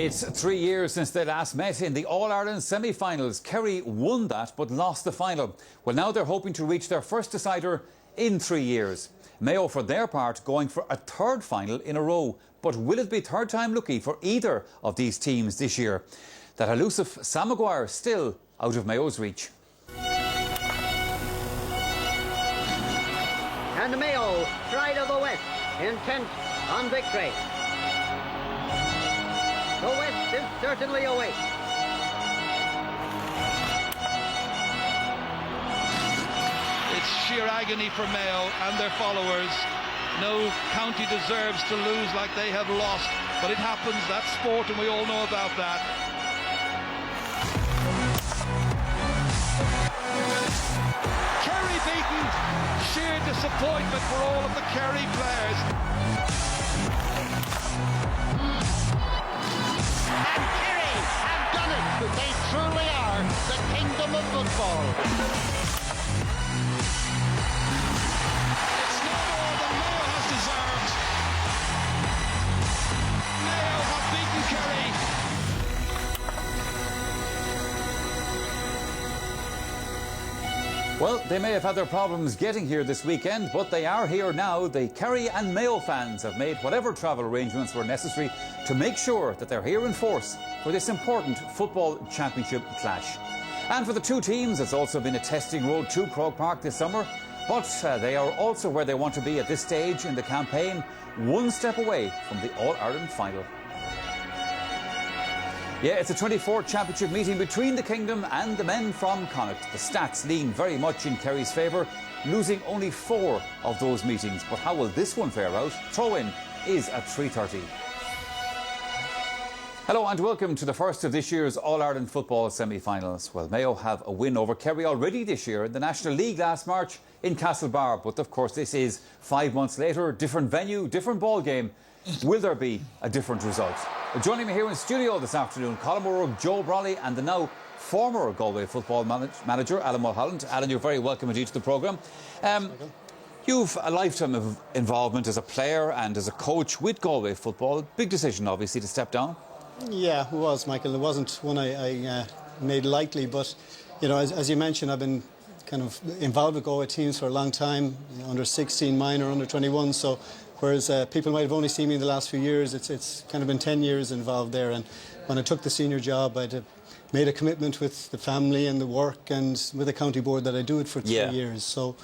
It's 3 years since they last met in the All-Ireland semi-finals. Kerry won that but lost the final. Well, now they're hoping to reach their first decider in 3 years. Mayo, for their part, going for a third final in a row. But will it be third time lucky for either of these teams this year? That elusive Sam Maguire still out of Mayo's reach. And Mayo, pride of the West, intent on victory. The West is certainly awake. It's sheer agony for Mayo and their followers. No county deserves to lose like they have lost, but it happens. That's sport, and we all know about that. Kerry beaten. Sheer disappointment for all of the Kerry players. And Kerry have done it. They truly are the kingdom of football. It's no more than Mayo has deserved. Mayo have beaten Kerry. Well, they may have had their problems getting here this weekend, but they are here now. The Kerry and Mayo fans have made whatever travel arrangements were necessary to make sure that they're here in force for this important football championship clash. And for the two teams, it's also been a testing road to Croke Park this summer, but they are also where they want to be at this stage in the campaign, one step away from the All-Ireland final. Yeah, it's a 24th championship meeting between the Kingdom and the men from Connacht. The stats lean very much in Kerry's favour, losing only 4 of those meetings. But how will this one fare out? Throw-in is at 3:30. Hello and welcome to the first of this year's All-Ireland football semi-finals. Well, Mayo have a win over Kerry already this year in the National League last March in Castlebar. But of course this is 5 months later, different venue, different ball game. Will there be a different result? Joining me here in studio this afternoon, Colin O'Rourke, Joe Brawley and the now former Galway football manager, Alan Mulholland. Alan, you're very welcome indeed to the programme. You've a lifetime of involvement as a player and as a coach with Galway football. Big decision, obviously, to step down. Yeah, it was, Michael. It wasn't one I made lightly, but, you know, as you mentioned, I've been kind of involved with Galway teams for a long time, under 16, minor, under 21, so whereas people might have only seen me in the last few years, it's kind of been 10 years involved there. And when I took the senior job, I'd made a commitment with the family and the work and with the county board that I do it for 3 years. So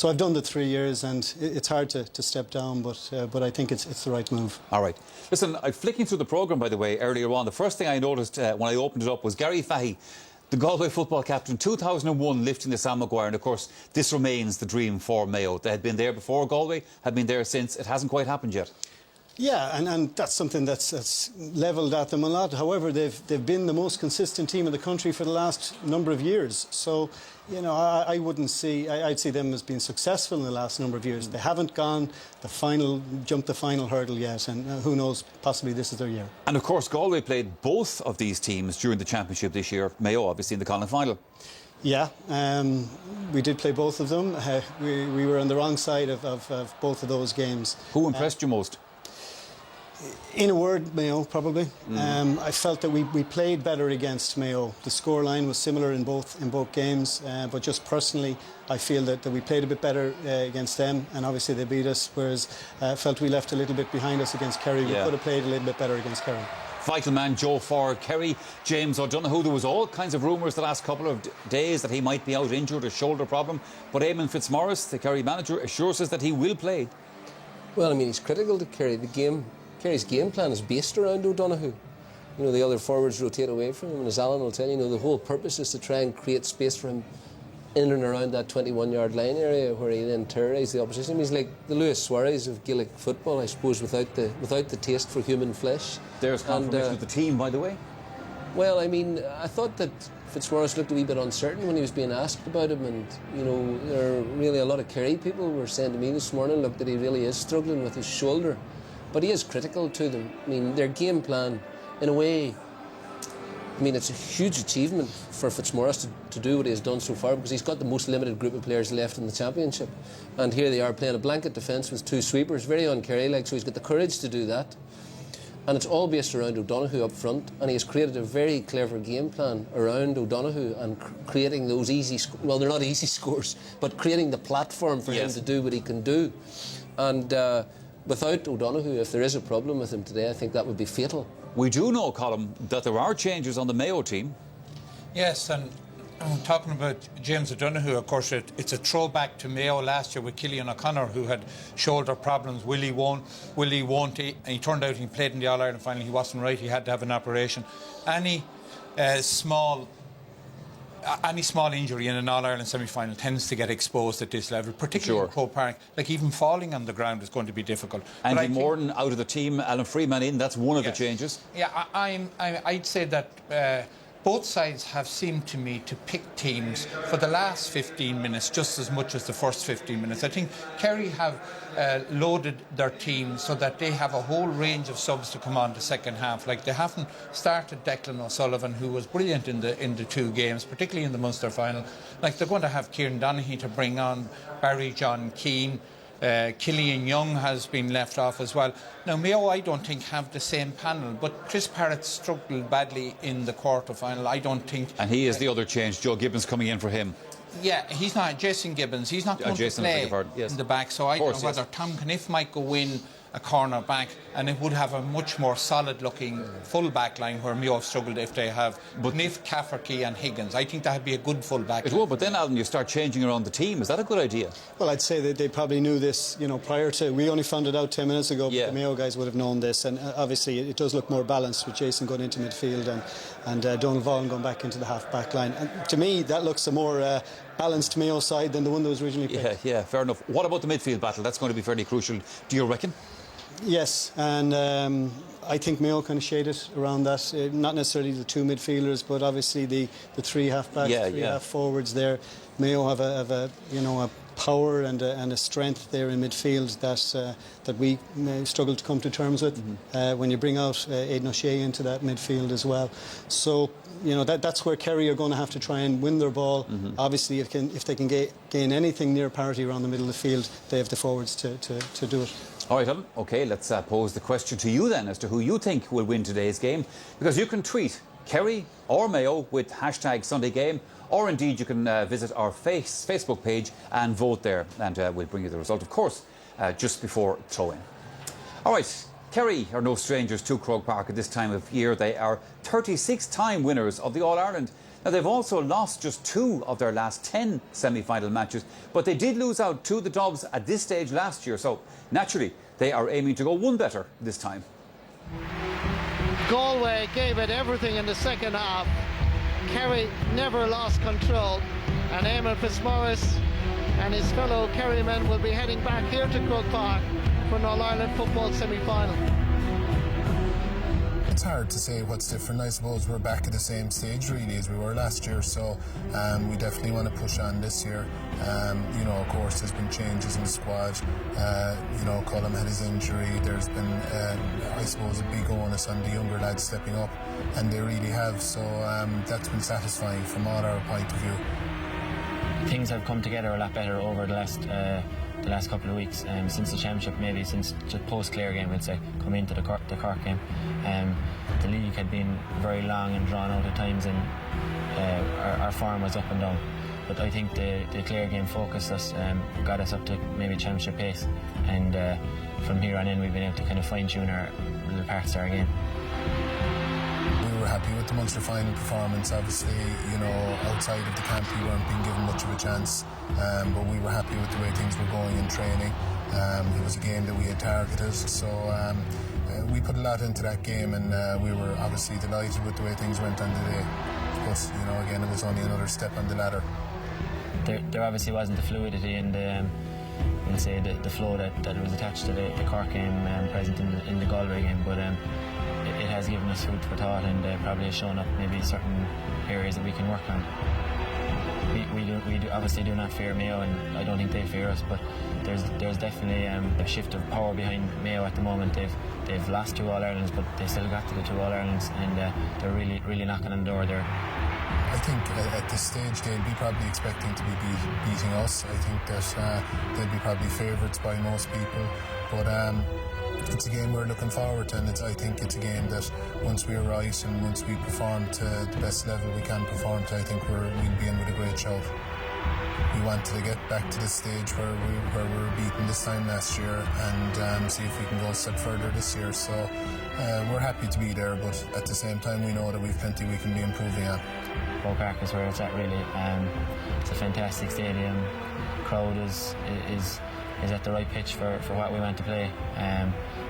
I've done the 3 years, and it's hard to step down, but I think it's the right move. All right. Listen, I'm flicking through the programme, by the way, earlier on. The first thing I noticed when I opened it up was Gary Fahey, the Galway football captain, 2001, lifting the Sam Maguire. And of course, this remains the dream for Mayo. They had been there before Galway, had been there since. It hasn't quite happened yet. Yeah, and that's something that's levelled at them a lot. However, they've been the most consistent team in the country for the last number of years. So, you know, I wouldn't see, I'd see them as being successful in the last number of years. They haven't jumped the final hurdle yet, and who knows, possibly this is their year. And of course, Galway played both of these teams during the championship this year. Mayo, obviously, in the Connacht final. Yeah, we did play both of them. We were on the wrong side of both of those games. Who impressed you most? In a word, Mayo, probably. I felt that we played better against Mayo. The scoreline was similar in both games, but just personally, I feel that we played a bit better against them, and obviously they beat us, whereas I felt we left a little bit behind us against Kerry. We could have played a little bit better against Kerry. Vital man Joe for Kerry, James O'Donoghue. There was all kinds of rumours the last couple of days that he might be out injured, a shoulder problem, but Eamon Fitzmaurice, the Kerry manager, assures us that he will play. Well, I mean, he's critical to Kerry. Kerry's game plan is based around O'Donoghue. You know, the other forwards rotate away from him, and as Alan will tell you, the whole purpose is to try and create space for him in and around that 21-yard line area where he then terrorises the opposition. He's like the Luis Suarez of Gaelic football, I suppose, without the taste for human flesh. There's confirmation of the team, by the way. Well, I mean, I thought that Fitzmaurice looked a wee bit uncertain when he was being asked about him, and, you know, there are really a lot of Kerry people were saying to me this morning, look, that he really is struggling with his shoulder. But he is critical to them. I mean, their game plan, in a way, I mean, it's a huge achievement for Fitzmaurice to do what he has done so far, because he's got the most limited group of players left in the championship. And here they are playing a blanket defence with 2 sweepers, very un-Kerry-like, so he's got the courage to do that. And it's all based around O'Donoghue up front, and he has created a very clever game plan around O'Donoghue and creating those well, they're not easy scores, but creating the platform for him to do what he can do. And without O'Donoghue, if there is a problem with him today, I think that would be fatal. We do know, Colm, that there are changes on the Mayo team. Yes, and talking about James O'Donoghue, of course, it's a throwback to Mayo last year with Cillian O'Connor, who had shoulder problems. Will he, won't he? And he turned out he played in the All-Ireland final. He wasn't right. He had to have an operation. Any small injury in an All-Ireland semi-final tends to get exposed at this level, particularly in Croke Park. Like, even falling on the ground is going to be difficult. Andy Morton out of the team, Alan Freeman in. That's one of the changes. Yeah, I'd say that both sides have seemed to me to pick teams for the last 15 minutes just as much as the first 15 minutes. I think Kerry have loaded their team so that they have a whole range of subs to come on the second half. Like, they haven't started Declan O'Sullivan, who was brilliant in the two games, particularly in the Munster final. Like, they're going to have Kieran Donaghy to bring on, Barry John Keane. Killian Young has been left off as well. Now, Mayo, I don't think, have the same panel, but Chris Parrott struggled badly in the quarter-final. I don't think... And he is the other change. Joe Gibbons coming in for him. Yeah, he's not. Jason Gibbons, he's not going to play in the back, so I don't know whether Tom Kniff might go in a corner back, and it would have a much more solid-looking full back line, where Mayo have struggled if they have Kniff, Cafferty and Higgins. I think that would be a good full back line. It will, but then, Alan, you start changing around the team. Is that a good idea? Well, I'd say that they probably knew this, prior to... We only found it out 10 minutes ago, but the Mayo guys would have known this, and obviously it does look more balanced with Jason going into midfield and Donald Vaughan going back into the half-back line. And to me, that looks a more balanced Mayo side than the one that was originally picked. Yeah, fair enough. What about the midfield battle? That's going to be fairly crucial, do you reckon? Yes, and I think Mayo kind of shaded around that. Not necessarily the two midfielders, but obviously the three half-backs, half-forwards there. Mayo have a power and a strength there in midfield that we struggle to come to terms with. When you bring out Aidan O'Shea into that midfield as well. So, that's where Kerry are going to have to try and win their ball. Obviously, if they can gain anything near parity around the middle of the field, they have the forwards to do it. All right, Alan. OK, let's pose the question to you then as to who you think will win today's game. Because you can tweet Kerry or Mayo with #SundayGame, or indeed you can visit our Facebook page and vote there, and we'll bring you the result, of course, just before throw-in. All right, Kerry are no strangers to Croke Park at this time of year. They are 36-time winners of the All-Ireland. Now, they've also lost just 2 of their last 10 semi-final matches, but they did lose out to the Dubs at this stage last year, so naturally they are aiming to go one better this time. Galway gave it everything in the second half. Kerry never lost control, and Eamon Fitzmaurice and his fellow Kerry men will be heading back here to Croke Park for an All-Ireland football semi-final. It's hard to say what's different. I suppose we're back at the same stage really as we were last year, so we definitely want to push on this year. Of course there's been changes in the squad. Colm had his injury. There's been I suppose a big onus on the younger lads stepping up, and they really have, so that's been satisfying from all our point of view. Things have come together a lot better over the last couple of weeks, since the championship, maybe since the post-Clare game, we'd say, coming into the Cork game. The league had been very long and drawn out at times, and our form was up and down. But I think the Clare game focused us, got us up to maybe championship pace, and from here on in we've been able to kind of fine-tune our little parts of our game. We were happy with the Munster final performance. Obviously, outside of the camp we weren't being given much of a chance, but we were happy with the way things were going in training. It was a game that we had targeted, so we put a lot into that game, and we were obviously delighted with the way things went on today. But again, it was only another step on the ladder. There obviously wasn't the fluidity and we'll say the flow that was attached to the Cork game present in the Galway game, but it has given us food for thought, and probably has shown up maybe certain areas that we can work on. We obviously do not fear Mayo, and I don't think they fear us, but there's definitely a shift of power behind Mayo at the moment. They've lost 2 All-Irelands, but they still got to the 2 All-Irelands, and they're really knocking on the door there. I think at this stage they'll be probably expecting to be beating us. I think that they'll be probably favourites by most people, but it's a game we're looking forward to, and I think it's a game that once we arrive and once we perform to the best level we can perform to, I think we'll be in with a great shout. We wanted to get back to the stage where we were beaten this time last year and see if we can go a step further this year. So we're happy to be there, but at the same time we know that we've plenty we can be improving on. Croke Park is where it's at really. It's a fantastic stadium. Crowd is at the right pitch for what we want to play.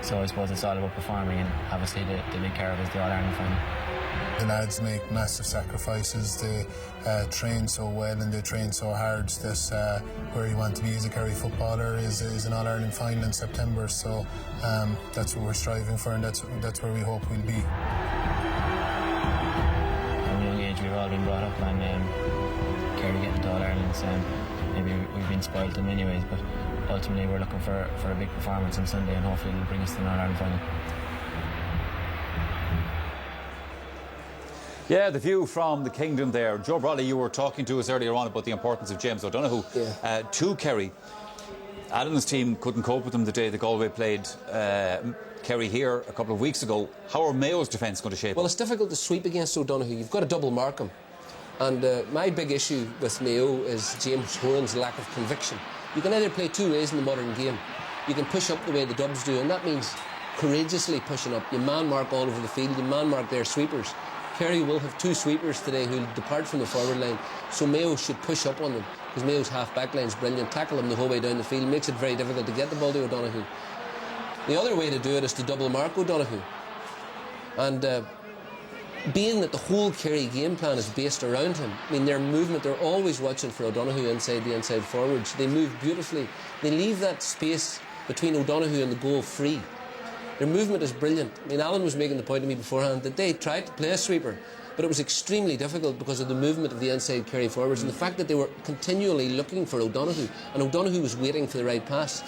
So I suppose it's all about performing, and obviously the big card is the All-Ireland final. The lads make massive sacrifices. They train so well and they train so hard that where you want to be as a Kerry footballer is an All-Ireland final in September. So that's what we're striving for, and that's where we hope we'll be. From a young age we've all been brought up on Kerry getting to All-Ireland. Maybe we've been spoiled in many ways, but ultimately we're looking for a big performance on Sunday, and hopefully it'll bring us to an All-Ireland final. Yeah, the view from the Kingdom there. Joe Brawley, you were talking to us earlier on about the importance of James O'Donoghue to Kerry. Alan's team couldn't cope with him the day the Galway played Kerry here a couple of weeks ago. How are Mayo's defence going to shape up? Well, it's difficult to sweep against O'Donoghue. You've got to double mark him. And my big issue with Mayo is James Horan's lack of conviction. You can either play two ways in the modern game. You can push up the way the Dubs do, and that means courageously pushing up. You man mark all over the field, you man mark their sweepers. Kerry will have two sweepers today who'll depart from the forward line, so Mayo should push up on them, because Mayo's half-back line's brilliant. Tackle them the whole way down the field, makes it very difficult to get the ball to O'Donoghue. The other way to do it is to double mark O'Donoghue. And being that the whole Kerry game plan is based around him, I mean, their movement, they're always watching for O'Donoghue inside the inside forwards. They move beautifully. They leave that space between O'Donoghue and the goal free. Their movement is brilliant. I mean, Alan was making the point to me beforehand that they tried to play a sweeper, but it was extremely difficult because of the movement of the inside Kerry forwards and the fact that they were continually looking for O'Donoghue, and O'Donoghue was waiting for the right pass.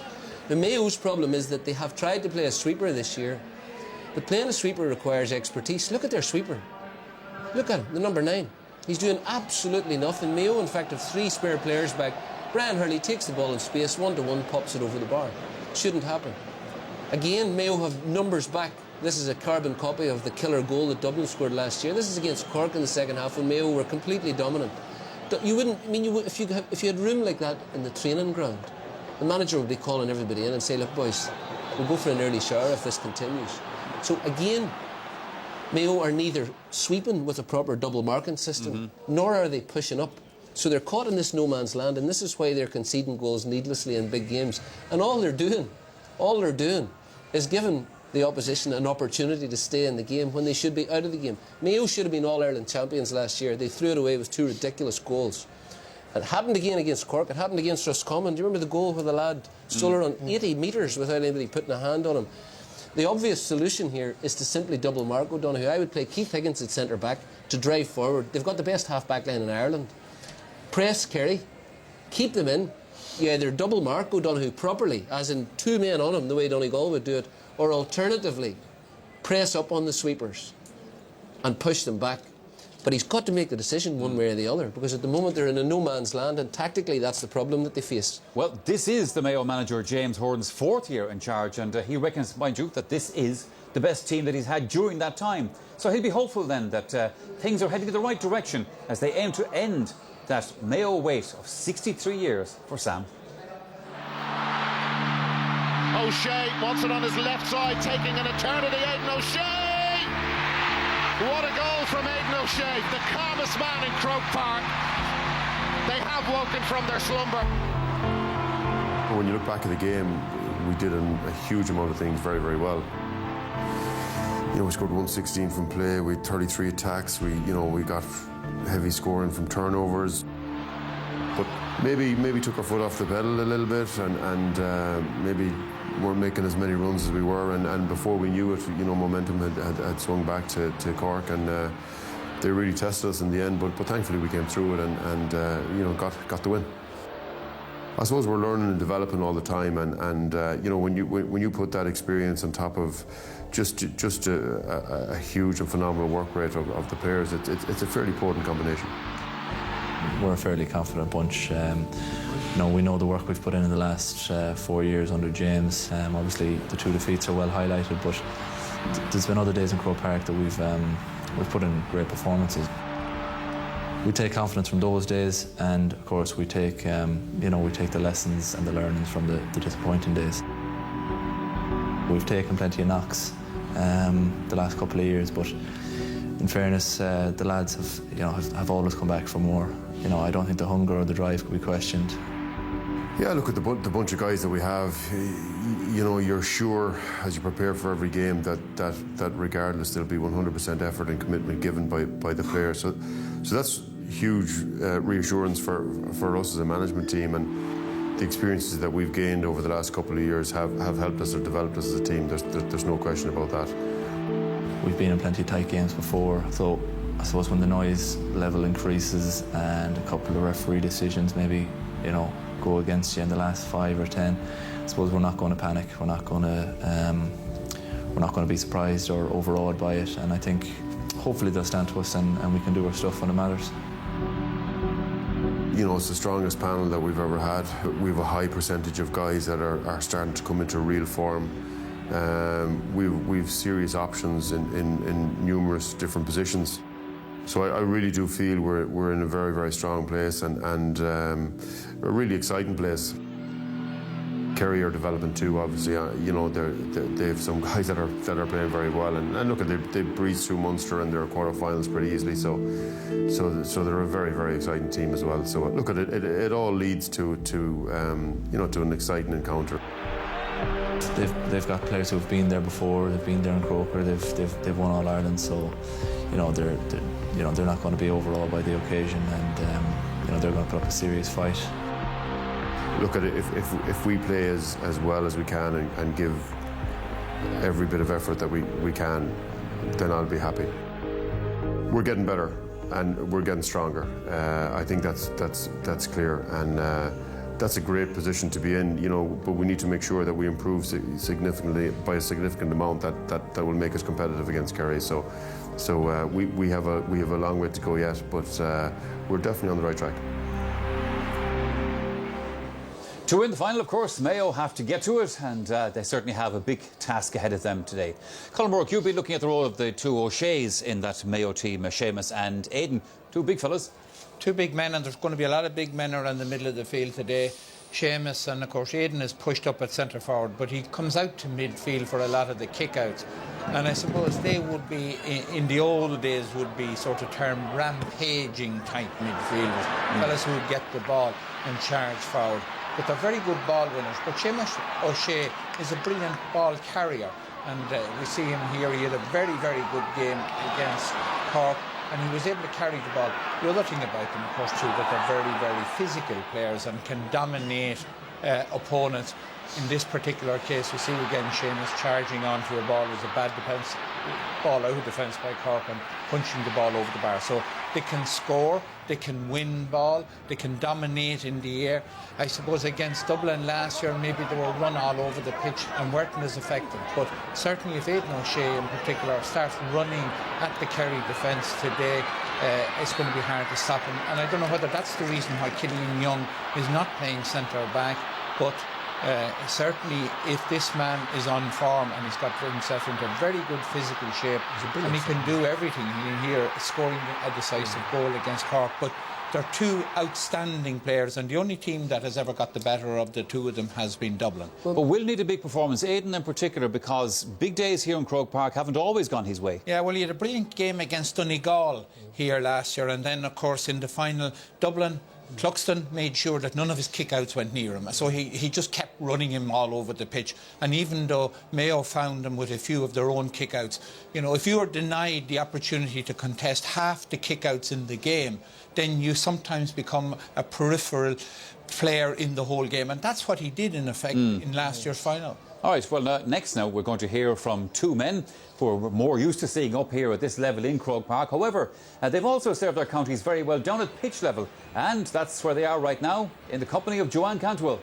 Now, Mayo's problem is that they have tried to play a sweeper this year, but playing a sweeper requires expertise. Look at their sweeper. Look at him, the number 9. He's doing absolutely nothing. Mayo, in fact, have 3 spare players back. Brian Hurley takes the ball in space, 1-to-1, pops it over the bar. Shouldn't happen. Again, Mayo have numbers back. This is a carbon copy of the killer goal that Dublin scored last year. This is against Cork in the second half when Mayo were completely dominant. You wouldn't, I mean, if you had room like that in the training ground, the manager would be calling everybody in and say, look, boys, we'll go for an early shower if this continues. So again, Mayo are neither sweeping with a proper double marking system, nor are they pushing up. So they're caught in this no man's land, and this is why they're conceding goals needlessly in big games. And all they're doing is giving the opposition an opportunity to stay in the game when they should be out of the game. Mayo should have been All-Ireland champions last year. They threw it away with 2 ridiculous goals. It happened again against Cork. It happened against Roscommon. Do you remember the goal where the lad stole it on 80 metres without anybody putting a hand on him? The obvious solution here is to simply double mark O'Donoghue. I would play Keith Higgins at centre-back to drive forward. They've got the best half-back line in Ireland. Press Kerry. Keep them in. You either double mark O'Donoghue properly, as in 2 men on him, the way Donegal would do it, or alternatively, press up on the sweepers and push them back. But he's got to make the decision one way or the other, because at the moment they're in a no man's land, and tactically that's the problem that they face. Well, this is the Mayo manager James Horan's 4th year in charge, and he reckons, mind you, that this is the best team that he's had during that time. So he'll be hopeful then that things are heading in the right direction as they aim to end that Mayo wait of 63 years for Sam. O'Shea wants it on his left side, taking an eternity. Aidan O'Shea! What a goal from Aidan O'Shea, the calmest man in Croke Park. They have woken from their slumber. When you look back at the game, we did a huge amount of things very, very well. You know, we scored 116 from play, we had 33 attacks, we got heavy scoring from turnovers. But maybe took our foot off the pedal a little bit and maybe weren't making as many runs as we were, and before we knew it, momentum had swung back to Cork, and they really tested us in the end, but thankfully we came through it and got the win. I suppose we're learning and developing all the time, and when you put that experience on top of just a huge and phenomenal work rate of the players, it's a fairly potent combination. We're a fairly confident bunch. we know the work we've put in the last 4 years under James. Obviously, the 2 defeats are well highlighted, but there's been other days in Croke Park that we've put in great performances. We take confidence from those days, and of course we take the lessons and the learnings from the disappointing days. We've taken plenty of knocks the last couple of years, but in fairness, the lads have always come back for more. I don't think the hunger or the drive could be questioned. Yeah, look at the bunch of guys that we have. You're sure as you prepare for every game that regardless there'll be 100% effort and commitment given by the players. So that's huge reassurance for us as a management team, and the experiences that we've gained over the last couple of years have helped us or developed us as a team. There's no question about that. We've been in plenty of tight games before, so I suppose when the noise level increases and a couple of referee decisions maybe go against you in the last 5 or 10, I suppose we're not going to panic. We're not going to be surprised or overawed by it, and I think hopefully they'll stand to us and we can do our stuff when it matters. It's the strongest panel that we've ever had. We have a high percentage of guys that are starting to come into real form. We've serious options in numerous different positions. So I really do feel we're in a very, very strong place and a really exciting place. Kerry are developing too, obviously. They have some guys that are playing very well, and look, they breezed through Munster in their quarterfinals pretty easily. So they're a very, very exciting team as well. So look, it all leads to an exciting encounter. They've got players who've been there before. They've been there in Croker. They've won All Ireland. So they're not going to be overawed by the occasion, and they're going to put up a serious fight. Look at it, if we play as well as we can and give every bit of effort that we can, then I'll be happy. We're getting better and we're getting stronger. I think that's clear, and that's a great position to be in, but we need to make sure that we improve significantly, by a significant amount, that will make us competitive against Kerry. So we have a long way to go yet, but we're definitely on the right track. To win the final, of course, Mayo have to get to it, and they certainly have a big task ahead of them today. Colin Burke, you'll be looking at the role of the 2 O'Sheas in that Mayo team, Seamus and Aidan. 2 big fellas. 2 big men, and there's going to be a lot of big men around the middle of the field today. Seamus, and of course Aidan is pushed up at centre forward, but he comes out to midfield for a lot of the kick-outs. And I suppose they would be, in the old days, would be sort of termed rampaging type midfielders. Fellas who would get the ball and charge forward. But they're very good ball winners. But Seamus O'Shea is a brilliant ball carrier, and we see him here. He had a very, very good game against Cork, and he was able to carry the ball. The other thing about them, of course, too, that they're very, very physical players and can dominate opponents. In this particular case, we see again Seamus charging onto a ball. There's a bad defence, ball out of defence by Cork, and punching the ball over the bar. So they can score, they can win ball, they can dominate in the air. I suppose against Dublin last year, maybe they were run all over the pitch and weren't as effective. But certainly if Aidan O'Shea in particular starts running at the Kerry defence today, it's going to be hard to stop him. And I don't know whether that's the reason why Killian Young is not playing centre back, but certainly if this man is on form and he's got himself into very good physical shape, and he can do everything here, scoring a decisive goal against Cork. But they're 2 outstanding players, and the only team that has ever got the better of the 2 of them has been Dublin. But we'll need a big performance, Aidan in particular, because big days here in Croke Park haven't always gone his way. Yeah, well, he had a brilliant game against Donegal here last year, and then of course in the final, Dublin, Cluxton made sure that none of his kick-outs went near him. So he just kept running him all over the pitch. And even though Mayo found him with a few of their own kick-outs, if you are denied the opportunity to contest half the kick-outs in the game, then you sometimes become a peripheral player in the whole game. And that's what he did, in effect, in last year's final. All right, well, next now we're going to hear from 2 men who are more used to seeing up here at this level in Croke Park. However, they've also served their counties very well down at pitch level, and that's where they are right now, in the company of Joanne Cantwell.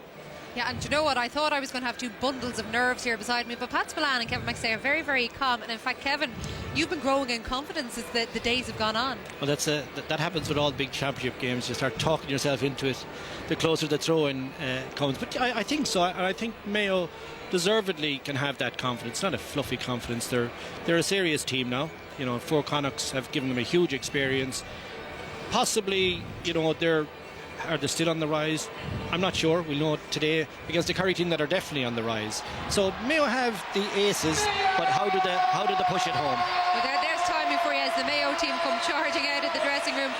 Yeah, and do you know what? I thought I was going to have two bundles of nerves here beside me, but Pat Spillane and Kevin McStay are very, very calm. And in fact, Kevin, you've been growing in confidence as the days have gone on. Well, that happens with all big championship games. You start talking yourself into it the closer the throw-in comes. But I think so. I think Mayo deservedly can have that confidence. It's not a fluffy confidence. They're a serious team now. You know, 4 Connachts have given them a huge experience. Possibly, you know, are they still on the rise? I'm not sure. We'll know today against the Kerry team that are definitely on the rise. So Mayo have the aces, but how do they push it home? Well, there's timing for you as the Mayo team come charging out of the dressing room.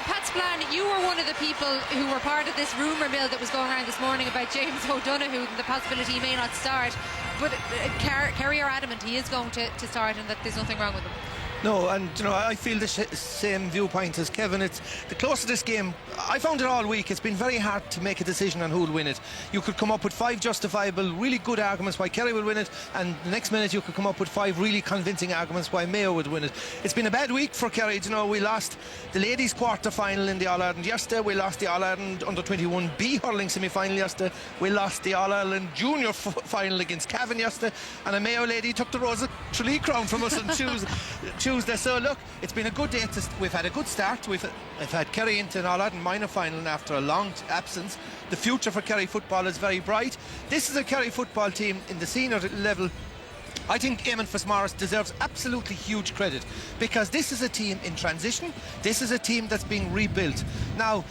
Pat Spillane, you were one of the people who were part of this rumour mill that was going around this morning about James O'Donoghue and the possibility he may not start. But Kerry are adamant he is going to start and that there's nothing wrong with him. No, and you know, I feel the same viewpoint as Kevin. It's the closer this game. I found it all week. It's been very hard to make a decision on who will win it. You could come up with 5 justifiable, really good arguments why Kerry will win it, and the next minute you could come up with 5 really convincing arguments why Mayo would win it. It's been a bad week for Kerry. You know, we lost the ladies' quarter-final in the All-Ireland yesterday. We lost the All-Ireland under-21B hurling semi-final yesterday. We lost the All-Ireland junior final against Cavan yesterday, and a Mayo lady took the Rose of Tralee crown from us on Tuesday. So look, it's been a good day. We've had a good start. I've had Kerry into an All-Ireland minor final after a long absence. The future for Kerry football is very bright. This is a Kerry football team in the senior level. I think Eamon Fitzmaurice deserves absolutely huge credit, because this is a team in transition. This is a team that's being rebuilt. Now,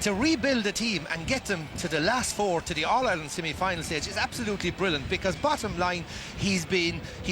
to rebuild a team and get them to the last 4, to the All-Ireland semi-final stage, is absolutely brilliant, because bottom line, he's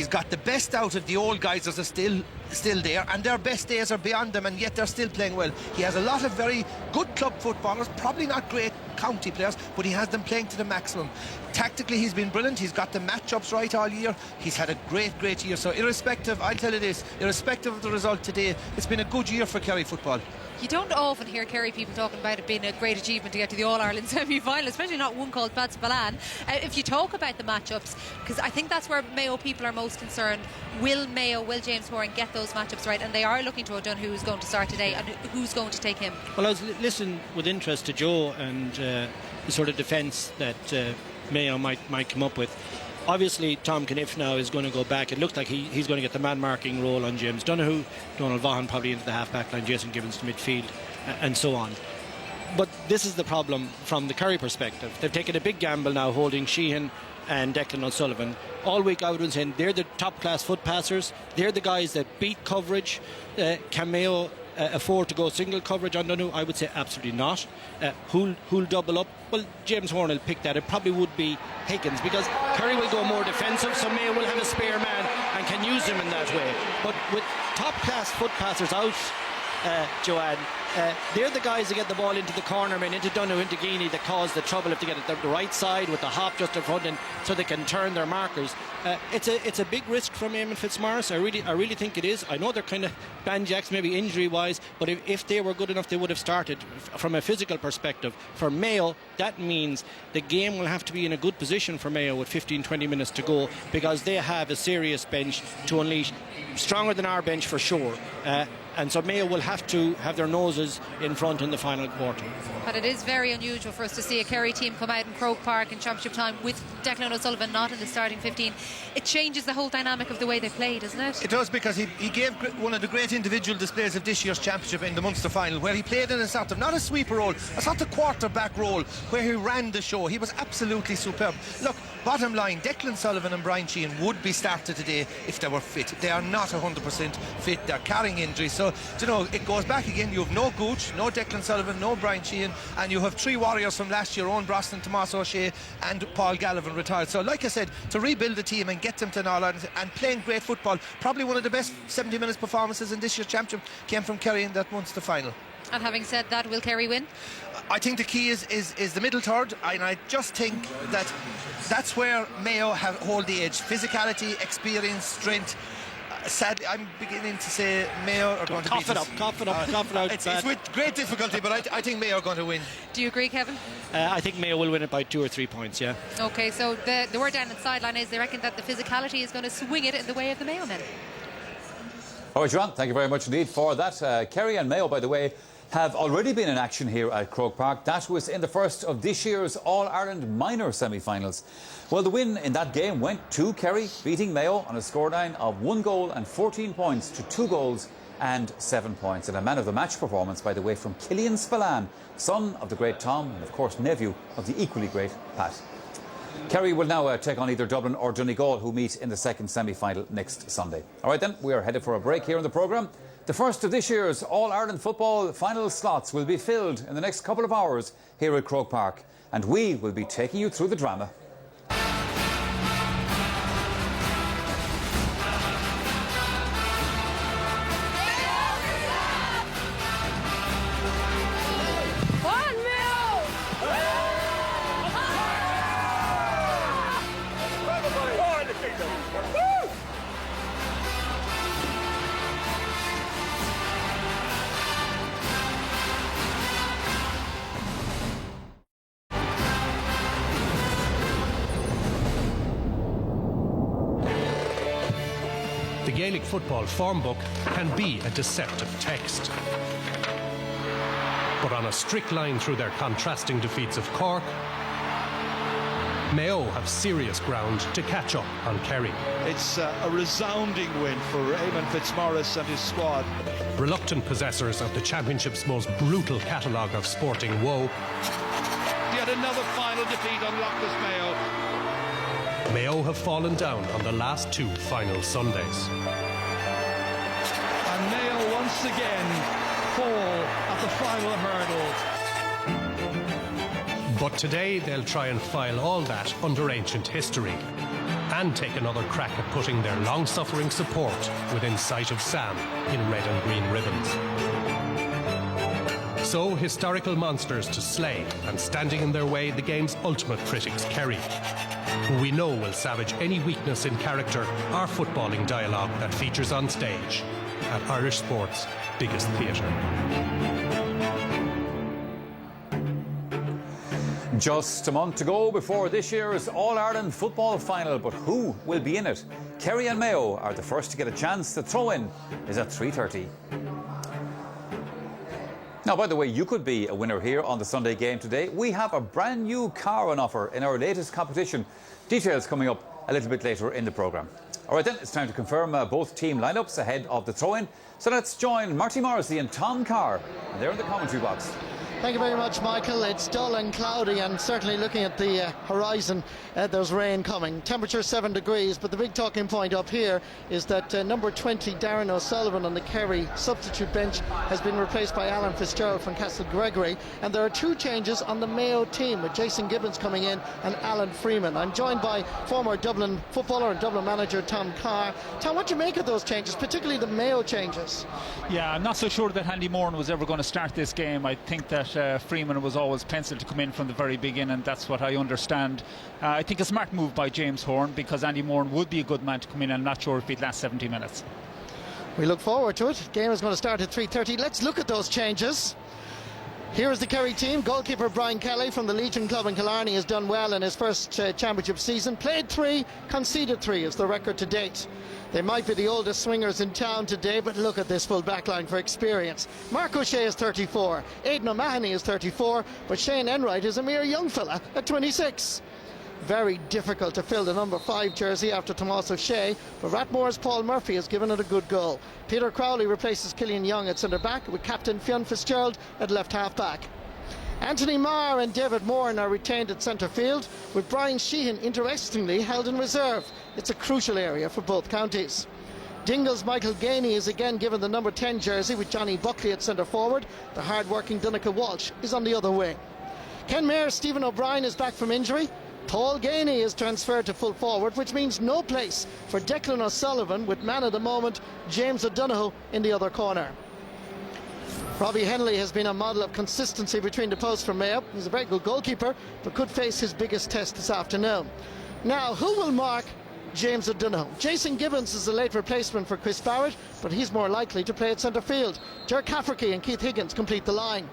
got the best out of the old guys that are still there, and their best days are beyond them, and yet they're still playing well. He has a lot of very good club footballers, probably not great county players, but he has them playing to the maximum. Tactically, he's been brilliant. He's got the matchups right all year. He's had a great year. So irrespective, I'll tell you this, irrespective of the result today, it's been a good year for Kerry football. You don't often hear Kerry people talking about it being a great achievement to get to the All-Ireland semi-final, especially not one called Pat Spillane. If you talk about the matchups, because I think that's where Mayo people are most concerned, will James Horan get those matchups right? And they are looking to O'Donoghue, who's going to start today, and who's going to take him. Well, I was listening with interest to Joe and the sort of defence that Mayo might come up with. Obviously, Tom Caniff now is going to go back. It looks like he's going to get the man-marking role on James Donoghue, Donald Vaughan probably into the half-back line, Jason Gibbons to midfield, and so on. But this is the problem from the Kerry perspective. They've taken a big gamble now holding Sheehan and Declan O'Sullivan. All week I would have been saying they're the top-class foot passers. They're the guys that beat coverage. Can Mayo afford to go single coverage on Donoghue? I would say absolutely not. Who'll double up? Well, James Horn will pick that. It probably would be Higgins, because Kerry will go more defensive, so Mayo will have a spare man and can use him in that way. But with top-class foot passers out, Joanne, they're the guys that get the ball into the corner men, into Donoghue, into Geaney, that cause the trouble if they get it the right side with the hop just in front, and so they can turn their markers. It's a big risk from Eamon Fitzmaurice. I really think it is. I know they're kind of banjacks, maybe injury-wise, but if they were good enough, they would have started. From a physical perspective, for Mayo, that means the game will have to be in a good position for Mayo with 15-20 minutes to go, because they have a serious bench to unleash, stronger than our bench for sure. And so Mayo will have to have their noses in front in the final quarter. But it is very unusual for us to see a Kerry team come out in Croke Park in Championship time with Declan O'Sullivan not in the starting 15. It changes the whole dynamic of the way they play, doesn't it? It does, because he gave one of the great individual displays of this year's Championship in the Munster final, where he played in a sort of, not a sweeper role, a sort of quarterback role, where he ran the show. He was absolutely superb. Look, bottom line, Declan Sullivan and Brian Sheehan would be started today if they were fit. They are not 100% fit. They're carrying injuries. So, you know, it goes back again. You have no Gooch, no Declan Sullivan, no Brian Sheehan, and you have 3 warriors from last year: Owen Brosnan, Tomas O'Shea and Paul Gallivan retired. So, like I said, to rebuild the team and get them to an All-Ireland and playing great football, probably one of the best 70 minutes performances in this year's Championship came from Kerry in that Munster final. And having said that, will Kerry win? I think the key is the middle third, and I just think that's where Mayo hold the edge. Physicality, experience, strength. Sadly, I'm beginning to say Mayo are going to beat us. Cough it up. It's with great difficulty, but I think Mayo are going to win. Do you agree, Kevin? I think Mayo will win it by 2 or 3 points, yeah. OK, so the word down the sideline is they reckon that the physicality is going to swing it in the way of the Mayo men. All right, Joanne, thank you very much indeed for that. Kerry and Mayo, by the way, have already been in action here at Croke Park. That was in the first of this year's All-Ireland minor semi-finals. Well, the win in that game went to Kerry, beating Mayo on a scoreline of 1 goal and 14 points to 2 goals and 7 points. And a man of the match performance, by the way, from Killian Spillane, son of the great Tom and, of course, nephew of the equally great Pat. Kerry will now take on either Dublin or Donegal, who meet in the second semi-final next Sunday. All right then, we are headed for a break here in the programme. The first of this year's All-Ireland football final slots will be filled in the next couple of hours here at Croke Park, and we will be taking you through the drama. The Gaelic football form book can be a deceptive text. But on a strict line through their contrasting defeats of Cork, Mayo have serious ground to catch up on Kerry. It's a resounding win for Eamon Fitzmaurice and his squad. Reluctant possessors of the Championship's most brutal catalogue of sporting woe, Yet another final defeat on Lochlas Mayo. Mayo have fallen down on the last 2 final Sundays. And Mayo once again fall at the final hurdle. But today they'll try and file all that under ancient history and take another crack at putting their long-suffering support within sight of Sam in red and green ribbons. So, historical monsters to slay, and standing in their way, the game's ultimate critics, Kerry, who we know will savage any weakness in character or footballing dialogue that features on stage at Irish sport's biggest theatre. Just a month to go before this year's All-Ireland football final, but who will be in it? Kerry and Mayo are the first to get a chance. The throw-in is at 3:30. Now, by the way, you could be a winner here on the Sunday game today. We have a brand new car on offer in our latest competition. Details coming up a little bit later in the programme. All right then, it's time to confirm both team lineups ahead of the throw-in. So let's join Marty Morrissey and Tom Carr, and they're in the commentary box. Thank you very much, Michael. It's dull and cloudy, and certainly looking at the horizon, there's rain coming. Temperature 7 degrees, but the big talking point up here is that number 20, Darren O'Sullivan, on the Kerry substitute bench has been replaced by Alan Fitzgerald from Castle Gregory, and there are 2 changes on the Mayo team, with Jason Gibbons coming in and Alan Freeman. I'm joined by former Dublin footballer and Dublin manager Tom Carr. Tom, what do you make of those changes, particularly the Mayo changes? Yeah, I'm not so sure that Andy Moran was ever going to start this game. I think that Freeman was always penciled to come in from the very beginning. That's what I understand. I think a smart move by James Horn, because Andy Moran would be a good man to come in. I'm not sure if he'd last 70 minutes. We look forward to it. Game is going to start at 3:30. Let's look at those changes. Here is the Kerry team. Goalkeeper Brian Kelly from the Legion Club in Killarney has done well in his first championship season. Played 3, conceded 3 is the record to date. They might be the oldest swingers in town today, but look at this full back line for experience. Mark O'Shea is 34, Aidan O'Mahony is 34, but Shane Enright is a mere young fella at 26. Very difficult to fill the number 5 jersey after Tomas O'Shea, but Rathmore's Paul Murphy has given it a good go. Peter Crowley replaces Killian Young at centre back, with captain Fionn Fitzgerald at left half back. Anthony Marr and David Moran are retained at centre field, with Brian Sheehan interestingly held in reserve. It's a crucial area for both counties. Dingle's Michael Gainey is again given the number 10 jersey, with Johnny Buckley at centre forward. The hard-working Donica Walsh is on the other wing. Ken Mayor's Stephen O'Brien is back from injury. Paul Gainey is transferred to full forward, which means no place for Declan O'Sullivan, with man at the moment James O'Donoghue in the other corner. Robbie Henley has been a model of consistency between the posts for Mayo. He's a very good goalkeeper, but could face his biggest test this afternoon. Now, who will mark James O'Donoghue? Jason Gibbons is a late replacement for Chris Barrett, but he's more likely to play at centre field. Jerk Cafferty and Keith Higgins complete the line.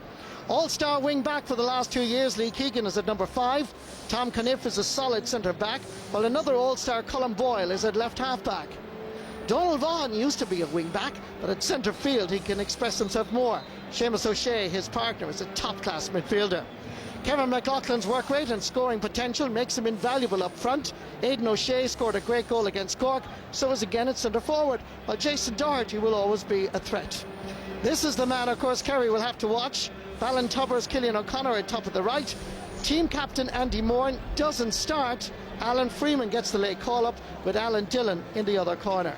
All-star wing-back for the last 2 years, Lee Keegan is at number 5. Tom Caniff is a solid centre-back, while another all-star, Colin Boyle, is at left half-back. Donald Vaughan used to be a wing-back, but at centre field he can express himself more. Seamus O'Shea, his partner, is a top-class midfielder. Kevin McLaughlin's work rate and scoring potential makes him invaluable up front. Aidan O'Shea scored a great goal against Cork, so is again at centre forward, while Jason Doherty will always be a threat. This is the man, of course, Kerry will have to watch. Fallon Tubbers, Cillian O'Connor at top of the right. Team captain Andy Moran doesn't start. Alan Freeman gets the late call-up with Alan Dillon in the other corner.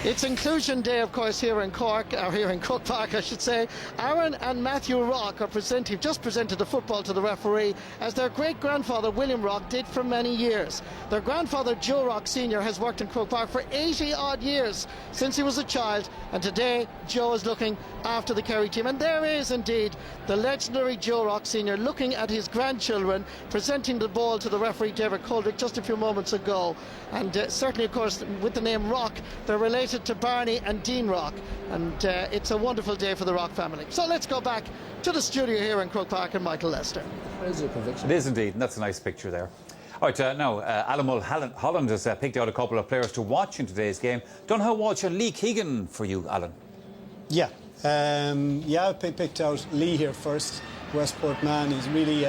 It's inclusion day, of course, here in Cork, or here in Croke Park, I should say. Aaron and Matthew Rock are just presented the football to the referee, as their great-grandfather William Rock did for many years. Their grandfather Joe Rock Sr. has worked in Croke Park for 80-odd years since he was a child, and today Joe is looking after the Kerry team. And there is indeed the legendary Joe Rock Sr. looking at his grandchildren, presenting the ball to the referee David Coldrick just a few moments ago. And certainly, of course, with the name Rock, they're related to Barney and Dean Rock, and it's a wonderful day for the Rock family. So let's go back to the studio here in Croke Park and Michael Lester. It is indeed, and that's a nice picture there. All right, now Alan Mulholland has picked out a couple of players to watch in today's game. Donogh Walsh and Lee Keegan for you, Alan. Yeah, I picked out Lee here first. Westport man, he's really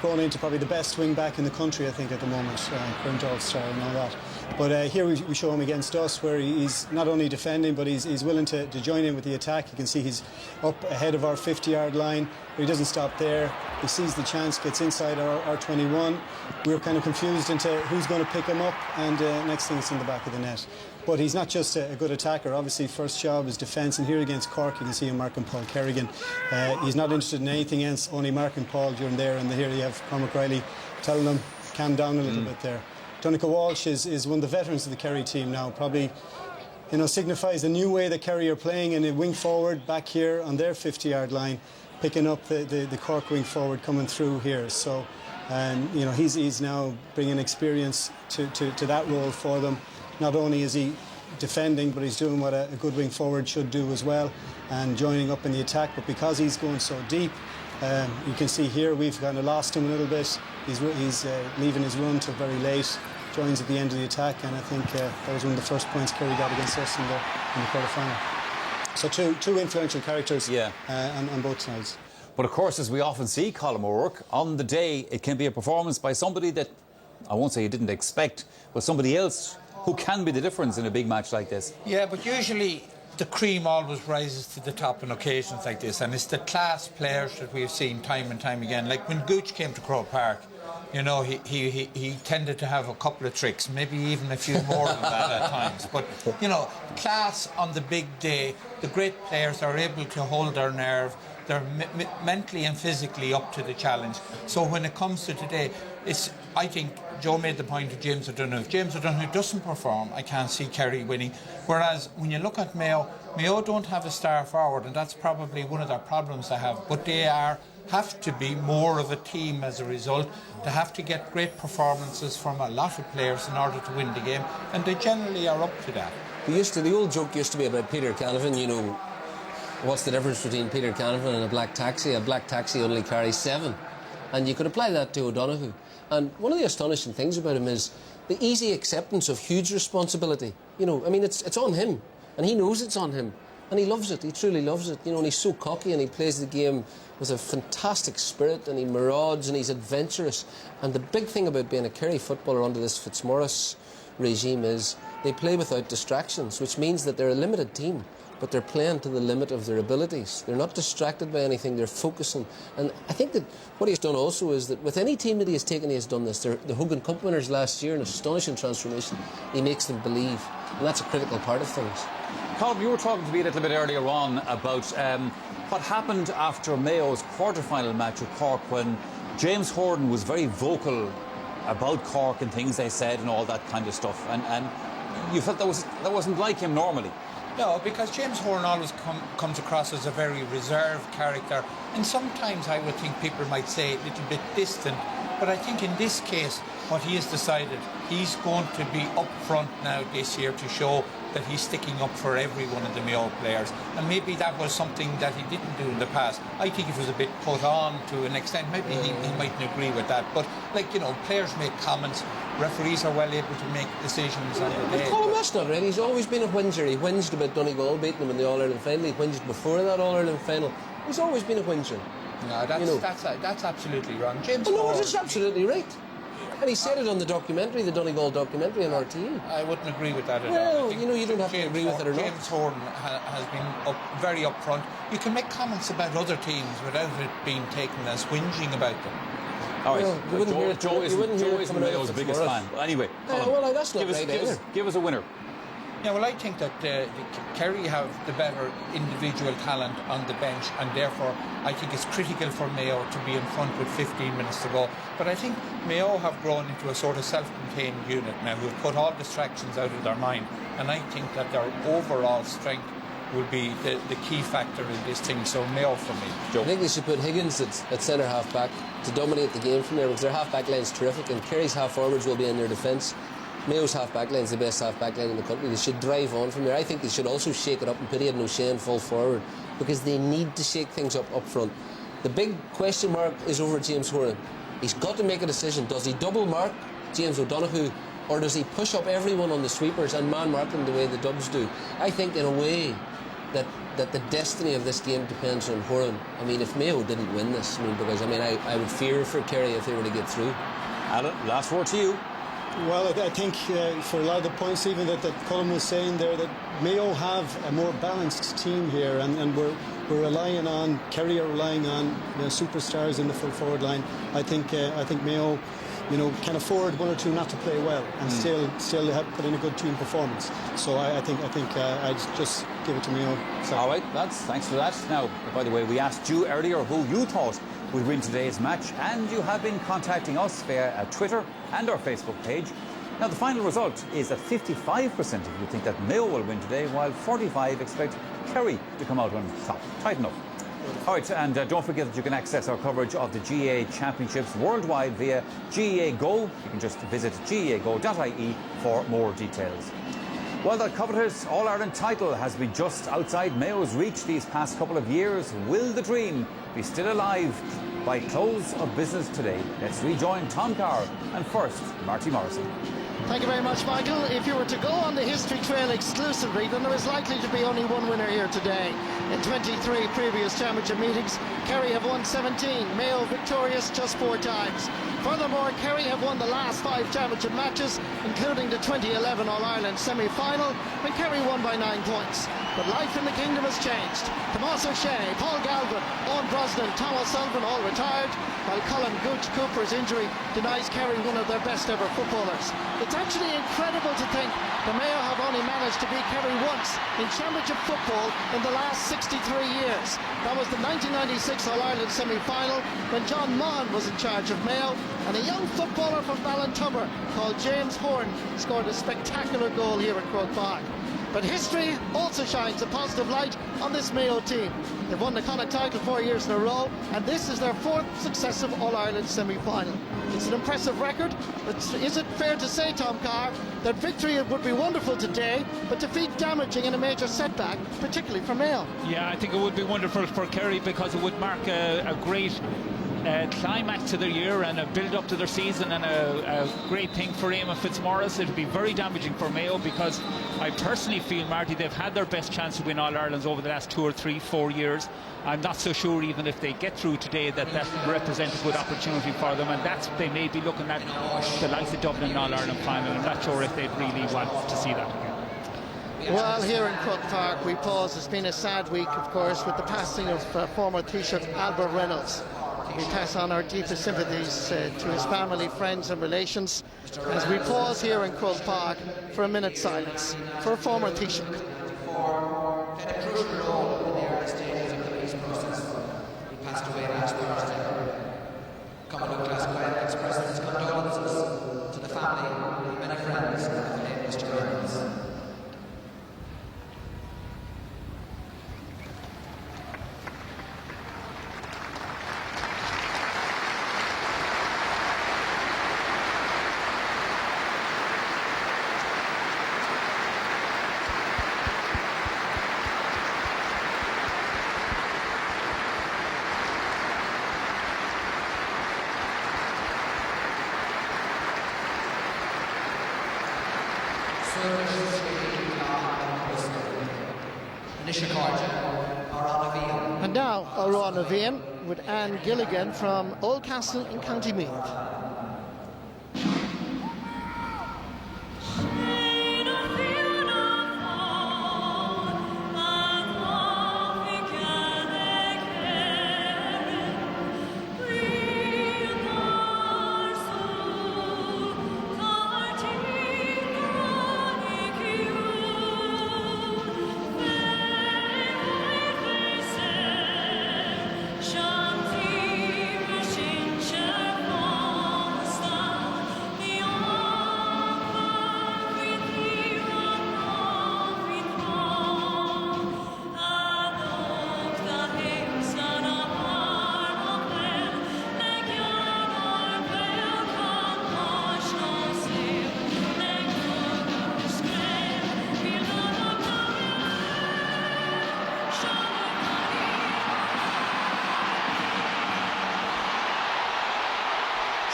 grown into probably the best wing back in the country, I think, at the moment. Current All-Star and all that. But here we show him against us, where he's not only defending, but he's willing to join in with the attack. You can see he's up ahead of our 50-yard line, but he doesn't stop there. He sees the chance, gets inside our 21. We're kind of confused into who's going to pick him up, and next thing it's in the back of the net. But he's not just a good attacker. Obviously, first job is defence, and here against Cork, you can see him marking Paul Kerrigan. He's not interested in anything else, only marking Paul during there, and here you have Cormac Riley telling him, calm down a little bit there. Donogh Walsh is one of the veterans of the Kerry team now, probably signifies a new way that Kerry are playing, and a wing forward back here on their 50-yard line, picking up the Cork wing forward coming through here. So he's now bringing experience to that role for them. Not only is he defending, but he's doing what a good wing forward should do as well, and joining up in the attack. But because he's going so deep, you can see here we've kind of lost him a little bit. He's leaving his run till very late, joins at the end of the attack, and I think that was one of the first points Kerry got against us in the quarter-final. So two influential characters on both sides. But of course, as we often see, Colm O'Rourke, on the day it can be a performance by somebody that, I won't say you didn't expect, but somebody else who can be the difference in a big match like this. Yeah, but usually the cream always rises to the top on occasions like this, and it's the class players that we've seen time and time again. Like when Gooch came to Croke Park, he tended to have a couple of tricks, maybe even a few more than that at times. But, class on the big day, the great players are able to hold their nerve. They're mentally and physically up to the challenge. So when it comes to today, I think Joe made the point of James O'Donoghue. If James O'Donoghue doesn't perform, I can't see Kerry winning. Whereas when you look at Mayo don't have a star forward, and that's probably one of their problems they have. But they have to be more of a team as a result. They have to get great performances from a lot of players in order to win the game, and they generally are up to that. The old joke used to be about Peter Canavan, what's the difference between Peter Canavan and a black taxi? A black taxi only carries 7. And you could apply that to O'Donoghue. And one of the astonishing things about him is the easy acceptance of huge responsibility. It's on him, and he knows it's on him. And he loves it, he truly loves it. And he's so cocky, and he plays the game with a fantastic spirit, and he marauds, and he's adventurous. And the big thing about being a Kerry footballer under this Fitzmaurice regime is they play without distractions, which means that they're a limited team, but they're playing to the limit of their abilities. They're not distracted by anything, they're focusing. And I think that what he's done also is that with any team that he has taken, he has done this. The Hogan Cup winners last year, an astonishing transformation. He makes them believe, and that's a critical part of things. Colm, you were talking to me a little bit earlier on about what happened after Mayo's quarter-final match with Cork, when James Horan was very vocal about Cork and things they said and all that kind of stuff, and you felt that wasn't like him normally. No, because James Horan always comes across as a very reserved character, and sometimes I would think people might say a little bit distant, but I think in this case what he has decided, he's going to be up front now this year to show that he's sticking up for every one of the Mayo players, and maybe that was something that he didn't do in the past. I think it was a bit put on to an extent. Maybe he mightn't agree with that, but players make comments. Referees are well able to make decisions on the day. Colin, that's not right. He's always been a whinger. He whinged about Donegal beating him in the All-Ireland final. He whinged before that All-Ireland final. He's always been a whinger. No, that's absolutely wrong. James. No, it's absolutely right. And he said it on the documentary, the Donegal documentary on RTE. I wouldn't agree with that at all. Well, you don't have to agree with it or not. James Horan has been very upfront. You can make comments about other teams without it being taken as whinging about them. All right, Joe isn't Mayo's biggest fan. But anyway, well, that's not right. Give us a winner. Yeah, well, I think that Kerry have the better individual talent on the bench, and therefore I think it's critical for Mayo to be in front with 15 minutes to go. But I think Mayo have grown into a sort of self-contained unit now who've put all distractions out of their mind, and I think that their overall strength will be the key factor in this thing. So Mayo for me. Joe. I think they should put Higgins at centre half back to dominate the game from there, because their half back line is terrific, and Kerry's half forwards will be in their defence. Mayo's half-back line is the best half-back line in the country. They should drive on from there. I think they should also shake it up and put Aidan O'Shea in full forward, because they need to shake things up front. The big question mark is over James Horan. He's got to make a decision. Does he double mark James O'Donoghue, or does he push up everyone on the sweepers and man mark them the way the Dubs do? I think in a way that the destiny of this game depends on Horan. I mean, if Mayo didn't win this, I would fear for Kerry if they were to get through. Alan, last word to you. Well, I think for a lot of the points even that Colin was saying there, that Mayo have a more balanced team here, and we're relying on, Kerry are relying on superstars in the full forward line. I think Mayo can afford one or two not to play well and still have put in a good team performance. So I think I'd just give it to Mayo. All right, lads, thanks for that. Now, by the way, we asked you earlier who you thought would win today's match, and you have been contacting us via Twitter and our Facebook page. Now, the final result is that 55% of you think that Mayo will win today, while 45% expect Kerry to come out on top. Tight enough. All right, and don't forget that you can access our coverage of the GAA Championships worldwide via GAA Go. You can just visit gago.ie for more details. Well, that coveted All-Ireland title has been just outside Mayo's reach these past couple of years. Will the dream be still alive by close of business today? Let's rejoin Tom Carr and first, Marty Morrison. Thank you very much, Michael. If you were to go on the history trail exclusively, then there is likely to be only one winner here today. In 23 previous championship meetings, Kerry have won 17, Mayo victorious just 4 times. Furthermore, Kerry have won the last 5 championship matches, including the 2011 All-Ireland semi-final, when Kerry won by 9 points. But life in the kingdom has changed. Tomas O'Shea, Paul Galvin, Owen Brosnan, Thomas Sullivan all retired, while Colin Gooch Cooper's injury denies Kerry one of their best ever footballers. It's actually incredible to think that Mayo have only managed to beat Kerry once in championship football in the last 63 years. That was the 1996 All-Ireland semi-final when John Maughan was in charge of Mayo, and a young footballer from Ballintubber called James Horan scored a spectacular goal here at Croke Park. But history also shines a positive light on this Mayo team. They've won the Connacht title 4 years in a row, and this is their 4th successive All-Ireland semi-final. It's an impressive record, but is it fair to say, Tom Carr, that victory would be wonderful today, but defeat damaging and a major setback, particularly for Mayo? Yeah, I think it would be wonderful for Kerry, because it would mark a great climax to their year and a build-up to their season, and a great thing for Eamon Fitzmaurice. It would be very damaging for Mayo, because I personally feel, Marty, they've had their best chance to win All-Irelands over the last 2 or 3, 4 years. I'm not so sure, even if they get through today, that represents a good opportunity for them, and they may be looking at the likes of Dublin All-Ireland final. I'm not sure if they'd really want to see that again. Well, here in Croke Park we pause. It's been a sad week, of course, with the passing of former Taoiseach Albert Reynolds. We pass on our deepest sympathies to his family, friends and relations as we pause here in Croke Park for a minute's silence for a former Taoiseach. Played a crucial role in the early stages of the peace process. He passed away last Thursday. Commodore Glasgow expresses his condolences to the family and many friends of the late Mr. Reynolds. And now Aráin O'Bhian with Anne Gilligan from Oldcastle in County Meath.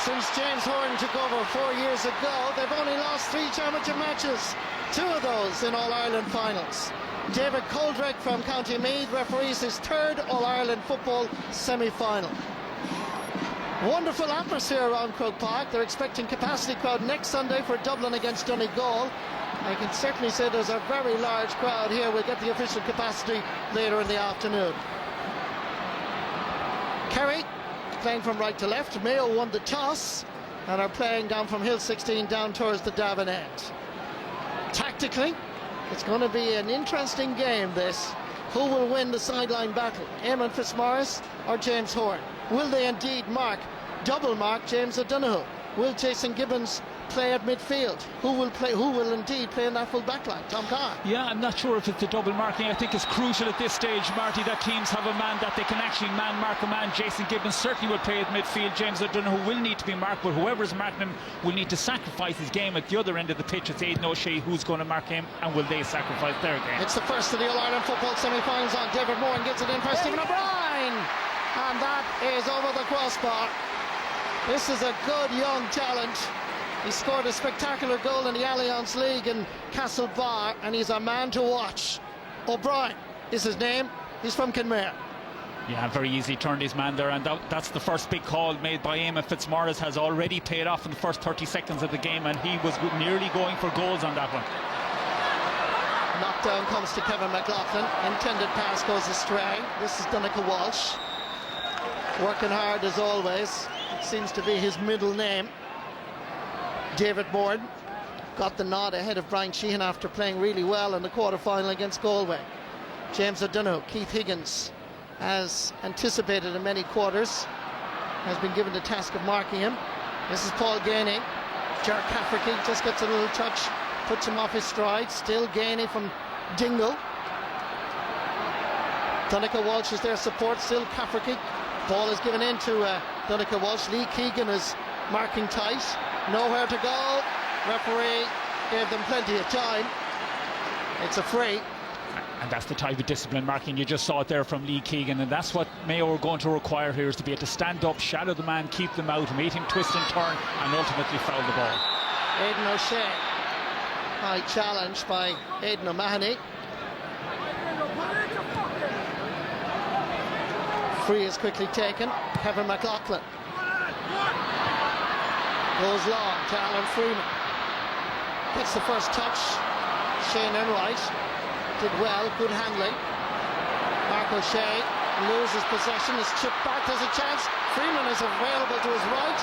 Since James Horan took over 4 years ago, they've only lost 3 championship matches, 2 of those in All-Ireland finals. David Coldrick from County Meath referees his 3rd All-Ireland football semi-final. Wonderful atmosphere around Croke Park. They're expecting capacity crowd next Sunday for Dublin against Donegal. I can certainly say there's a very large crowd here. We'll get the official capacity later in the afternoon. Kerry playing from right to left. Mayo won the toss and are playing down from Hill 16 down towards the Davin end. Tactically, it's going to be an interesting game, this. Who will win the sideline battle? Eamon Fitzmaurice or James Horan? Will they indeed double mark James O'Donoghue? Will Jason Gibbons play at midfield? Who will indeed play in that full back line? Tom Carr. Yeah, I'm not sure if it's the double marking. I think it's crucial at this stage, Marty, that teams have a man that they can actually mark a man. Jason Gibbons certainly will play at midfield. James O'Donoghue will need to be marked, but whoever's marking him will need to sacrifice his game at the other end of the pitch. It's Aidan O'Shea who's going to mark him, and will they sacrifice their game? It's the first of the All-Ireland football semi-finals on. David Moran gets it in for Stephen O'Brien, and that is over the crossbar. This is a good young talent. He scored a spectacular goal in the Allianz League in Castlebar, and he's a man to watch. O'Brien is his name. He's from Kenmare. Yeah, very easily turned his man there, and that's the first big call made by Eamon Fitzmaurice. Has already paid off in the first 30 seconds of the game, and he was nearly going for goals on that one. Knockdown comes to Kevin McLaughlin. Intended pass goes astray. This is Donncha Walsh. Working hard as always. It seems to be his middle name. David Moran got the nod ahead of Brian Sheehan after playing really well in the quarter-final against Galway. James O'Donoghue, Keith Higgins, as anticipated in many quarters, has been given the task of marking him. This is Paul Gainey. Ger Cafferty just gets a little touch, puts him off his stride. Still Gainey from Dingle. Donncha Walsh is their support, still Cafferty. Ball is given in to Donncha Walsh. Lee Keegan is marking tight. Nowhere to go. Referee gave them plenty of time. It's a free. And that's the type of discipline marking. You just saw it there from Lee Keegan, and that's what Mayo are going to require here, is to be able to stand up, shadow the man, keep them out, meet him, twist and turn, and ultimately foul the ball. Aidan O'Shea. High challenge by Aidan O'Mahony. Free is quickly taken. Kevin McLaughlin goes long to Alan Freeman. Gets the first touch. Shane Enright did well, good handling. Mark O'Shea loses possession, is chipped back, has a chance. Freeman is available to his right.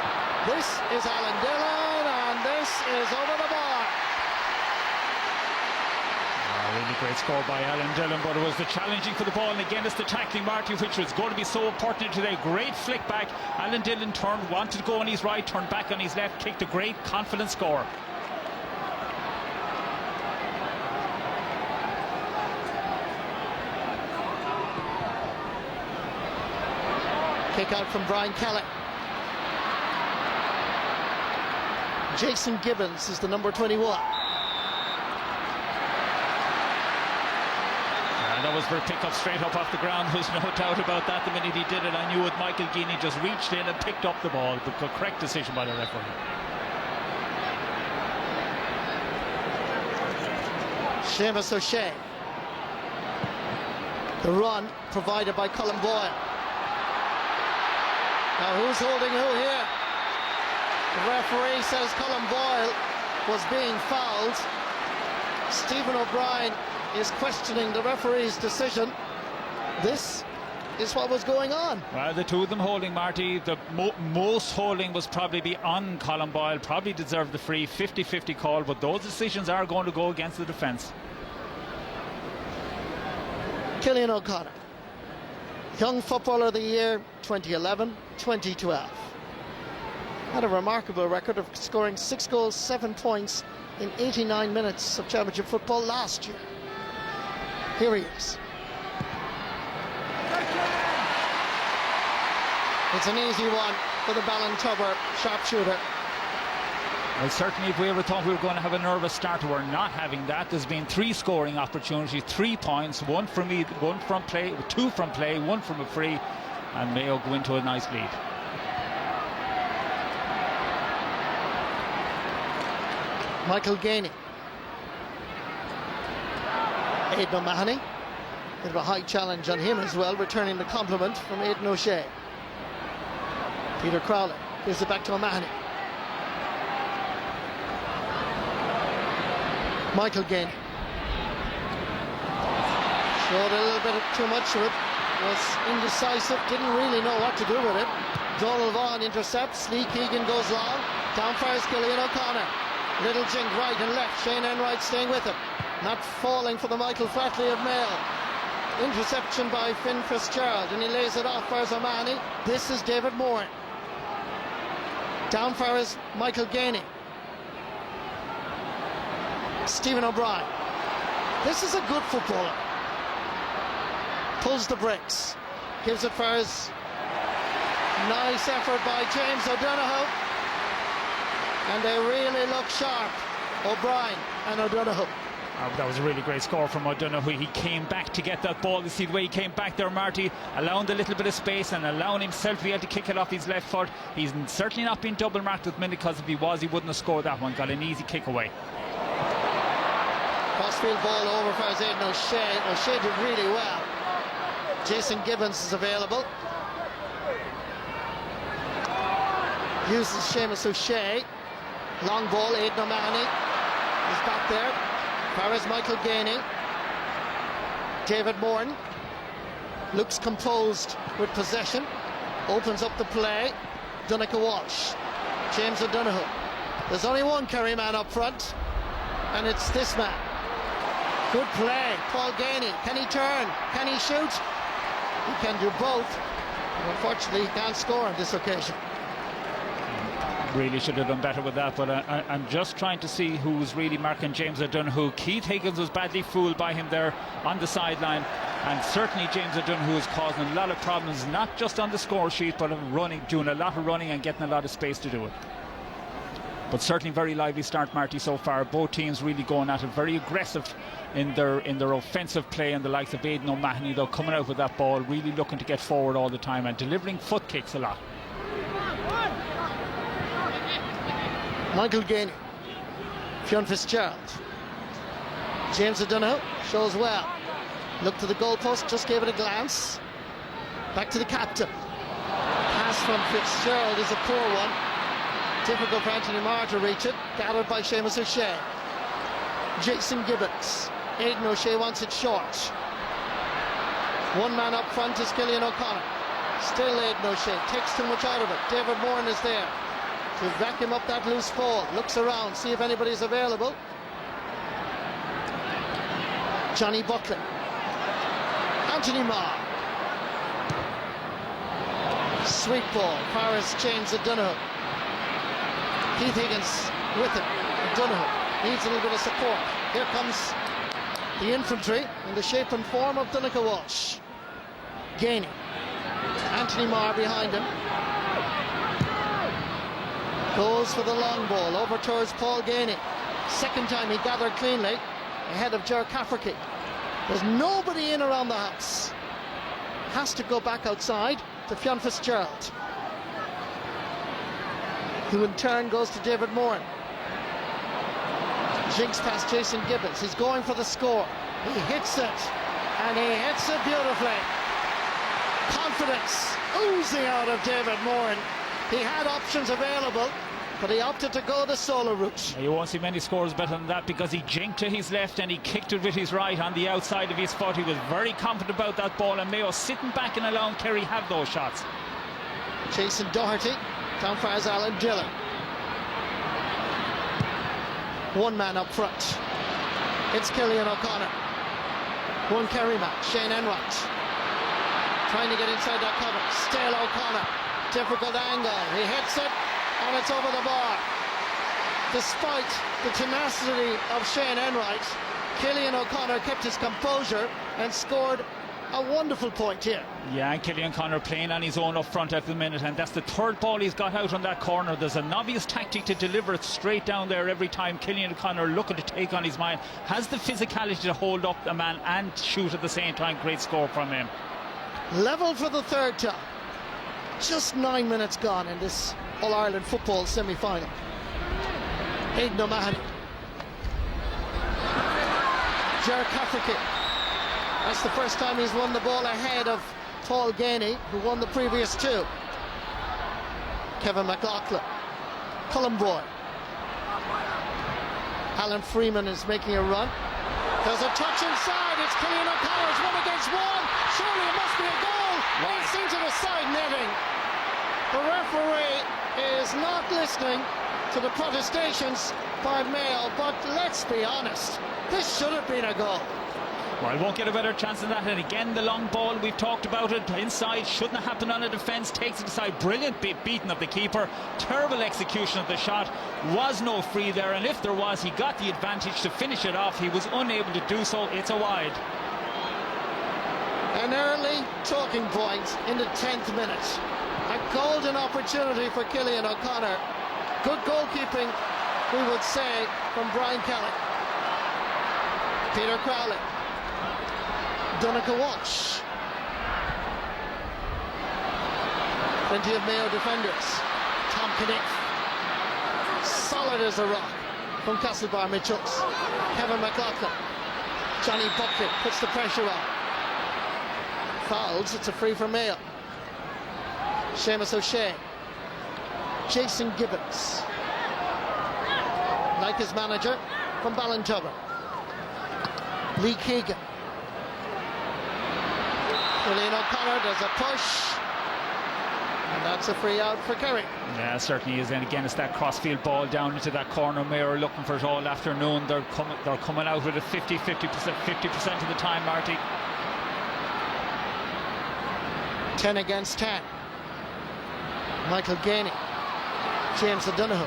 This is Alan Dillon, and this is over the bar. Really great score by Alan Dillon, but it was the challenging for the ball, and again it's the tackling, Marty, which was going to be so important today. Great flick back. Alan Dillon turned, wanted to go on his right, turned back on his left, kicked a great confident score. Kick out from Brian Kelly. Jason Gibbons is the number 21. That was for a pick up straight up off the ground. There's no doubt about that. The minute he did it, I knew it. Michael Geaney just reached in and picked up the ball. The correct decision by the referee. Seamus O'Shea. The run provided by Colin Boyle. Now who's holding who here? The referee says Colin Boyle was being fouled. Stephen O'Brien is questioning the referee's decision. This is what was going on. Well, the two of them holding, Marty. The most holding was probably on Colin Boyle. Probably deserved the free. 50-50 call, but those decisions are going to go against the defence. Cillian O'Connor, Young Footballer of the Year 2011, 2012. Had a remarkable record of scoring 6 goals, 7 points in 89 minutes of championship football last year. Here he is. It's an easy one for the Ballintubber sharpshooter. Well, certainly if we ever thought we were going to have a nervous start, we're not having that. There's been 3 scoring opportunities, 3 points, 1 from play, 2 from play, 1 from a free, and Mayo go into a nice lead. Michael Gainey. Aidan O'Mahony. Bit of a high challenge on him as well, returning the compliment from Aidan O'Shea. Peter Crowley gives it back to O'Mahony. Michael Gainey. Showed a little bit too much of it. Was indecisive, didn't really know what to do with it. Donald Vaughan intercepts. Lee Keegan goes long. Down far is Cillian O'Connor. Little jink right and left. Shane Enright staying with him. Not falling for the Michael Flatley of Mayo. Interception by Finn Fitzgerald, and he lays it off for O'Mahony. This is David Moore. Down far is Michael Gainey. Stephen O'Brien. This is a good footballer. Pulls the brakes. Gives it for his nice effort by James O'Donoghue. And they really look sharp, O'Brien and O'Donoghue. That was a really great score from O'Donoghue. He came back to get that ball. You see the way he came back there, Marty, allowing a little bit of space and allowing himself to be able to kick it off his left foot. He's certainly not been double marked with minute, because if he was, he wouldn't have scored that one. Got an easy kick away. Crossfield ball over for Aidan O'Shea. O'Shea did really well. Jason Gibbons is available. Uses Seamus O'Shea. Long ball, Aidan O'Mahony is back there. Far is Michael Gainey. David Moran looks composed with possession. Opens up the play. Donncha Walsh. James O'Donoghue. There's only one Kerry man up front, and it's this man. Good play, Paul Gainey. Can he turn? Can he shoot? He can do both. But unfortunately, he can't score on this occasion. Really should have done better with that, but I'm just trying to see who's really marking James O'Donoghue. Keith Higgins was badly fooled by him there on the sideline, and certainly James O'Donoghue is causing a lot of problems, not just on the score sheet, but doing a lot of running and getting a lot of space to do it. But certainly very lively start, Marty, so far. Both teams really going at it, very aggressive in their offensive play, and the likes of Aidan O'Mahony, though, coming out with that ball, really looking to get forward all the time and delivering foot kicks a lot. Michael Gainey. Fionn Fitzgerald. James O'Donoghue shows well. Looked to the goalpost, just gave it a glance. Back to the captain. Pass from Fitzgerald is a poor one. Difficult for Anthony Marr to reach it. Gathered by Seamus O'Shea. Jason Gibbons. Aidan O'Shea wants it short. One man up front is Cillian O'Connor. Still Aidan O'Shea. Takes too much out of it. David Moran is there to vacuum up that loose ball. Looks around, see if anybody's available. Johnny Buckland. Anthony Marr. Sweet ball. Far as James O'Donoghue. Keith Higgins with it. O'Donoghue needs a little bit of support. Here comes the infantry in the shape and form of Donncha Walsh. Gainey. Anthony Marr behind him. Goes for the long ball over towards Paul Gainey. Second time he gathered cleanly ahead of Ger Cafferty. There's nobody in around the house. Has to go back outside to Fionn Fitzgerald, who in turn goes to David Moran. Jinks past Jason Gibbons. He's going for the score. He hits it, and he hits it beautifully. Confidence oozing out of David Moran. He had options available, but he opted to go the solo route. You won't see many scores better than that, because he jinked to his left and he kicked it with his right on the outside of his foot. He was very confident about that ball, and Mayo sitting back and allowing Kerry have those shots. Jason Doherty down for as Alan Dillon. One man up front. It's Killian O'Connor. One Kerry man, Shane Enright. Trying to get inside that cover. Still O'Connor. Difficult angle. He hits it, and it's over the bar. Despite the tenacity of Shane Enright, Killian O'Connor kept his composure and scored a wonderful point here. Yeah, and Killian O'Connor playing on his own up front at the minute, and that's the third ball he's got out on that corner. There's an obvious tactic to deliver it straight down there every time. Killian O'Connor looking to take on his man, has the physicality to hold up a man and shoot at the same time. Great score from him. Level for the third time. Just 9 minutes gone in this All-Ireland football semi-final. Aidan O'Mahony. Ger Cafferty. That's the first time he's won the ball ahead of Paul Gainey, who won the previous two. Kevin McLaughlin. Cullen Boy. Alan Freeman is making a run. There's a touch inside. It's Killian O'Connor's 1 against 1. Surely it must be a goal. It's into the side netting. The referee is not listening to the protestations by Mayo, but let's be honest, this should have been a goal. Well, won't get a better chance than that. And again, the long ball, we've talked about it. Inside, shouldn't have happened on a defence. Takes it aside. Brilliant beating of the keeper. Terrible execution of the shot. Was no free there. And if there was, he got the advantage to finish it off. He was unable to do so. It's a wide. An early talking point in the 10th minute. A golden opportunity for Killian O'Connor. Good goalkeeping, we would say, from Brian Kelly. Peter Crowley. Donegal Walsh. Plenty of Mayo defenders. Tom Kniff. Solid as a rock from Castlebar Mitchells. Kevin McLaughlin. Johnny Buckley puts the pressure on. Fouls, it's a free for Mayo. Seamus O'Shea. Jason Gibbons. Like his manager from Ballintubber. Lee Keegan. Killian O'Connor does a push, and that's a free out for Kerry. Yeah, certainly is. And again, it's that crossfield ball down into that corner. Mayo are looking for it all afternoon. They're coming out with a 50% of the time, Marty. 10 against 10. Michael Gainey. James O'Donoghue.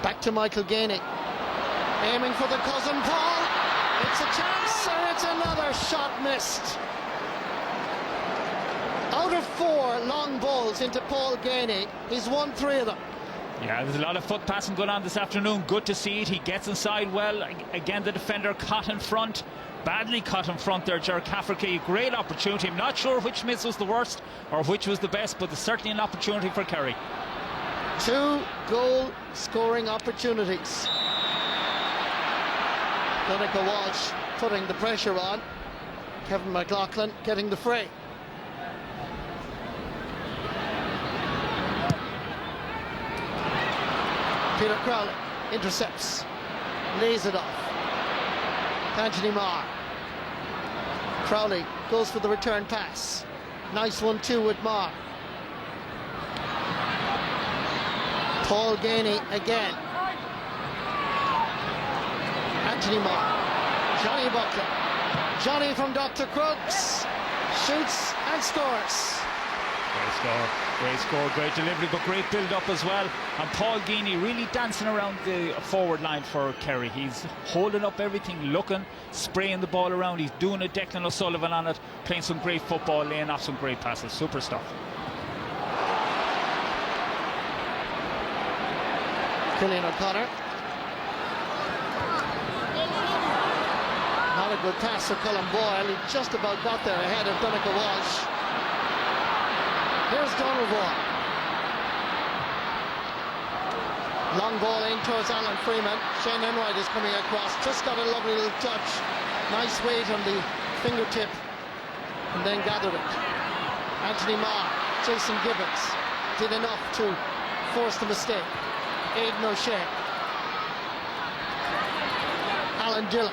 Back to Michael Gainey. Aiming for the cousin Paul. It's a chance, and it's another shot missed. Out of 4 long balls into Paul Gainey, he's won 3 of them. Yeah, there's a lot of foot passing going on this afternoon. Good to see it. He gets inside well. Again, the defender caught in front. Badly caught in front there, Ger Cafferty. Great opportunity. I'm not sure which miss was the worst or which was the best, but there's certainly an opportunity for Kerry. 2 goal scoring opportunities. Donegal Walsh putting the pressure on. Kevin McLaughlin getting the fray. Peter Crowley intercepts, lays it off. Anthony Marr. Crowley goes for the return pass. Nice 1-2 with Marr. Paul Gainey again. Anthony Marr. Johnny Buckley. Johnny from Dr. Crooks shoots and scores. Great score, great delivery, but great build-up as well. And Paul Gainey really dancing around the forward line for Kerry. He's holding up everything, looking, spraying the ball around. He's doing a Declan O'Sullivan on it, playing some great football, laying off some great passes. Super stuff. Killian O'Connor. Not a good pass for Cullen Boyle. He just about got there ahead of Donegal Walsh. Here's Donald Vaughan. Long ball in towards Alan Freeman. Shane Enright is coming across. Just got a lovely little touch. Nice weight on the fingertip. And then gathered it. Anthony Marr, Jason Gibbons did enough to force the mistake. Aidan O'Shea. Alan Dillon.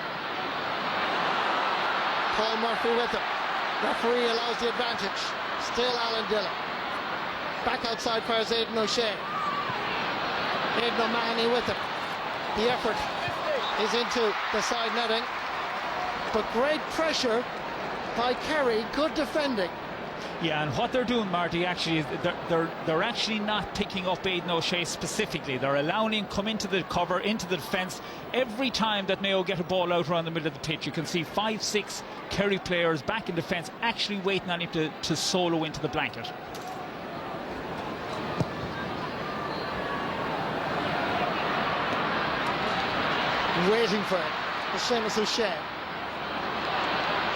Paul Murphy with him. Referee allows the advantage. Still Alan Dillon. Back outside fires Aidan O'Shea. Aidan O'Mahony with him. The effort is into the side netting. But great pressure by Kerry. Good defending. Yeah, and what they're doing, Marty, actually is they're actually not picking up Aidan O'Shea specifically. They're allowing him come into the cover, into the defence. Every time that Mayo get a ball out around the middle of the pitch, you can see 5-6 Kerry players back in defence actually waiting on him to solo into the blanket. Waiting for it. Seamus O'Shea.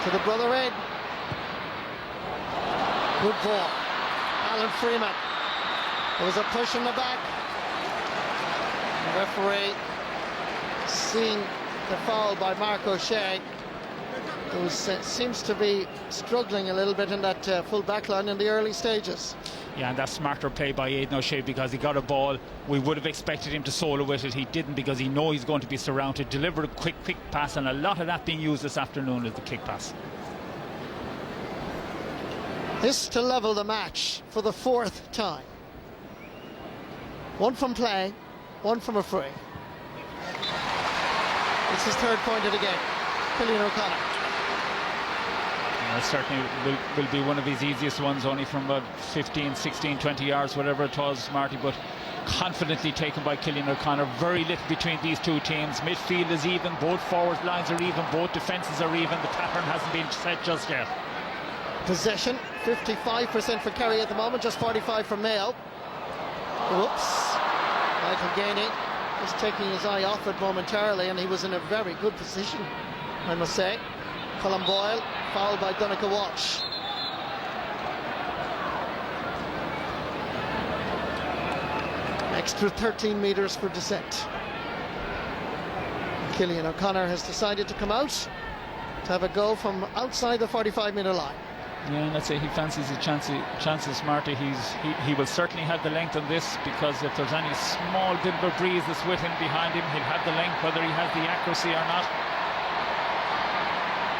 To the brother Ed. Good ball. Alan Freeman. There was a push in the back. The referee seeing the foul by Mark O'Shea, who seems to be struggling a little bit in that full back line in the early stages. Yeah, and that's smarter play by Aidan O'Shea because he got a ball. We would have expected him to solo with it. He didn't because he knows he's going to be surrounded. Delivered a quick pass, and a lot of that being used this afternoon is the kick pass. This to level the match for the 4th time. One from play, one from a free. It's his 3rd point of the game. Killian O'Connor. It certainly will be one of his easiest ones, only from about 15, 16, 20 yards, whatever it was, Marty, but confidently taken by Killian O'Connor. Very little between these two teams. Midfield is even, both forward lines are even, both defences are even. The pattern hasn't been set just yet. Possession, 55% for Kerry at the moment, just 45 for Mayo. Whoops. Michael Gainey just taking his eye off it momentarily, and he was in a very good position, I must say. Colin Boyle, fouled by Donncha Walsh. Extra 13 metres for descent. Killian O'Connor has decided to come out to have a go from outside the 45-metre line. Yeah, and I'd say he fancies his chances, Marty. He will certainly have the length on this, because if there's any small bit of a breeze that's with him behind him, he'll have the length whether he has the accuracy or not.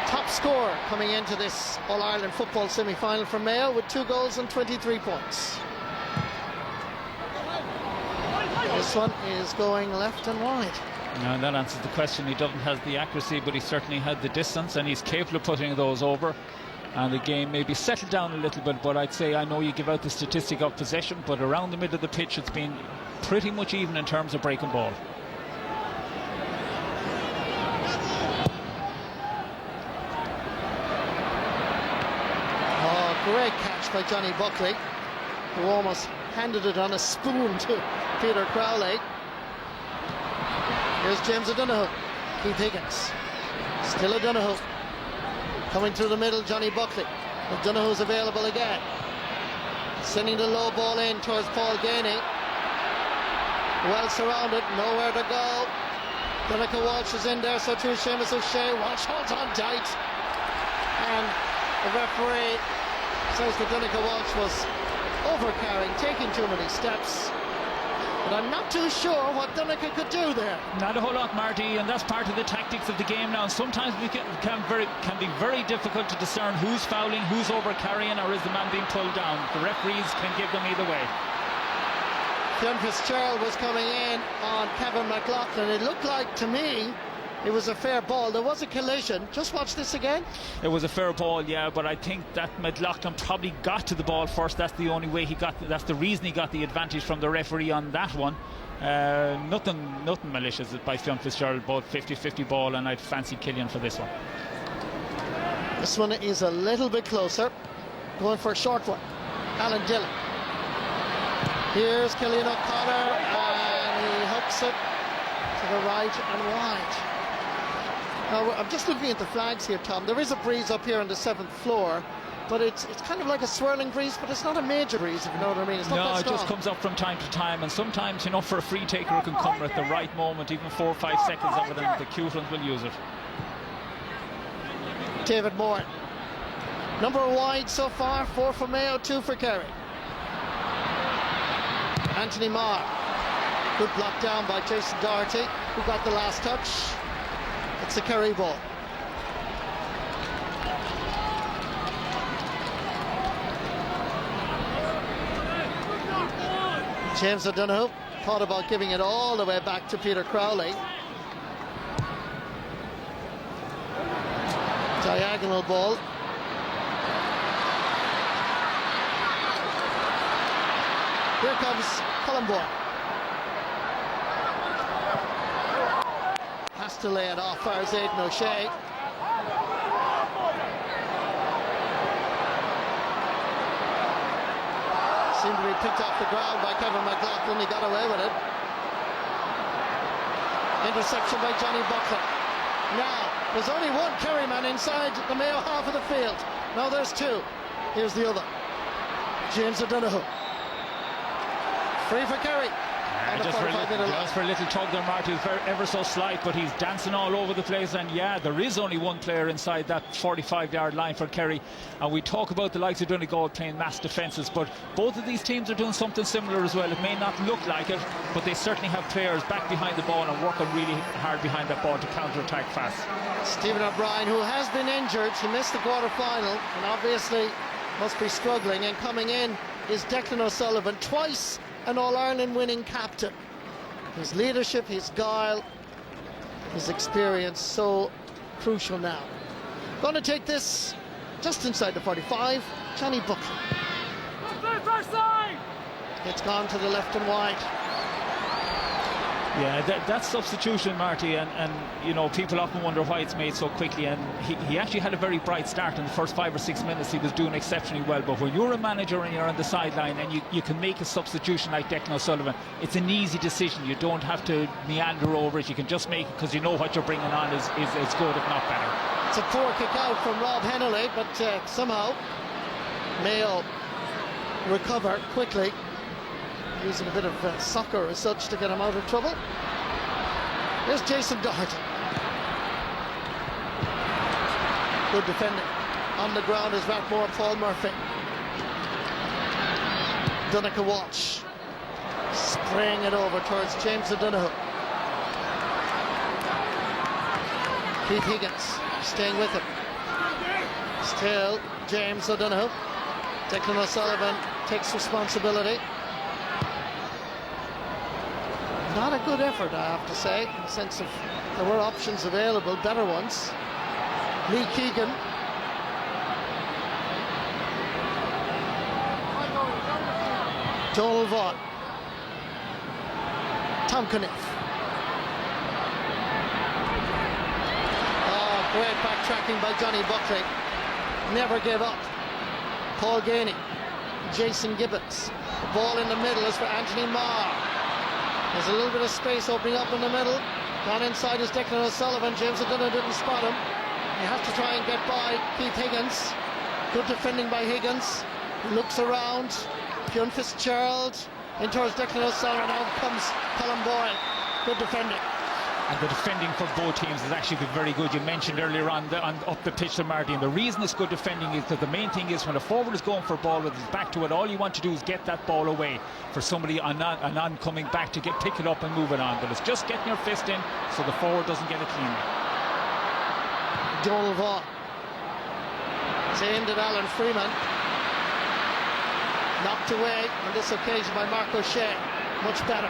Top scorer coming into this All-Ireland football semi-final for Mayo with 2 goals and 23 points. This one is going left and wide. Now that answers the question. He doesn't have the accuracy, but he certainly had the distance, and he's capable of putting those over. And the game maybe settled down a little bit, but I'd say, I know you give out the statistic of possession, but around the middle of the pitch it's been pretty much even in terms of breaking ball. Oh, great catch by Johnny Buckley, who almost handed it on a spoon to Peter Crowley. Here's James O'Donoghue. Keith Higgins. Still O'Donoghue. Coming through the middle, Johnny Buckley. O'Donoghue's available again. Sending the low ball in towards Paul Gainey. Well surrounded, nowhere to go. Donncha Walsh is in there, so too Seamus O'Shea. Walsh holds on tight. And the referee says that Donncha Walsh was overcarrying, taking too many steps. But I'm not too sure what Donncha could do there. Not a whole lot, Marty, and that's part of the tactics of the game now. Sometimes it can be very difficult to discern who's fouling, who's over-carrying, or is the man being pulled down. The referees can give them either way. Fionn Fitzgerald was coming in on Kevin McLaughlin. It looked like, to me, it was a fair ball. There was a collision. Just watch this again. It was a fair ball, yeah, but I think that McLaughlin probably got to the ball first. That's the only way he got. That's the reason he got the advantage from the referee on that one. Nothing malicious by Fionn Fitzgerald. Both 50-50 ball, and I'd fancy Killian for this one. This one is a little bit closer. Going for a short one. Alan Dillon. Here's Killian O'Connor, and he hooks it to the right and wide. Now, I'm just looking at the flags here, Tom. There is a breeze up here on the 7th floor, but it's kind of like a swirling breeze, but it's not a major breeze, if you know what I mean. It's not No, that it strong. just comes up from time to time, and sometimes, you know, for a free taker it can come at the right moment, even 4 or 5 seconds of it, and the cute ones will use it. David Moore. Number wide so far, 4 for Mayo, 2 for Kerry. Anthony Marr. Good block down by Jason Doherty, who got the last touch. It's a Kerry ball. James O'Donoghue thought about giving it all the way back to Peter Crowley. Diagonal ball. Here comes Colin Boyle. Has to lay it off far as Aidan O'Shea. Seemed to be picked off the ground by Kevin McLaughlin. He got away with it. Interception by Johnny Buckler. Now, there's only one Kerry man inside the Mayo half of the field. Now there's 2. Here's the other. James O'Donoghue. Free for Kerry. Just for a little tug there, Marty. He's ever so slight, but he's dancing all over the place. And yeah, there is only one player inside that 45-yard line for Kerry. And we talk about the likes of Donegal playing mass defences, but both of these teams are doing something similar as well. It may not look like it, but they certainly have players back behind the ball and working really hard behind that ball to counter-attack fast. Stephen O'Brien, who has been injured, he missed the quarter-final and obviously must be struggling. And coming in is Declan O'Sullivan, twice an All-Ireland winning captain. His leadership, his guile, his experience, so crucial now. Going to take this just inside the 45, Johnny Buckler. It's gone to the left and wide. Yeah, that substitution, Marty, and you know, people often wonder why it's made so quickly, and he actually had a very bright start in the first 5 or 6 minutes. He was doing exceptionally well, but when you're a manager and you're on the sideline and you can make a substitution like Declan O'Sullivan, it's an easy decision. You don't have to meander over it. You can just make it because you know what you're bringing on is good, if not better. It's a poor kick out from Rob Hennelly, but somehow Mayo recover quickly, using a bit of soccer as such to get him out of trouble. Here's Jason Doherty. Good defending. On the ground is Rathmore Paul Murphy. Donegal Walsh spraying it over towards James O'Donoghue. Keith Higgins staying with him. Still James O'Donoghue. Declan O'Sullivan takes responsibility. Not a good effort, I have to say, in the sense of there were options available, better ones. Lee Keegan. Donald Vaughan. Tom Caniff. Oh, great backtracking by Johnny Buckley. Never gave up. Paul Gainey. Jason Gibbons. The ball in the middle is for Anthony Marr. There's a little bit of space opening up in the middle. Gone inside is Declan O'Sullivan. James O'Donoghue didn't spot him. You have to try and get by Keith Higgins. Good defending by Higgins. He looks around. Fionn Fitzgerald in towards Declan O'Sullivan. Now comes Colin Boyle. Good defending. And the defending for both teams has actually been very good. You mentioned earlier on up the pitch to Marty, and the reason it's good defending is that the main thing is when a forward is going for a ball with his back to it, all you want to do is get that ball away for somebody on coming back to pick it up and move it on. But it's just getting your fist in so the forward doesn't get it cleanly. Donald Vaughan. It's aimed at Alan Freeman. Knocked away on this occasion by Mark O'Shea. Much better.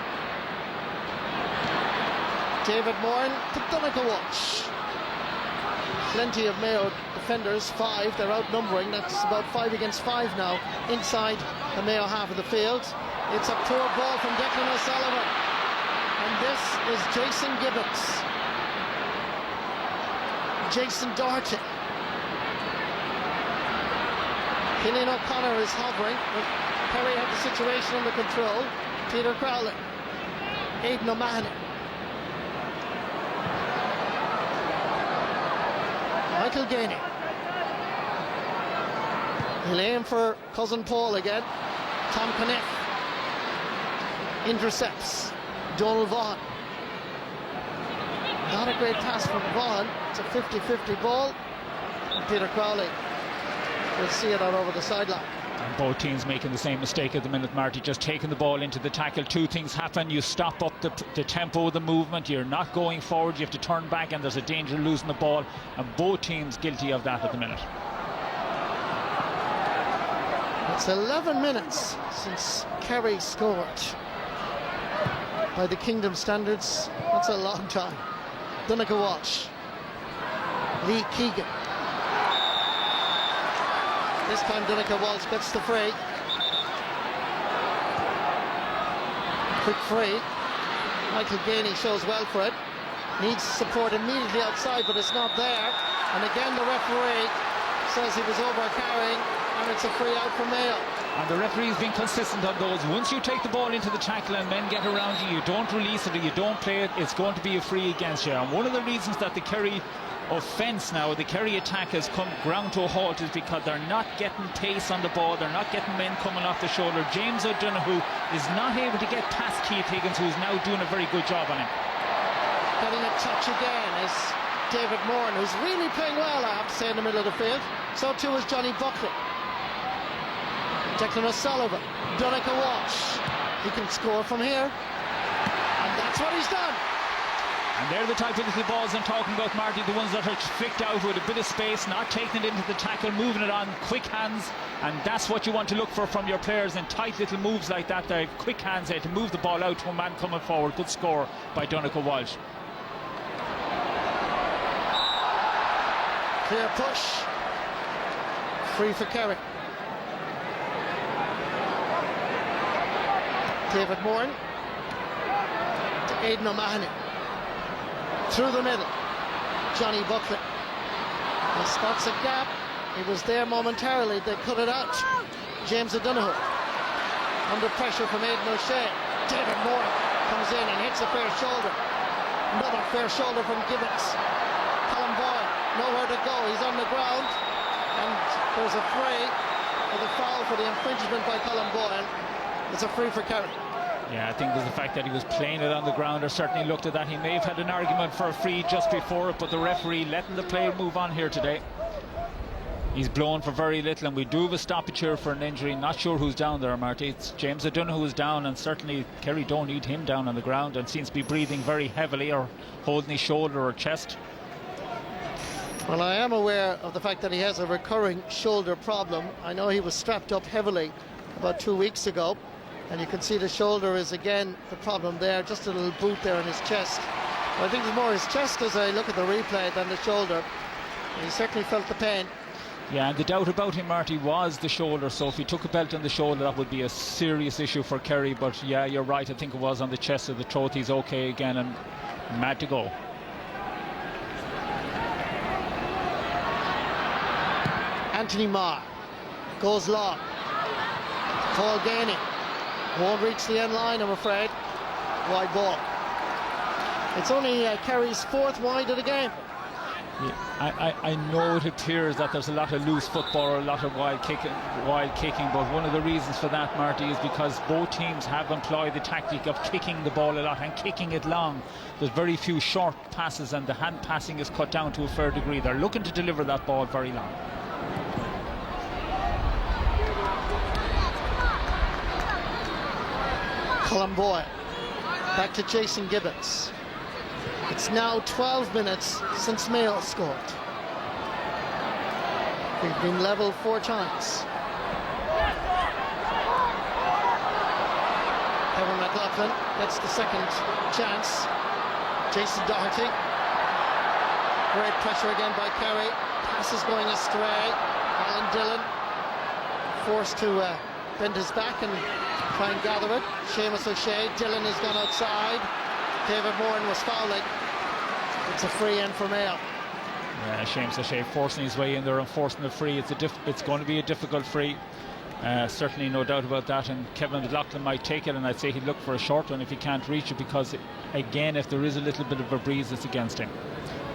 David Moore to Donegal Walsh. Plenty of Mayo defenders, 5. They're outnumbering. That's about 5 against 5 now inside the Mayo half of the field. It's a poor ball from Declan O'Sullivan. And this is Jason Gibbons. Jason Doherty. Killian O'Connor is hovering, but Kerry had the situation under control. Peter Crowley. Aidan O'Mahony. Michael Gainey. He'll aim for cousin Paul again. Tom Caniff intercepts Donald Vaughan. Not a great pass from Vaughan. It's a 50-50 ball. And Peter Crowley will see it out over the sideline. And both teams making the same mistake at the minute, Marty, just taking the ball into the tackle. Two things happen. You stop up the tempo of the movement. You're not going forward. You have to turn back, and there's a danger of losing the ball. And both teams guilty of that at the minute. It's 11 minutes since Kerry scored. By the Kingdom standards, that's a long time. Donncha Walsh. Lee Keegan. This time Donncha Walsh gets the free. Quick free. Michael Gainey shows well for it. Needs support immediately outside, but it's not there. And again the referee says he was over-carrying, and it's a free out for Mayo. And the referee's been consistent on those. Once you take the ball into the tackle and men get around you, you don't release it or you don't play it, it's going to be a free against you. And one of the reasons that the Kerry offence now, the Kerry attack has come ground to a halt, is because they're not getting pace on the ball, they're not getting men coming off the shoulder. James O'Donoghue is not able to get past Keith Higgins, who's now doing a very good job on him. Getting a touch again is David Moran, who's really playing well, I have to say, in the middle of the field. So too is Johnny Buckley. Declan O'Sullivan, Donncha Walsh. He can score from here, and that's what he's done. And they're the type of little balls I'm talking about, Marty, the ones that are flicked out with a bit of space, not taking it into the tackle, moving it on, quick hands, and that's what you want to look for from your players in tight little moves like that. They have quick hands there to move the ball out to a man coming forward. Good score by Donncha Walsh. Clear push. Free for Kerry. David Moran to Aidan O'Mahony. Through the middle, Johnny Buckley. He spots a gap. He was there momentarily. They cut it out. James O'Donoghue under pressure from Aidan O'Shea. David Moran comes in and hits a fair shoulder. Another fair shoulder from Gibbons. Colin Boyle nowhere to go. He's on the ground, and there's a free for the foul for the infringement by Colin Boyle. It's a free for Kerry. Yeah, I think there's the fact that he was playing it on the ground, or certainly looked at that. He may have had an argument for a free just before it, but the referee letting the player move on here today. He's blown for very little, and we do have a stoppage here for an injury. Not sure who's down there, Marty. It's James O'Donoghue who's down, and certainly Kerry don't need him down on the ground, and seems to be breathing very heavily or holding his shoulder or chest. Well, I am aware of the fact that he has a recurring shoulder problem. I know he was strapped up heavily about 2 weeks ago, and you can see the shoulder is again the problem there, just a little boot there in his chest. But I think it's more his chest as I look at the replay than the shoulder. He certainly felt the pain. Yeah, and the doubt about him, Marty, was the shoulder. So if he took a belt on the shoulder, that would be a serious issue for Kerry. But yeah, you're right, I think it was on the chest of the throat. He's okay again and mad to go. Anthony Marr goes long. Paul Gainey won't reach the end line, I'm afraid. Wide ball. It's only Kerry's fourth wide of the game. Yeah, I know it appears that there's a lot of loose football or a lot of wild kicking, but one of the reasons for that, Marty, is because both teams have employed the tactic of kicking the ball a lot and kicking it long. There's very few short passes, and the hand passing is cut down to a fair degree. They're looking to deliver that ball very long. Colin Boyle back to Jason Gibbons. It's now 12 minutes since Mayo scored. We've been level 4 times. Kevin McLaughlin gets the second chance. Jason Doherty. Great pressure again by Kerry. Pass is going astray. Alan Dillon forced to bend his back and try and gather it. Seamus O'Shea. Dillon has gone outside. David Moran was fouling. It's a free in for Mayo. Yeah, Seamus O'Shea forcing his way in there and forcing the free. It's going to be a difficult free. Certainly no doubt about that, and Kevin McLaughlin might take it, and I'd say he'd look for a short one if he can't reach it, because again, if there is a little bit of a breeze, it's against him.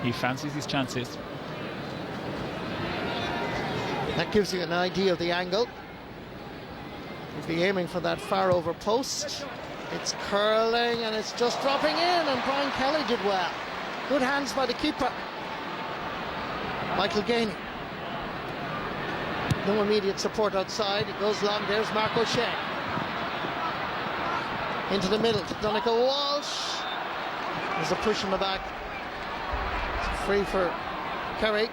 He fancies his chances. That gives you an idea of the angle. He'll be aiming for that far over post. It's curling and it's just dropping in, and Brian Kelly did well. Good hands by the keeper. Michael Gainey. No immediate support outside. It goes long. There's Mark O'Shea. Into the middle to Donegal Walsh. There's a push in the back. It's free for Kerry.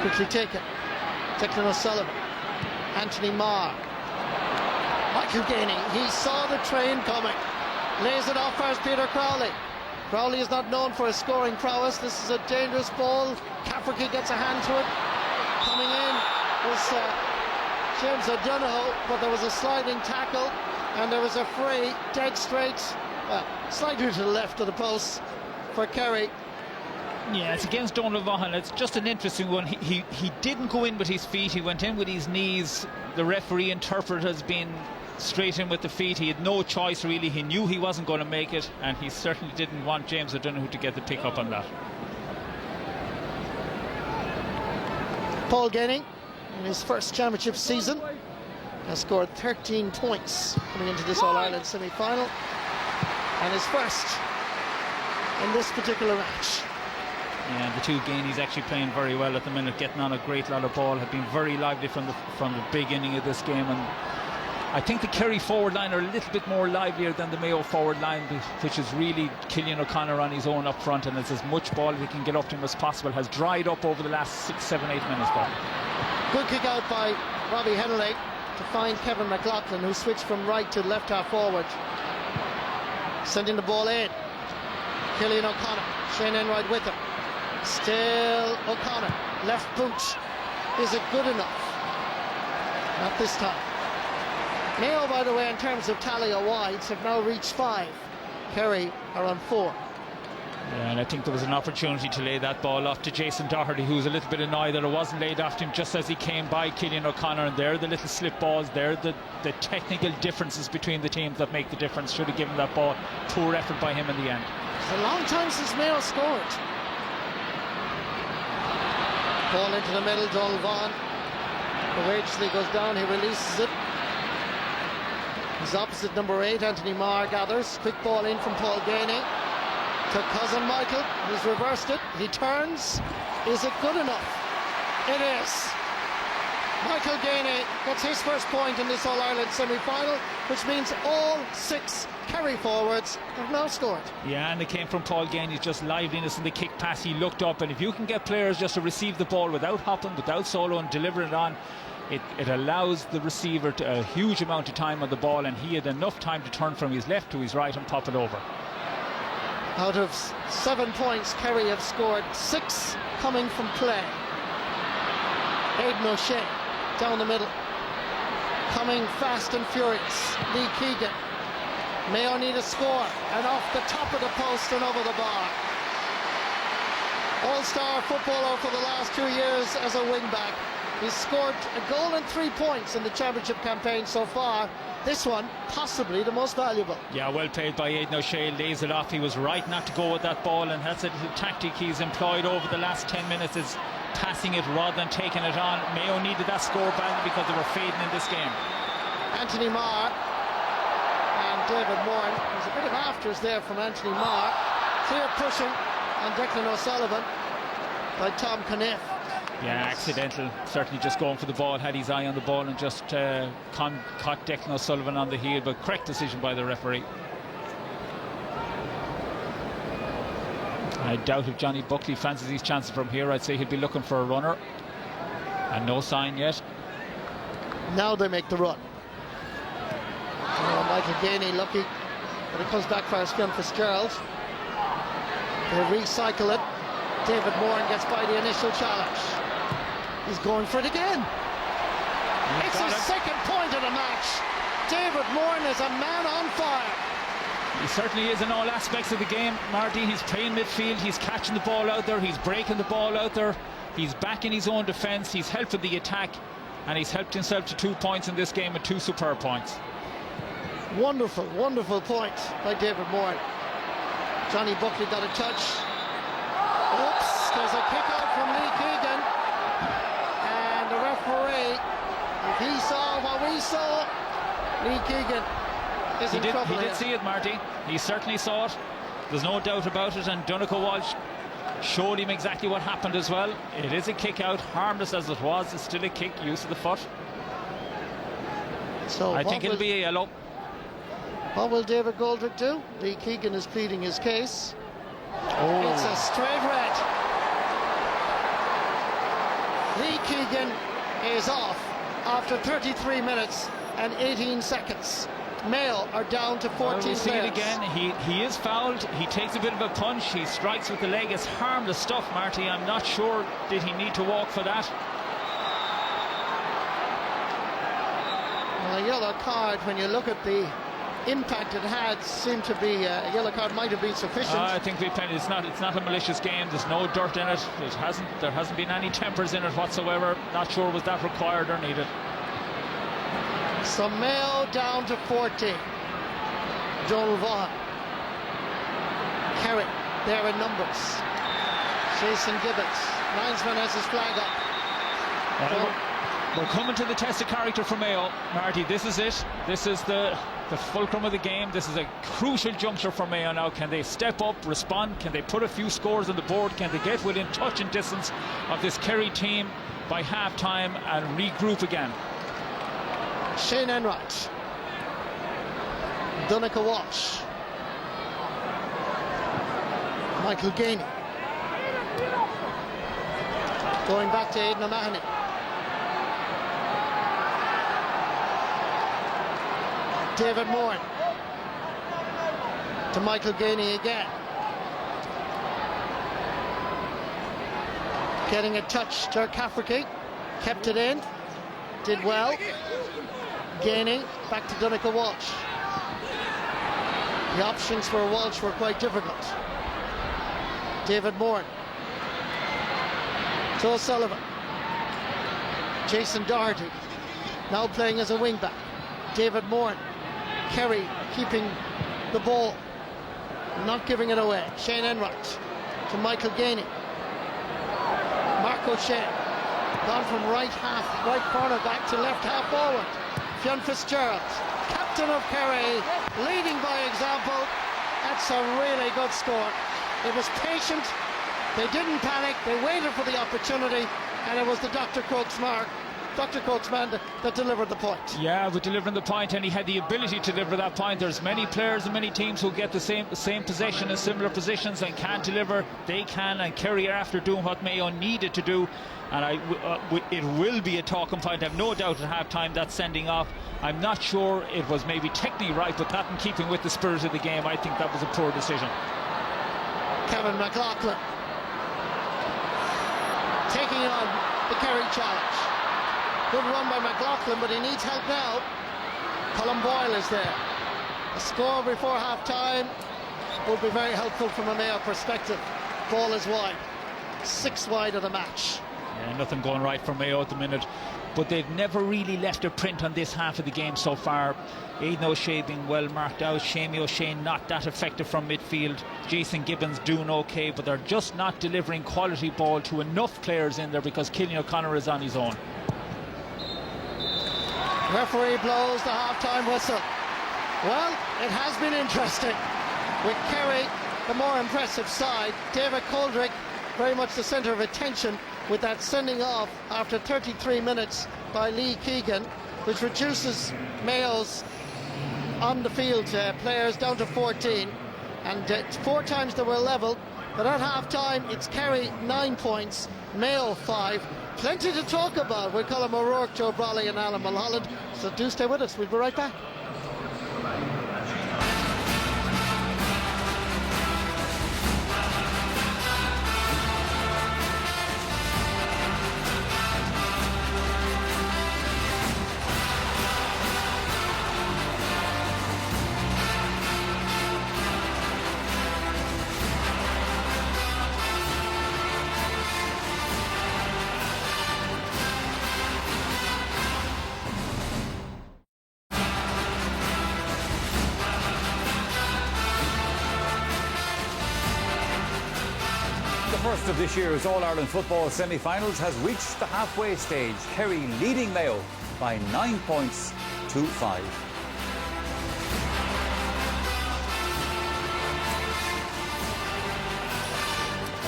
Quickly taken. Declan O'Sullivan. Anthony Marr. Michael Gainey. He saw the train coming. Lays it off first Peter Crowley. Crowley is not known for his scoring prowess. This is a dangerous ball. Cafferty gets a hand to it. Coming in was James O'Donoghue, but there was a sliding tackle and there was a free, dead straight, well, slightly to the left of the post for Kerry. Yeah, it's against Donald Vaughan. It's just an interesting one. He didn't go in with his feet, he went in with his knees. The referee interpreted as being straight in with the feet. He had no choice really. He knew he wasn't going to make it, and he certainly didn't want James O'Donoghue to get the pick up on that. Paul Gainey, in his first championship season, has scored 13 points coming into this All-Ireland semi-final, and his first in this particular match. Yeah, the two Gaineys actually playing very well at the minute, getting on a great lot of ball, have been very lively from the beginning of this game, and I think the Kerry forward line are a little bit more livelier than the Mayo forward line, which is really Cillian O'Connor on his own up front, and it's as much ball he can get up to him as possible. Has dried up over the last 6, 7, 8 minutes. Though. Good kick out by Robbie Henley to find Kevin McLaughlin, who switched from right to left half forward. Sending the ball in. Cillian O'Connor, Shane Enright with him. Still O'Connor, left boot. Is it good enough? Not this time. Mayo, by the way, in terms of tally of wides, have now reached 5. Kerry are on 4. Yeah, and I think there was an opportunity to lay that ball off to Jason Doherty, who was a little bit annoyed that it wasn't laid off to him just as he came by Cillian O'Connor, and there the little slip balls, there the technical differences between the teams that make the difference. Should have given that ball. Poor effort by him in the end. It's a long time since Mayo scored. Ball into the middle, Donald Vaughan. Courageously goes down, he releases it. His opposite number 8, Anthony Marr, gathers. Quick ball in from Paul Gainey to cousin Michael, who's reversed it. He turns. Is it good enough? It is. Michael Gainey gets his first point in this All-Ireland semi-final, which means all 6 Kerry forwards have now scored. Yeah, and it came from Paul Gainey's just liveliness in the kick pass. He looked up, and if you can get players just to receive the ball without hopping, without solo, and deliver it on, it allows the receiver a huge amount of time on the ball, and he had enough time to turn from his left to his right and pop it over. Out of 7 points, Kerry have scored 6 coming from play. Aidan O'Shea down the middle, coming fast and furious. Lee Keegan. Mayo need a score, and off the top of the post and over the bar. All-star footballer for the last 2 years as a wing-back. He's scored a goal and 3 points in the championship campaign so far. This one, possibly the most valuable. Yeah, well played by Aidan O'Shea. Lays it off. He was right not to go with that ball, and that's a tactic he's employed over the last 10 minutes, is passing it rather than taking it on. Mayo needed that score badly because they were fading in this game. Anthony Marr and David Moran. There's a bit of afters there from Anthony Marr. Clear pushing on Declan O'Sullivan by Tom Caniff. Yeah, accidental. Certainly just going for the ball, had his eye on the ball and just caught Declan O'Sullivan on the heel, but correct decision by the referee. I doubt if Johnny Buckley fancies his chances from here. I'd say he'd be looking for a runner, and no sign yet. Now they make the run. Michael Gainey lucky, but it comes back for Spion Fitzgerald. They recycle it. David Moran gets by the initial challenge. He's going for it again. It's his second point of the match. David Moran is a man on fire. He certainly is in all aspects of the game, Marty. He's playing midfield, he's catching the ball out there, he's breaking the ball out there, he's back in his own defence, he's helping the attack, and he's helped himself to 2 points in this game, and 2 superb points. Wonderful, wonderful point by David Moran. Johnny Buckley got a touch. Oops, there's a kick out from Lee Keegan. If he saw what we saw, Lee Keegan is in trouble. He did see it, Marty. He certainly saw it. There's no doubt about it. And Donncha Walsh showed him exactly what happened as well. It is a kick out, harmless as it was. It's still a kick, use of the foot. So I think it'll be a yellow. What will David Goldrick do? Lee Keegan is pleading his case. Oh. It's a straight red. Lee Keegan is off after 33 minutes and 18 seconds. Mayo are down to 14 we'll see players. it again. He is fouled. He takes a bit of a punch. He strikes with the leg. It's harmless stuff, Marty. I'm not sure did he need to walk for that. Well, a yellow card, when you look at the impact it had, seemed to be a yellow card might have been sufficient. I think it's not a malicious game. There's no dirt in it. There hasn't been any tempers in it whatsoever. Not sure was that required or needed. So Mayo down to 14. Joel Vaughan. Kerry there in numbers. Jason Gibbons. Linesman has his flag up. We're coming to the test of character for Mayo, Marty. This is it. This is the fulcrum of the game. This is a crucial juncture for Mayo now. Can they step up, respond? Can they put a few scores on the board? Can they get within touch and distance of this Kerry team by half-time and regroup again? Shane Enright. Donncha Walsh. Michael Gainey. Going back to Aidan O'Mahony. David Moore to Michael Gainey again. Getting a touch, Dirk Cafferty kept it in, did well. Gainey back to Donncha Walsh. The options for Walsh were quite difficult. David Moore to O'Sullivan. Jason Doherty now playing as a wing back. David Moore. Kerry keeping the ball, not giving it away. Shane Enright to Michael Gainey. Mark O'Shea gone from right corner back to left half forward. Fionn Fitzgerald, captain of Kerry, leading by example. That's a really good score. It was patient, they didn't panic, they waited for the opportunity, and it was the Dr. Crokes man that delivered the point. Yeah, but delivering the point, and he had the ability to deliver that point. There's many players and many teams who get the same possession in similar positions and can't deliver. They can, and Kerry are after doing what Mayo needed to do. And it will be a talking point. I have no doubt at half-time that sending off. I'm not sure it was maybe technically right, but that in keeping with the spirit of the game, I think that was a poor decision. Kevin McLaughlin taking on the Kerry challenge. Good run by McLaughlin, but he needs help now. Colin Boyle is there. A score before half-time would be very helpful from a Mayo perspective. Ball is wide. 6 wide of the match. Yeah, nothing going right for Mayo at the minute, but they've never really left a print on this half of the game so far. Aidan O'Shea being well marked out, Shamie O'Shea not that effective from midfield, Jason Gibbons doing okay, but they're just not delivering quality ball to enough players in there because Cillian O'Connor is on his own. Referee blows the half-time whistle. Well, it has been interesting. With Kerry, the more impressive side, David Goldrick very much the centre of attention with that sending off after 33 minutes by Lee Keegan, which reduces Mayo's on the field players down to 14, and 4 times they were level, but at half-time it's Kerry 9 points, Mayo 5. Plenty to talk about with Colin O'Rourke, Joe Brawley and Alan Mulholland, so do stay with us, we'll be right back. First of this year's All-Ireland football semi-finals has reached the halfway stage. Kerry leading Mayo by 9 points to 5.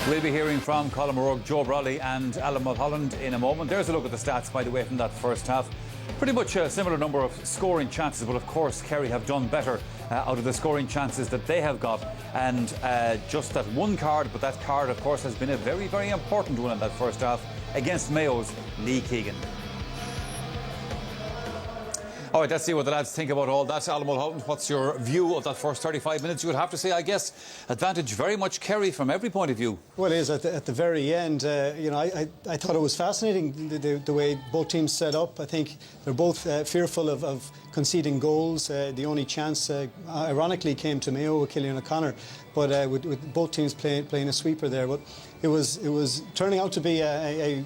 We'll be hearing from Colin O'Rourke, Joe Brawley and Alan Mulholland in a moment. There's a look at the stats, by the way, from that first half. Pretty much a similar number of scoring chances, but of course Kerry have done better out of the scoring chances that they have got. And just that one card, but that card, of course, has been a very, very important one in that first half against Mayo's Lee Keegan. All right, let's see what the lads think about all that. Alan Mulholland, what's your view of that first 35 minutes? You would have to say, I guess, advantage very much Kerry from every point of view. Well, it is at the very end. You know, I thought it was fascinating the way both teams set up. I think they're both fearful of conceding goals. The only chance, ironically, came to Mayo with Cillian O'Connor, but with both teams playing a sweeper there. But it was turning out to be a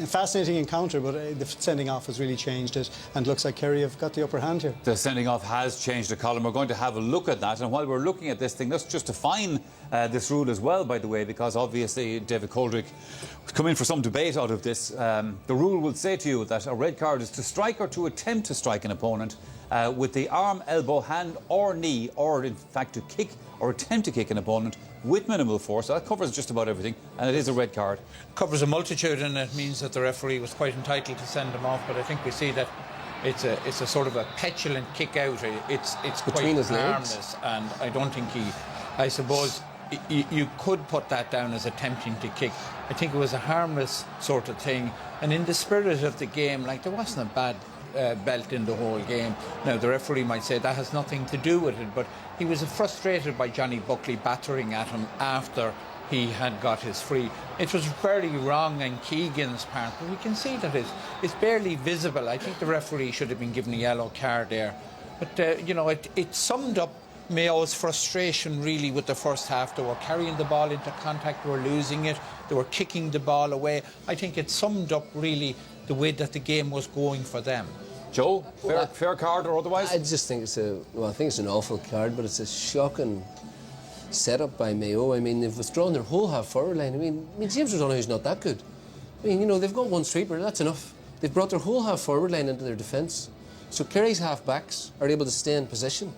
fascinating encounter, but the sending off has really changed it, and looks like Kerry have got the upper hand here. The sending off has changed the column. We're going to have a look at that, and while we're looking at this thing, let's just define this rule as well, by the way, because obviously David Coldrick was coming for some debate out of this. The rule will say to you that a red card is to strike or to attempt to strike an opponent with the arm, elbow, hand or knee, or in fact to kick or attempt to kick an opponent with minimal force. So that covers just about everything, and it is a red card. Covers a multitude, and it means that the referee was quite entitled to send him off, but I think we see that it's a sort of a petulant kick out. It's quite harmless, and I don't think I suppose you could put that down as attempting to kick. I think it was a harmless sort of thing, and in the spirit of the game, like, there wasn't a bad belt in the whole game. Now the referee might say that has nothing to do with it, but he was frustrated by Johnny Buckley battering at him after he had got his free. It was very wrong on Keegan's part, but we can see that it's barely visible. I think the referee should have been given a yellow card there. But you know, it summed up Mayo's frustration really with the first half. They were carrying the ball into contact, they were losing it, they were kicking the ball away. I think it summed up really the way that the game was going for them. Joe, fair card or otherwise? I just think I think it's an awful card, but it's a shocking setup by Mayo. I mean, they've withdrawn their whole half-forward line. I mean, James O'Donoghue's not that good. I mean, you know, they've got one sweeper, that's enough. They've brought their whole half-forward line into their defence. So Kerry's half-backs are able to stay in position.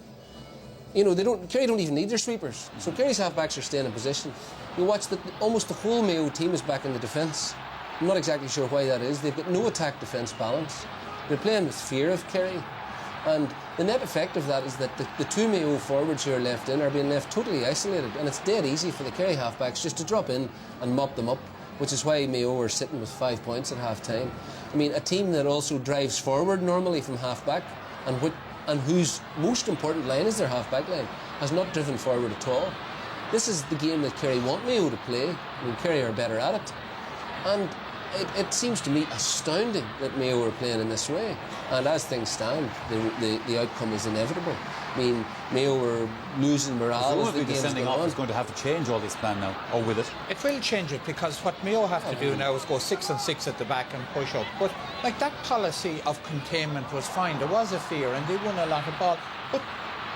You know, Kerry don't even need their sweepers. So Kerry's half-backs are staying in position. You watch that almost the whole Mayo team is back in the defence. I'm not exactly sure why that is. They've got no attack-defence balance. They're playing with fear of Kerry. And the net effect of that is that the two Mayo forwards who are left in are being left totally isolated, and it's dead easy for the Kerry halfbacks just to drop in and mop them up, which is why Mayo are sitting with 5 points at half-time. I mean, a team that also drives forward normally from half-back and whose most important line is their half-back line, has not driven forward at all. This is the game that Kerry want Mayo to play. I mean, Kerry are better at it. And it seems to me astounding that Mayo are playing in this way. And as things stand, the outcome is inevitable. I mean, Mayo are losing morale as the game's sending going off on. is going to have to change all this plan now, or will it? It will change it, because what Mayo have to do now is go 6 and 6 at the back and push up. But like, that policy of containment was fine. There was a fear and they won a lot of ball. But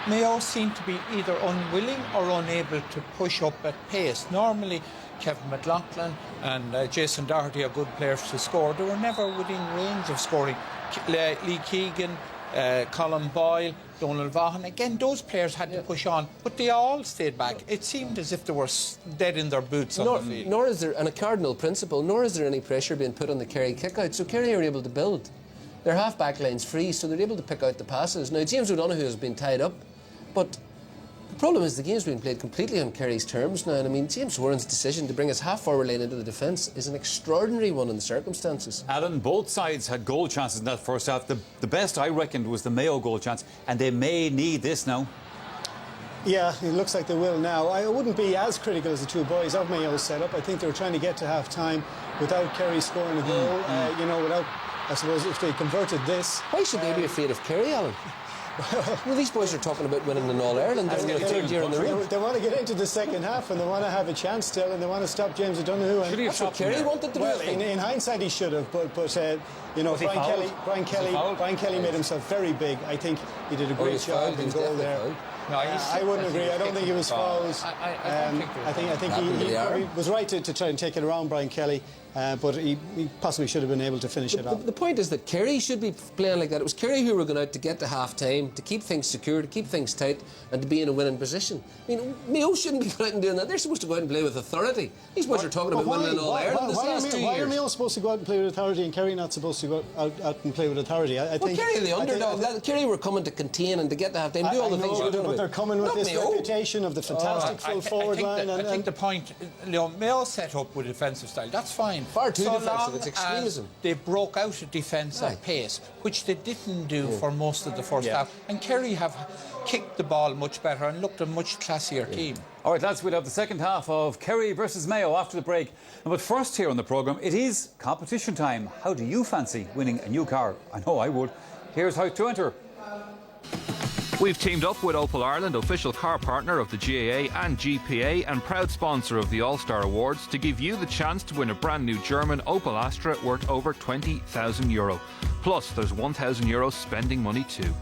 Mayo seemed to be either unwilling or unable to push up at pace. Normally, Kevin McLaughlin and Jason Doherty are good players to score. They were never within range of scoring. Lee Keegan, Colin Boyle, Donald Vaughan, again, those players had to push on, but they all stayed back. It seemed as if they were dead in their boots on the field. Nor is there, and a cardinal principle, nor is there any pressure being put on the Kerry kick-out. So Kerry are able to build. Their half-back line's free, so they're able to pick out the passes. Now, James O'Donoghue has been tied up, but the problem is the game's being played completely on Kerry's terms now. And I mean, James Warren's decision to bring his half-forward line into the defence is an extraordinary one in the circumstances. Alan, both sides had goal chances in that first half. The best, I reckoned, was the Mayo goal chance, and they may need this now. Yeah, it looks like they will now. I wouldn't be as critical as the two boys of Mayo's setup. I think they were trying to get to half-time without Kerry scoring a goal. You know, without, I suppose, if they converted this... Why should they be afraid of Kerry, Alan? Well, these boys are talking about winning in All-Ireland. They're in the third year in the row. They want to get into the second half, and they want to have a chance still, and they want to stop James O'Donoghue. Should he have stopped Kerry? Wanted to well, in hindsight, he should have. But you know, Brian Kelly made himself very big. I think he did a great job in goal there. No, I wouldn't agree. I don't think he was fouled. I think he was right to try and take it around Brian Kelly. but he possibly should have been able to finish it off. The point is that Kerry should be playing like that. It was Kerry who were going out to get to half-time, to keep things secure, to keep things tight, and to be in a winning position. I mean, Mayo shouldn't be going out and doing that. They're supposed to go out and play with authority. These boys are talking about winning all Ireland this last 2 years. Why are Mayo supposed to go out and play with authority and Kerry not supposed to go out and play with authority? I think Kerry are the underdog. Kerry were coming to contain and to get the half-time, do all the things you're doing. But they're coming with this reputation of the fantastic full forward line. I think the point, Mayo set up with defensive style. That's fine. Far too defensive. It's extremism. They broke out a defence at pace, which they didn't do for most of the first half. And Kerry have kicked the ball much better and looked a much classier team. All right, lads, we'll have the second half of Kerry versus Mayo after the break. But first here on the programme, it is competition time. How do you fancy winning a new car? I know I would. Here's how to enter. We've teamed up with Opel Ireland, official car partner of the GAA and GPA and proud sponsor of the All-Star Awards, to give you the chance to win a brand new German Opel Astra worth over €20,000. Plus, there's €1,000 spending money too.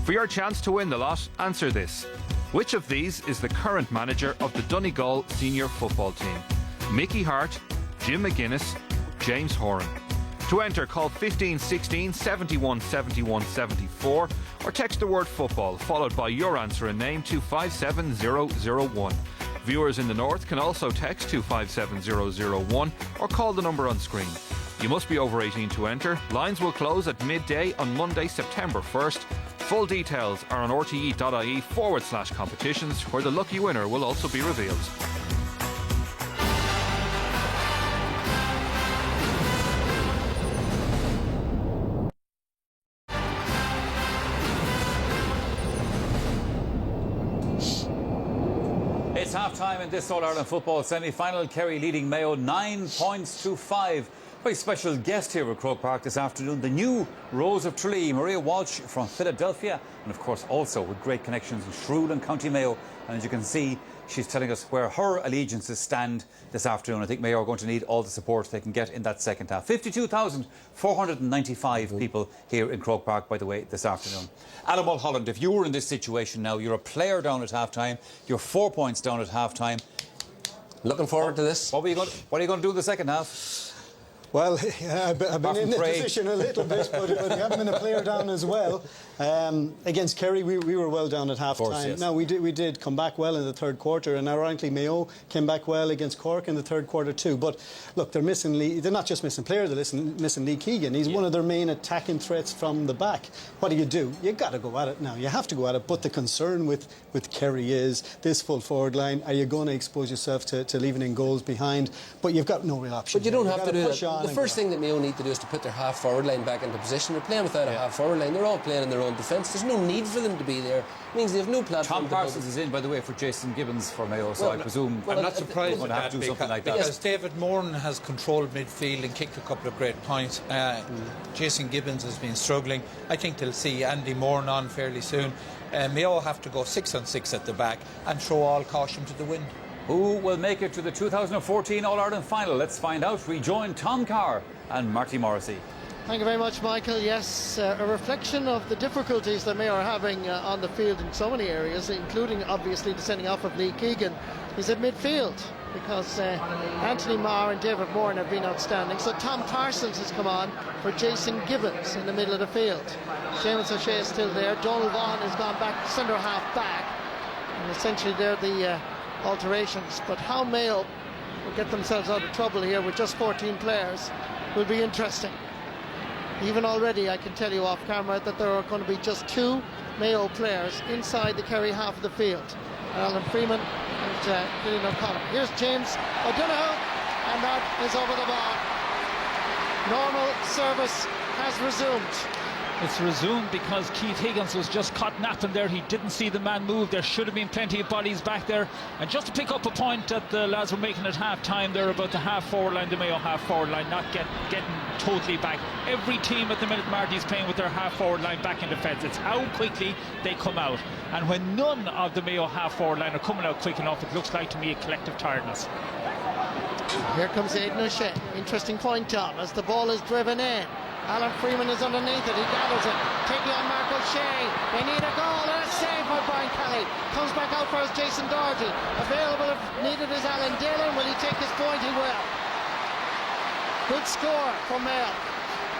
For your chance to win the lot, answer this. Which of these is the current manager of the Donegal senior football team? Mickey Hart, Jim McGuinness, James Horan. To enter, call 1516 71 71 74 or text the word football followed by your answer and name to 57001. Viewers in the north can also text to 57001 or call the number on screen. You must be over 18 to enter. Lines will close at midday on Monday, September 1st. Full details are on rte.ie/competitions, where the lucky winner will also be revealed. It's half-time in this All-Ireland football semi-final. Kerry leading Mayo 9 points to 5. Very special guest here at Croke Park this afternoon, the new Rose of Tralee, Maria Walsh from Philadelphia, and of course also with great connections in Shrewd and County Mayo. And as you can see, she's telling us where her allegiances stand this afternoon. I think Mayo are going to need all the support they can get in that second half. 52,495 people here in Croke Park, by the way, this afternoon. Alan Mulholland, if you were in this situation now, you're a player down at half-time, you're 4 points down at half-time. Looking forward to this. What are you going to do in the second half? Well, I've been in this position a little bit, but you haven't been a player down as well. Against Kerry, we were well down at half-time. Yes. Now, we did come back well in the third quarter, and ironically, Mayo came back well against Cork in the third quarter too. But look, they're missing they're not just missing players, they're missing Lee Keegan. He's one of their main attacking threats from the back. What do? You got to go at it now. You have to go at it. But the concern with Kerry is this full forward line. Are you going to expose yourself to leaving in goals behind? But you've got no real option. But you don't have to do that. The first thing that Mayo need to do is to put their half-forward line back into position. They're playing without a half-forward line. They're all playing in their own defence. There's no need for them to be there. It means they have no platform. Tom Parsons is in, by the way, for Jason Gibbons for Mayo, so I presume I'm not surprised they're going to have to do something like that. Because David Moran has controlled midfield and kicked a couple of great points. Jason Gibbons has been struggling. I think they'll see Andy Moran on fairly soon. Mayo have to go 6-on-6 at the back and throw all caution to the wind. Who will make it to the 2014 All-Ireland final? Let's find out. We join Tom Carr and Marty Morrissey. Thank you very much, Michael. Yes, a reflection of the difficulties that Mayo are having on the field in so many areas, including obviously the sending off of Lee Keegan. He's at midfield because Anthony Marr and David Moran have been outstanding. So Tom Parsons has come on for Jason Gibbons in the middle of the field. Seamus O'Shea is still there. Donald Vaughan has gone back centre half back, and essentially they're the alterations. But how Mayo will get themselves out of trouble here with just 14 players will be interesting. Even already I can tell you off camera that there are going to be just 2 Mayo players inside the Kerry half of the field, Alan Freeman and Gillian O'Connor. Here's James O'Donoghue, and that is over the bar. Normal service has resumed. It's resumed because Keith Higgins was just caught napping there. He didn't see the man move. There should have been plenty of bodies back there. And just to pick up a point that the lads were making at half-time there about the half-forward line, the Mayo half-forward line, not getting totally back. Every team at the minute, Marty, is playing with their half-forward line back in defence. It's how quickly they come out. And when none of the Mayo half-forward line are coming out quick enough, it looks like to me a collective tiredness. Here comes Aidan O'Shea. Interesting point, Tom, as the ball is driven in. Alan Freeman is underneath it, he gathers it, taking on Mark O'Shea. They need a goal, and a save by Brian Kelly. Comes back out for us, Jason Doherty. Available if needed is Alan Dillon. Will he take his point? He will. Good score from Mayo.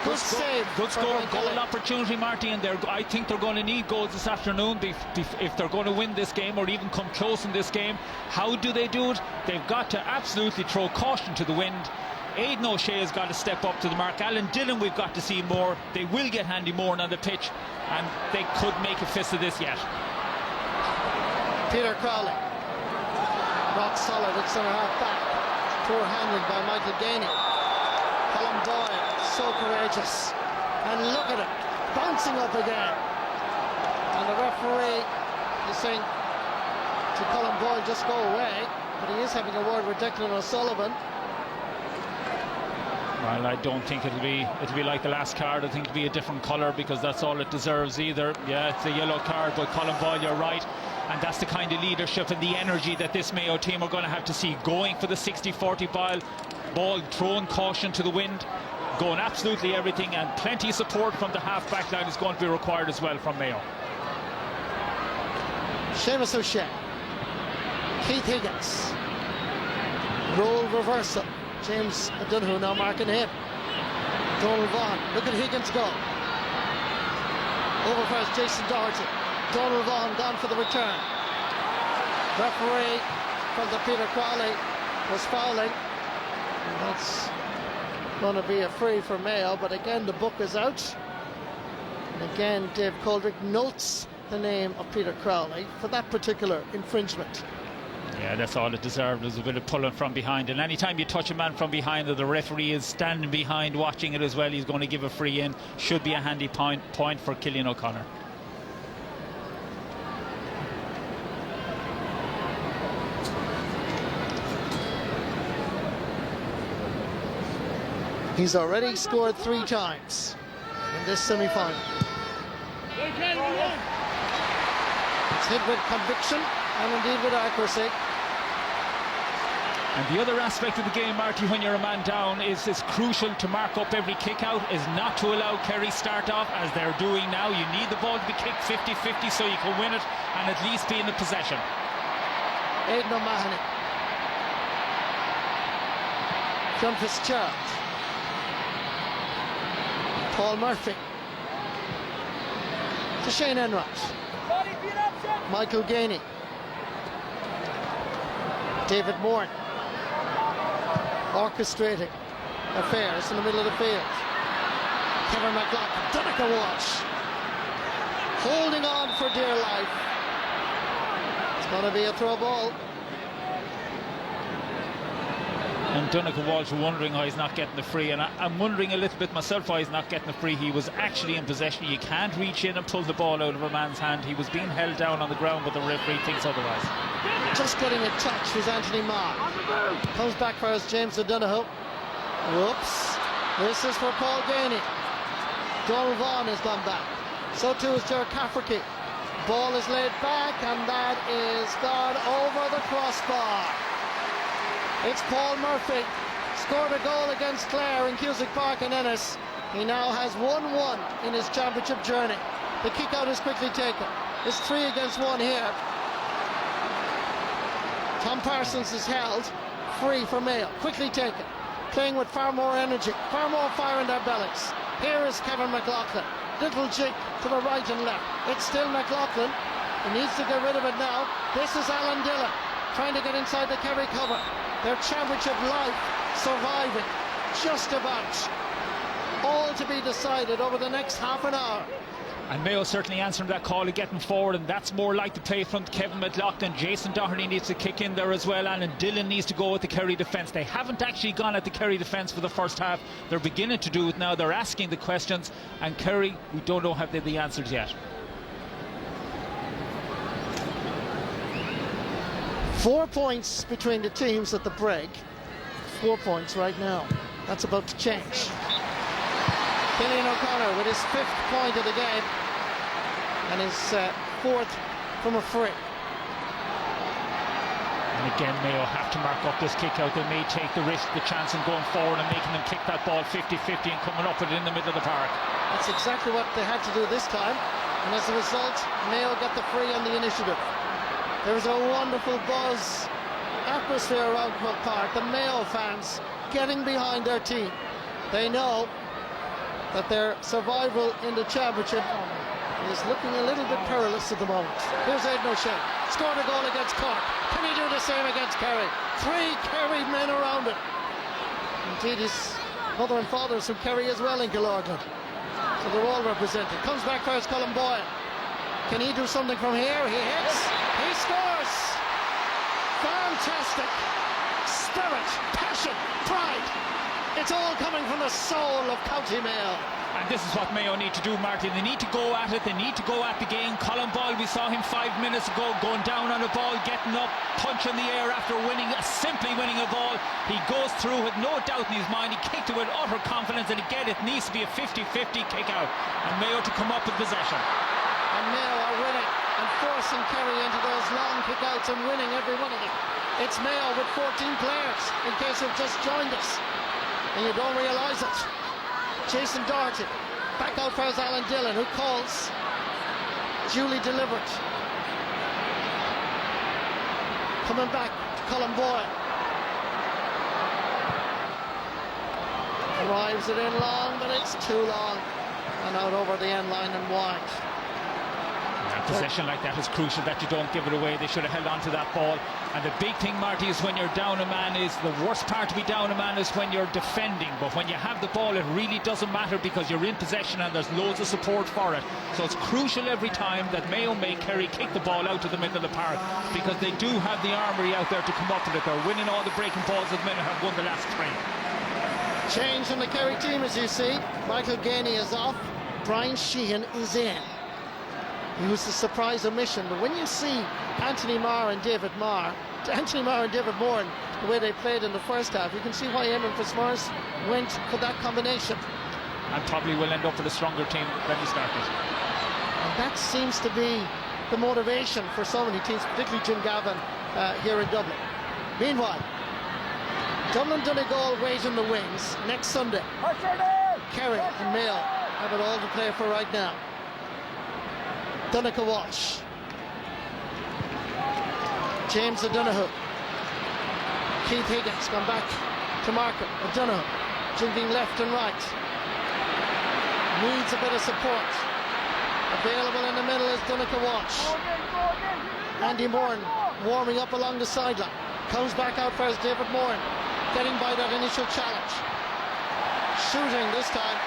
Good save. Good score, goal opportunity, Marty, and I think they're going to need goals this afternoon if they're going to win this game or even come close in this game. How do they do it? They've got to absolutely throw caution to the wind. Aidan O'Shea has got to step up to the mark. Alan Dillon, we've got to see more. They will get Andy Moore on the pitch, and they could make a fist of this yet. Peter Crowley, not solid at centre half back. Poor handling by Michael Gainey. Colin Boyle, so courageous, and look at it, bouncing up again. And the referee is saying to Colin Boyle, just go away, but he is having a word with Declan O'Sullivan. Well, I don't think it'll be like the last card. I think it'll be a different colour, because that's all it deserves either. Yeah, it's a yellow card, but Colin Boyle, you're right. And that's the kind of leadership and the energy that this Mayo team are going to have to see, going for the 60-40 ball, throwing caution to the wind, going absolutely everything, and plenty of support from the half-back line is going to be required as well from Mayo. Seamus O'Shea, Keith Higgins, role reversal. James O'Donoghue now marking him. Donald Vaughan, look at Higgins go. Over first, Jason Doherty. Donald Vaughan gone for the return. Referee felt that Peter Crowley was fouling. And that's going to be a free for Mayo, but again the book is out. And again Dave Coldrick notes the name of Peter Crowley for that particular infringement. Yeah, that's all it deserved, was a bit of pulling from behind. And anytime you touch a man from behind, the referee is standing behind watching it as well, he's going to give a free in. Should be a handy point for Cillian O'Connor. He's already scored 3 times in this semi-final. It's hit with conviction and indeed with accuracy. And the other aspect of the game, Marty, when you're a man down, is crucial to mark up every kick out, is not to allow Kerry start off as they're doing now. You need the ball to be kicked 50-50 so you can win it and at least be in the possession. Aidan O'Mahony. John Fitzgerald. Paul Murphy. To Shane Enright. Michael Gainey. David Moore. Orchestrating affairs in the middle of the field. Kevin McLaughlin, Donegal Walsh, holding on for dear life. It's going to be a throw ball. And Donegal Walsh wondering why he's not getting the free, and I'm wondering a little bit myself why he's not getting the free. He was actually in possession. You can't reach in and pull the ball out of a man's hand. He was being held down on the ground, but the referee thinks otherwise. Just getting a touch was Anthony Marr. Comes back for us, James O'Donoghue. Whoops. This is for Paul Gainey. Donald Vaughan has gone back. So too is Ger Cafferty. Ball is laid back, and that is gone over the crossbar. It's Paul Murphy. Scored a goal against Clare in Cusack Park in Ennis. He now has 1-1 in his championship journey. The kick out is quickly taken. It's 3 against 1 here. Tom Parsons is held free for Mayo. Quickly taken. Playing with far more energy, far more fire in their bellies. Here is Kevin McLaughlin. Little jig to the right and left. It's still McLaughlin. He needs to get rid of it now. This is Alan Dillon trying to get inside the Kerry cover. Their championship life surviving just about. All to be decided over the next half an hour. And Mayo certainly answering that call of getting forward, and that's more like the play from Kevin McLaughlin. Jason Doherty needs to kick in there as well, and Dillon needs to go with the Kerry defence. They haven't actually gone at the Kerry defence for the first half. They're beginning to do it now. They're asking the questions, and Kerry, we don't know have they the answers yet. 4 points between the teams at the break. 4 points right now. That's about to change. Cillian O'Connor with his 5th point of the game and his 4th from a free. And again, Mayo have to mark up this kick out. They may take the risk, the chance in going forward and making them kick that ball 50-50 and coming up with it in the middle of the park. That's exactly what they had to do this time, and as a result, Mayo get the free on the initiative. There's a wonderful buzz, atmosphere around Croke Park. The Mayo fans getting behind their team. They know that their survival in the championship is looking a little bit perilous at the moment. Here's Aidan O'Shea, scored a goal against Cork. Can he do the same against Kerry? 3 Kerry men around him. Indeed, his mother and father is from Kerry as well in Gilorgan. So they're all represented. Comes back first, Colin Boyle. Can he do something from here? He hits, he scores. Fantastic. Spirit, passion, pride. It's all coming from the soul of County Mayo. And this is what Mayo need to do, Martin. They need to go at it. They need to go at the game. Colin Boyle, we saw him 5 minutes ago going down on a ball, getting up, punching the air after simply winning a ball. He goes through with no doubt in his mind. He kicked it with utter confidence, and again it needs to be a 50-50 kick out, and Mayo to come up with possession. And Mayo are winning and forcing Kerry into those long kick-outs and winning every one of them. It's Mayo with 14 players, in case you've just joined us and you don't realise it. Jason Doherty, back out for Alan Dillon, who calls. Duly delivered. Coming back to Colin Boyle. Drives it in long, but it's too long. And out over the end line and wide. Possession like that is crucial, that you don't give it away. They should have held on to that ball. And the big thing, Marty, is when you're down a man, is the worst part to be down a man is when you're defending. But when you have the ball, it really doesn't matter, because you're in possession and there's loads of support for it. So it's crucial every time that Mayo make Kerry kick the ball out to the middle of the park, because they do have the armoury out there to come up with it. They're winning all the breaking balls at the minute, have won the last 3. Change in the Kerry team, as you see. Michael Gainey is off. Brian Sheehan is in. He was a surprise omission, but when you see Anthony Moore and David Moore, the way they played in the first half, you can see why Eamon Fitzmaurice went for that combination. And probably will end up with a stronger team than he started. And that seems to be the motivation for so many teams, particularly Jim Gavin here in Dublin. Meanwhile, Dublin Donegal wait in the wings next Sunday. Kerry and Mayo have it all to play for right now. Donegal Walsh. James O'Donoghue. Keith Higgins gone back to market. O'Donoghue jumping left and right. Needs a bit of support. Available in the middle is Donegal Walsh. Andy Moran warming up along the sideline. Comes back out first, David Moran. Getting by that initial challenge. Shooting this time,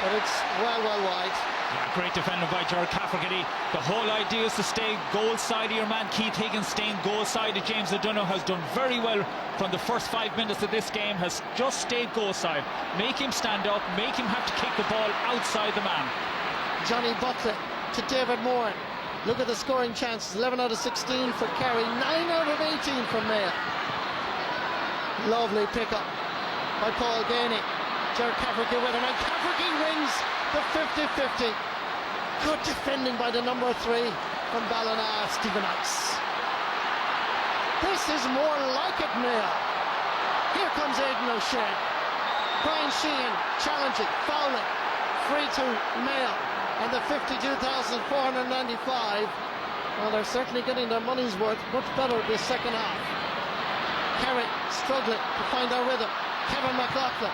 but it's well wide. Yeah, great defending by Gerard Cafferty. The whole idea is to stay goal side of your man. Keith Higgins staying goal side of James O'Donoghue has done very well from the first 5 minutes of this game, has just stayed goal side. Make him stand up, make him have to kick the ball outside the man. Johnny Buckley to David Moran. Look at the scoring chances, 11 out of 16 for Kerry, 9 out of 18 for Mayo. Lovely pick-up by Paul Gainey. Gerard Cafferty with him, and Cafferty wins the 50-50. Good defending by the number 3 from Ballina, Stephen Ice. This is more like it, Mayo. Here comes Aidan O'Shea. Brian Sheehan challenging, fouling. Free to Mayo. And the 52,495. Well, they're certainly getting their money's worth. Much better this second half. Kerry struggling to find their rhythm. Kevin McLaughlin.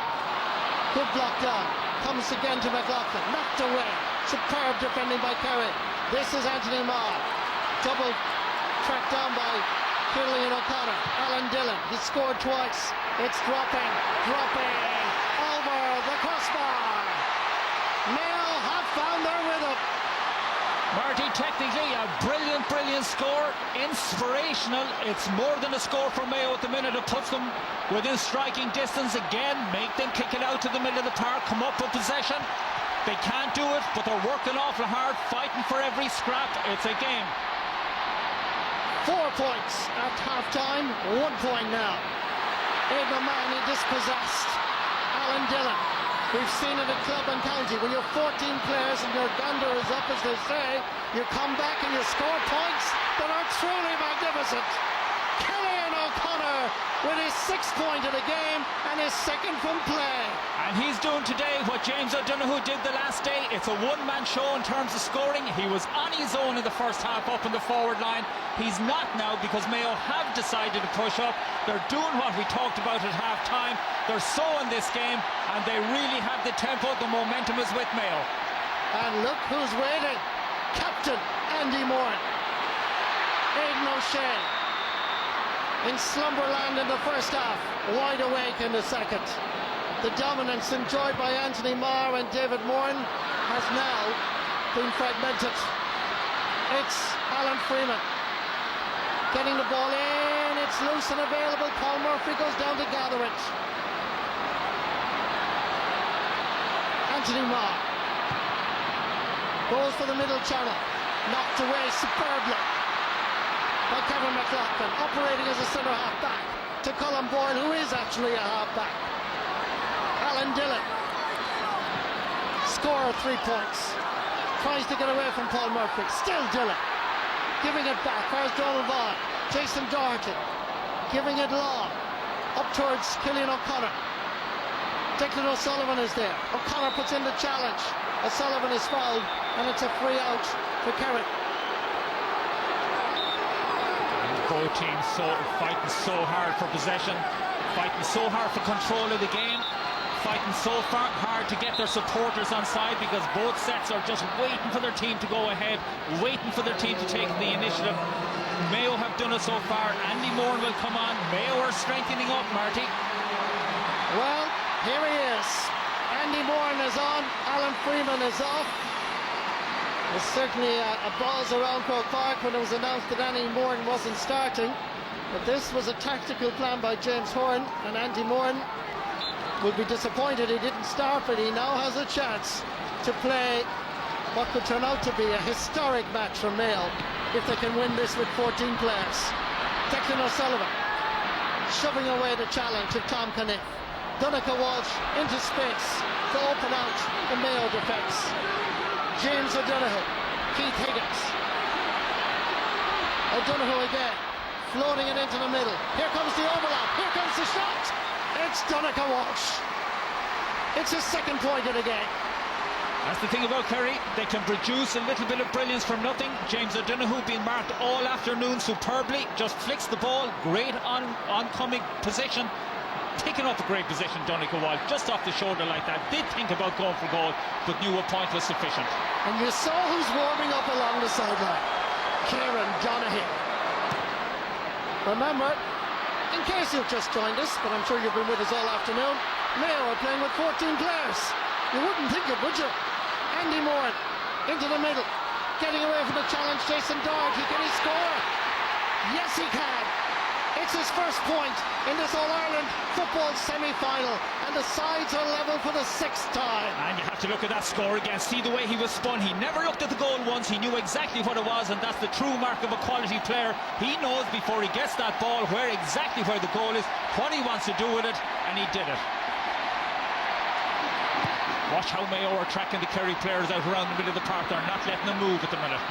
Good block down. Comes again to McLaughlin. Knocked away. Superb defending by Kerry. This is Anthony Moore. Double tracked down by Killian O'Connor. Alan Dillon. He scored twice. It's dropping. Over the crossbar. Mayo have found their rhythm. Marty, technically a brilliant score, inspirational. It's more than a score for Mayo at the minute. It puts them within striking distance again. Make them kick it out to the middle of the park, come up with possession. They can't do it, but they're working awful hard, fighting for every scrap. It's a game. 4 points at half-time, 1 point now. Aidan O'Mahony dispossessed. Alan Dillon. We've seen it at club and county. When you're 14 players and your gander is up, as they say, you come back and you score points that are truly magnificent. Kelly and O'Connor with his 6th point of the game and his 2nd from play. And he's doing today what James O'Donoghue did the last day. It's a one-man show in terms of scoring. He was on his own in the first half up in the forward line. He's not now because Mayo have decided to push up. They're doing what we talked about at half-time. They're so in this game, and they really have the tempo. The momentum is with Mayo. And look who's waiting. Captain Andy Moore. Aidan O'Shea in slumberland in the first half, wide awake in the second. The dominance enjoyed by Anthony Marr and David Moran has now been fragmented. It's Alan Freeman getting the ball in. It's loose and available. Paul Murphy goes down to gather it. Anthony Marr goes for the middle channel, knocked away superbly by Kevin McLaughlin, operating as a centre half back to Colin Boyle, who is actually a half back. Alan Dillon, scorer 3 points, tries to get away from Paul Murphy. Still Dillon giving it back. There's Donald Vaughan, Jason Doherty giving it long up towards Cillian O'Connor. Declan O'Sullivan is there. O'Connor puts in the challenge. O'Sullivan is fouled, and it's a free out for Kerry. Both teams fighting so hard for possession, fighting so hard for control of the game, fighting so hard to get their supporters on side, because both sets are just waiting for their team to go ahead, waiting for their team to take the initiative. Mayo have done it so far. Andy Moore will come on. Mayo are strengthening up, Marty. Well, here he is. Andy Moore is on, Alan Freeman is off. There's certainly a buzz around Croke Park when it was announced that Andy Moore wasn't starting. But this was a tactical plan by James Horan, and Andy Moore will be disappointed he didn't start, but he now has a chance to play what could turn out to be a historic match for Mayo if they can win this with 14 players. Declan O'Sullivan shoving away the challenge of Tom Caniff. Donncha Walsh into space to open out the Mayo defence. James O'Donoghue, Keith Higgins. O'Donoghue again, floating it into the middle. Here comes the overlap, here comes the shot. It's Donncha Walsh. It's his 2nd point of the game. That's the thing about Kerry. They can produce a little bit of brilliance from nothing. James O'Donoghue being marked all afternoon superbly, just flicks the ball, great oncoming position. Picking up a great position, Donncha Walsh, just off the shoulder like that. Did think about going for goal, but knew a point was sufficient. And you saw who's warming up along the sideline. Kieran Donaghy. Remember, in case you've just joined us, but I'm sure you've been with us all afternoon, Mayo are playing with 14 players. You wouldn't think it, would you? Andy Moore into the middle, getting away from the challenge. Jason Doherty, can he score? Yes, he can. It's his first point in this All-Ireland football semi-final, and the sides are level for the 6th time. And you have to look at that score again. See the way he was spun. He never looked at the goal once. He knew exactly what it was, and that's the true mark of a quality player. He knows before he gets that ball exactly where the goal is, what he wants to do with it, and he did it. Watch how Mayo are tracking the Kerry players out around the middle of the park. They're not letting them move at the minute.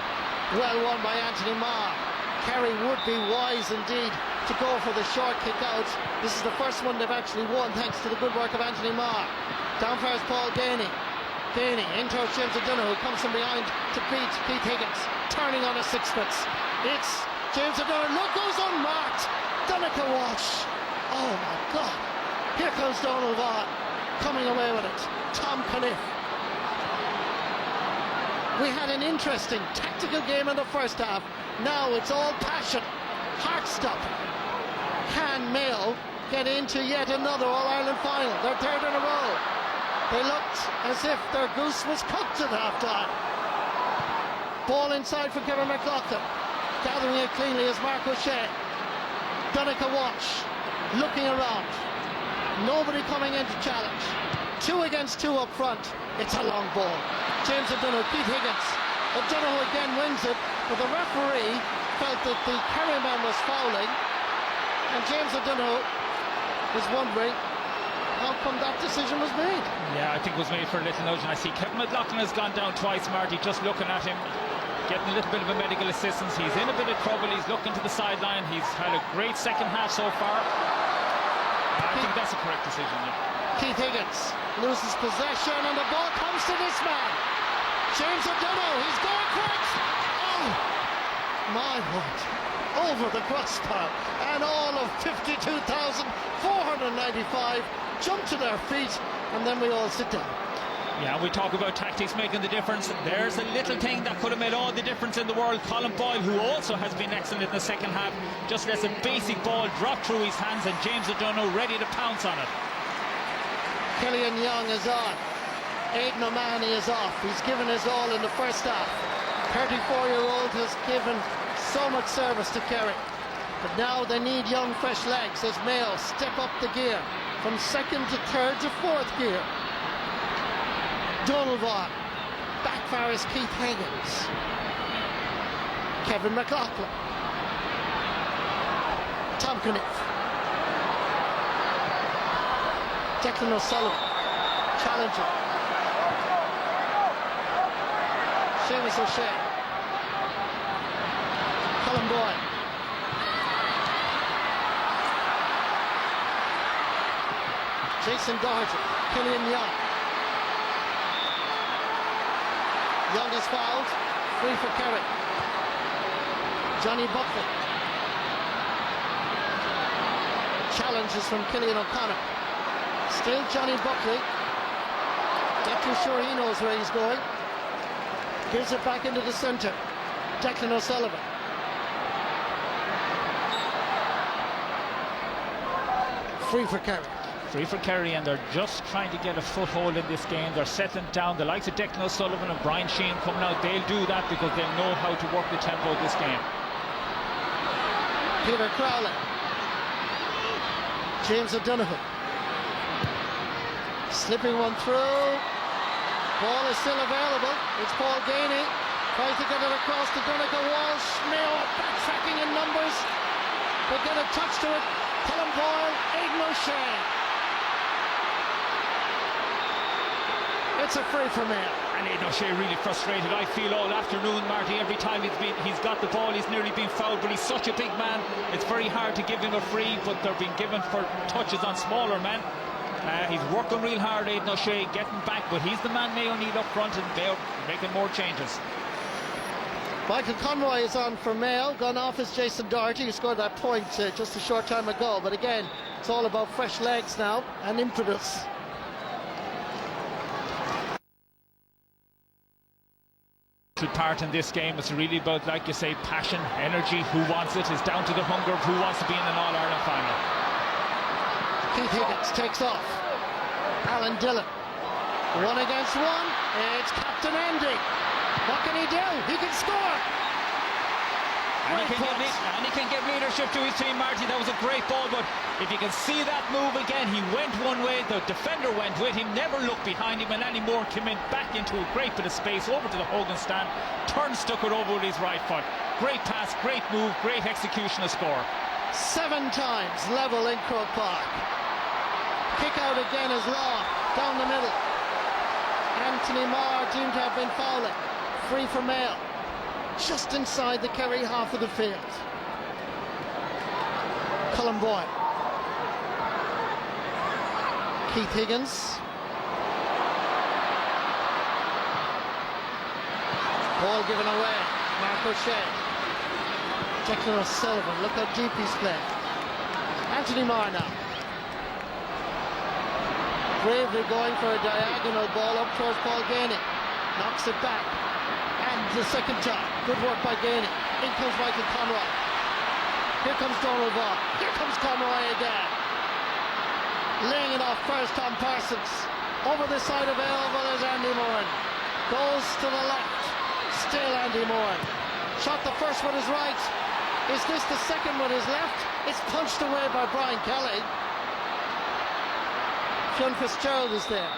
Well won by Anthony Marr. Kerry would be wise indeed to go for the short kick out. This is the first one they've actually won, thanks to the good work of Anthony Marr. Down first, Paul Gainey. Gainey in towards James O'Donoghue, comes from behind to beat Keith Higgins, turning on a sixpence. It's James O'Donoghue. Look, goes unmarked. Donncha Walsh. Oh my God. Here comes Donald Vaughan, coming away with it. Tom Caniff. We had an interesting tactical game in the first half. Now it's all passion, heart stop. Can Mayo get into yet another All-Ireland final? Their 3rd in a row. They looked as if their goose was cooked at half-time. Ball inside for Kevin McLaughlin. Gathering it cleanly is Mark O'Shea. Donncha Walsh looking around. Nobody coming in to challenge. 2 against 2 up front. It's a long ball. James O'Donoghue, Keith Higgins. O'Donoghue again wins it, but the referee felt that the Kerry man was fouling, and James O'Donoghue was wondering how come that decision was made. Yeah, I think it was made for a little nudge, and I see Kevin McLaughlin has gone down twice, Marty, just looking at him, getting a little bit of a medical assistance. He's in a bit of trouble. He's looking to the sideline. He's had a great second half so far. I think that's a correct decision. Yeah. Keith Higgins loses possession and the ball comes to this man. James O'Donoghue, he's going quick. Oh, my word. Over the crossbar, and all of 52,495 jump to their feet, and then we all sit down. Yeah, we talk about tactics making the difference. There's a little thing that could have made all the difference in the world. Colin Boyle, who also has been excellent in the second half, just lets a basic ball drop through his hands, and James O'Donoghue ready to pounce on it. Killian Young is on. Aidan O'Mahony is off. He's given his all in the first half. 34-year-old has given so much service to Kerry, but now they need young fresh legs as Mayo step up the gear from second to third to fourth gear. Donald Vaughan, back fires Keith Higgins, Kevin McLaughlin, Tom Caniff, Declan O'Sullivan, challenger, Seamus O'Shea, Colin Boyle, Jason Doherty, Killian Young. Young is fouled, free for Kerry. Johnny Buckley. Challenges from Killian O'Connor. Still Johnny Buckley. Not too sure he knows where he's going. Gives it back into the centre. Declan O'Sullivan. Free for Kerry. Free for Kerry, and they're just trying to get a foothold in this game. They're settling down. The likes of Declan O'Sullivan and Brian Sheehan coming out, they'll do that because they know how to work the tempo of this game. Peter Crowley. James O'Donoghue. Slipping one through. Ball is still available. It's Paul Gainey. Tries to get it across to Donegal Walsh. Mayo backtracking in numbers. They get a touch to it. Colin Boyle, Aidan O'Shea. It's a free for Mayo. And Aidan O'Shea really frustrated. I feel all afternoon, Marty, every time he's got the ball, he's nearly been fouled, but he's such a big man. It's very hard to give him a free, but they're being given for touches on smaller men. He's working real hard, Aidan O'Shea, getting back, but he's the man Mayo need up front, and Mayo making more changes. Michael Conroy is on for Mayo. Gone off is Jason Doherty, who scored that point just a short time ago. But again, it's all about fresh legs now and impetus. Part in this game, it's really about, like you say, passion, energy. Who wants it is down to the hunger of who wants to be in an All-Ireland final. Keith Higgins takes off. Alan Dillon, 1 against 1. It's Captain Andy. What can he do? He can score. And he can get leadership to his team, Marty. That was a great ball, but if you can see that move again, he went one way, the defender went with him, never looked behind him, and Andy Moore came in back into a great bit of space over to the Hogan stand, stuck it over with his right foot. Great pass, great move, great execution, a score. 7 times level in Croke Park. Kick out again is Law, down the middle. Anthony Marr deemed to have been fouling. Free for Mayo. Just inside the Kerry half of the field. Colin Boyle. Keith Higgins. Ball given away. Mark O'Shea. Declan O'Sullivan. Look how deep he's playing. Anthony Marr now. Bravely going for a diagonal ball up towards Paul Gainey. Knocks it back. And the second time. Good work by Gainey. In comes Michael Conroy. Here comes Donald Vaughan. Here comes Conroy again. Laying it off first on Parsons. Over the side available is Andy Moran. Goes to the left. Still Andy Moran. Shot the first with his right. Is this the second with his left? It's punched away by Brian Kelly. Fionn Fitzgerald is there.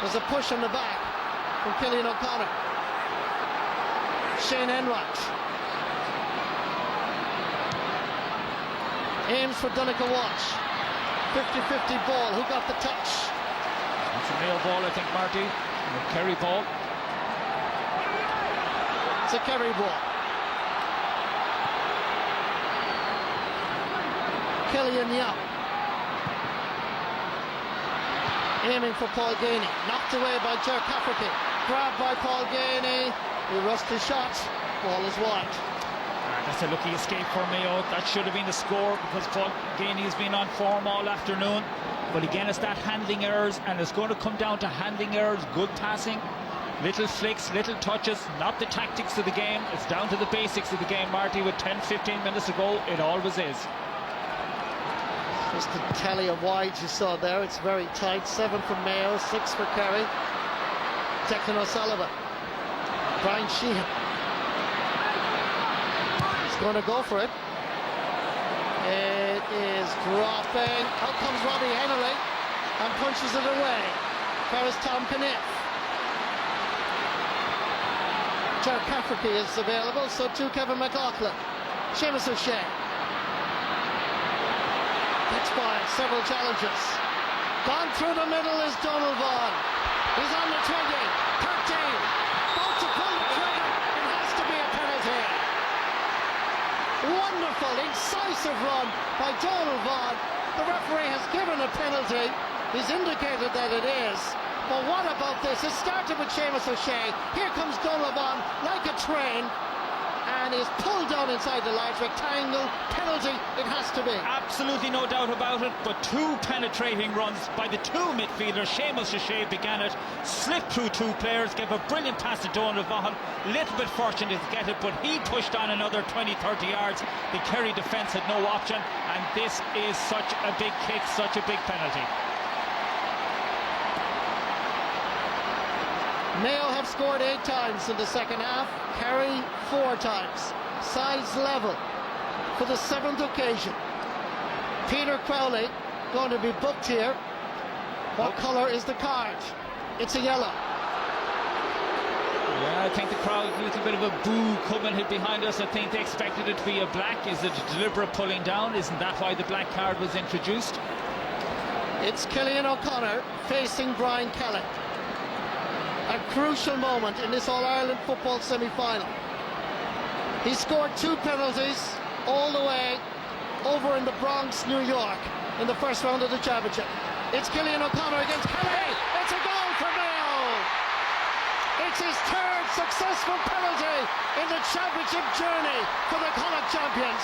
There's a push on the back from Killian O'Connor. Shane Enright. Aims for Donegal Walsh. 50-50 ball. Who got the touch? It's a Mayo ball, I think, Marty. A Kerry ball. It's a Kerry ball. Killian Young. Aiming for Paul Gainey. Knocked away by Ger Cafferty. Grabbed by Paul Gainey. He rushed his shot. Ball is wide. That's a lucky escape for Mayo. That should have been the score because Paul Gainey has been on form all afternoon. But again, it's that handling errors, and it's going to come down to handling errors, good passing, little flicks, little touches, not the tactics of the game. It's down to the basics of the game, Marty. With 10-15 minutes to go, it always is. Just the tally of wides you saw there. It's very tight. 7 for Mayo, 6 for Kerry. Declan O'Sullivan. Brian Sheehan. He's going to go for it. It is dropping. Out comes Robbie Henry and punches it away. There's Tom Kniff. Ger Cafferty is available, so too Kevin McLaughlin. Seamus O'Shea. Gets by several challenges. Gone through the middle is Donald Vaughan. He's on the 20, 13. About to pull the trigger. It has to be a penalty. Wonderful, incisive run by Donald Vaughan. The referee has given a penalty. He's indicated that it is. But what about this? It started with Seamus O'Shea. Here comes Donald Vaughan like a train and is pulled down inside the large rectangle. Penalty, it has to be. Absolutely no doubt about it, but two penetrating runs by the two midfielders. Seamus O'Shea began it, slipped through two players, gave a brilliant pass to Donald Vaughan. Little bit fortunate to get it, but he pushed on another 20-30 yards. The Kerry defence had no option, and this is such a big kick, such a big penalty. Mayo have scored 8 times in the second half, Kerry 4 times. Sides level for the 7th occasion. Peter Crowley going to be booked here. What colour is the card? It's a yellow. Yeah, I think the crowd, a little bit of a boo coming behind us. I think they expected it to be a black. Is it a deliberate pulling down? Isn't that why the black card was introduced? It's Cillian O'Connor facing Brian Kelly. A crucial moment in this All-Ireland football semi-final. He scored 2 penalties all the way over in the Bronx, New York, in the first round of the championship. It's Cillian O'Connor against Kelly. It's a goal for Mayo. It's his 3rd successful penalty in the championship journey for the Connacht champions.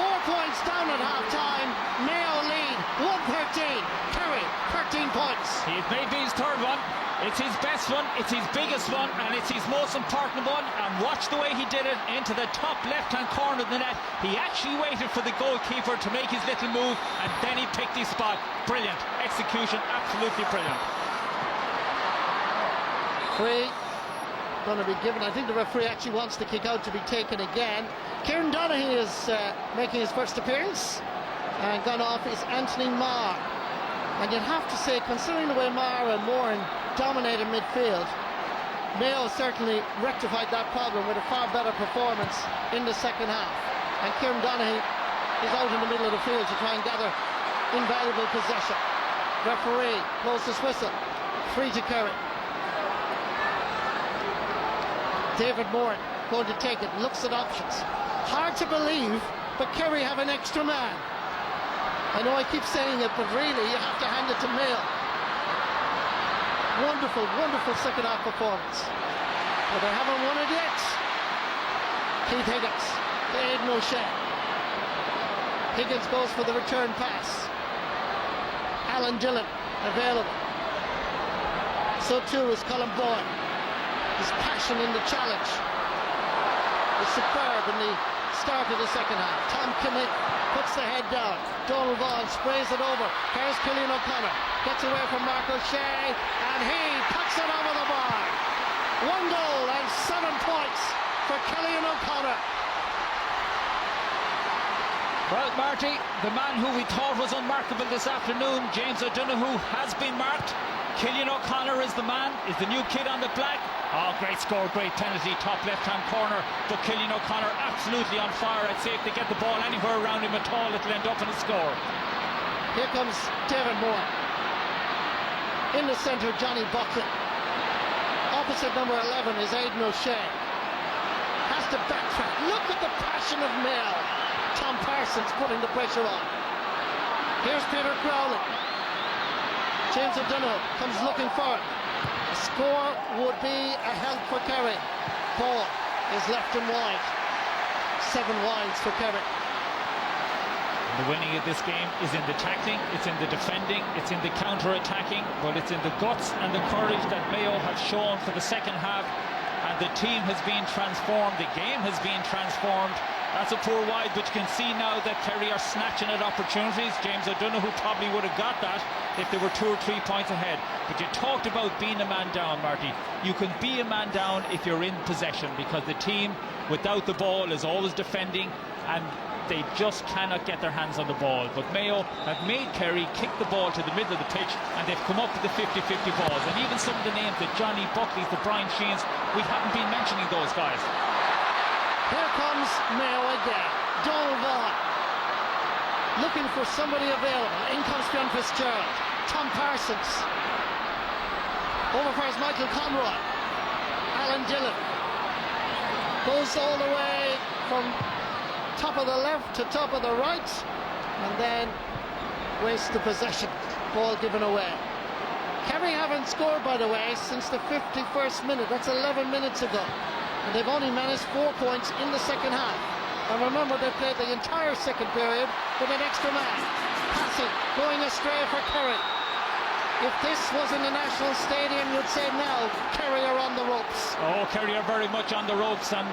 4 points down at half-time. Mayo lead 1-13. Kerry 13 points. It may be his 3rd one. It's his best one, it's his biggest one, and it's his most important one. And watch the way he did it into the top left-hand corner of the net. He actually waited for the goalkeeper to make his little move, and then he picked his spot. Brilliant execution, absolutely brilliant. Free going to be given. I think the referee actually wants the kick out to be taken again. Kieran Donaghy is making his first appearance, and gone off is Anthony Marr. And you'd have to say, considering the way Marr and Moran dominated midfield, Mayo certainly rectified that problem with a far better performance in the second half. And Kieran Donaghy is out in the middle of the field to try and gather invaluable possession. Referee blows his whistle. Free to Kerry. David Moran going to take it, looks at options. Hard to believe, but Kerry have an extra man. I know I keep saying it, but really you have to hand it to Mayo. Wonderful, wonderful second half performance. But they haven't won it yet. Keith Higgins to Aidan O'Shea. Higgins goes for the return pass. Alan Dillon available. So too is Colin Boyd. His passion in the challenge is superb in the start of the second half. Tom Kniff puts the head down. Donald Vaughan sprays it over. Here's Cillian O'Connor. Gets away from Mark O'Shea, and he puts it over the bar. 1 goal and 7 points for Cillian O'Connor. Well, Marty, the man who we thought was unmarkable this afternoon, James O'Donoghue, has been marked. Cillian O'Connor is the man, is the new kid on the black. Oh, great score, great penalty, top left-hand corner. But Cillian O'Connor absolutely on fire. I'd say if they get the ball anywhere around him at all, it'll end up in a score. Here comes David Moore. In the centre, Johnny Buckley. Opposite number 11 is Aidan O'Shea. Has to backtrack. Look at the passion of Mayo. Tom Parsons putting the pressure on. Here's Peter Crowley. James O'Donoghue comes looking for it. The score would be a help for Kerry. Ball is left and wide. 7 wides for Kerry. The winning of this game is in the tackling, it's in the defending, it's in the counter-attacking, but it's in the guts and the courage that Mayo have shown for the second half, and the team has been transformed, the game has been transformed. That's a poor wide, but you can see now that Kerry are snatching at opportunities. James O'Donoghue probably would have got that if they were 2 or 3 points ahead. But you talked about being a man down, Marty. You can be a man down if you're in possession, because the team without the ball is always defending, and they just cannot get their hands on the ball. But Mayo have made Kerry kick the ball to the middle of the pitch, and they've come up with the 50-50 balls. And even some of the names, the Johnny Buckleys, the Brian Sheens, we haven't been mentioning those guys. Here comes Mayo again. Donald Vaughan looking for somebody available. In comes Fionn Fitzgerald. Tom Parsons. Over for Michael Conroy. Alan Dillon goes all the way from top of the left to top of the right, and then wastes the possession. Ball given away. Kerry haven't scored, by the way, since the 51st minute. That's 11 minutes ago. And they've only managed 4 points in the second half. And remember, they played the entire second period with an extra man. Passing, going astray for Kerry. If this was in the National Stadium, you'd say now Kerry are on the ropes. Oh, Kerry are very much on the ropes, and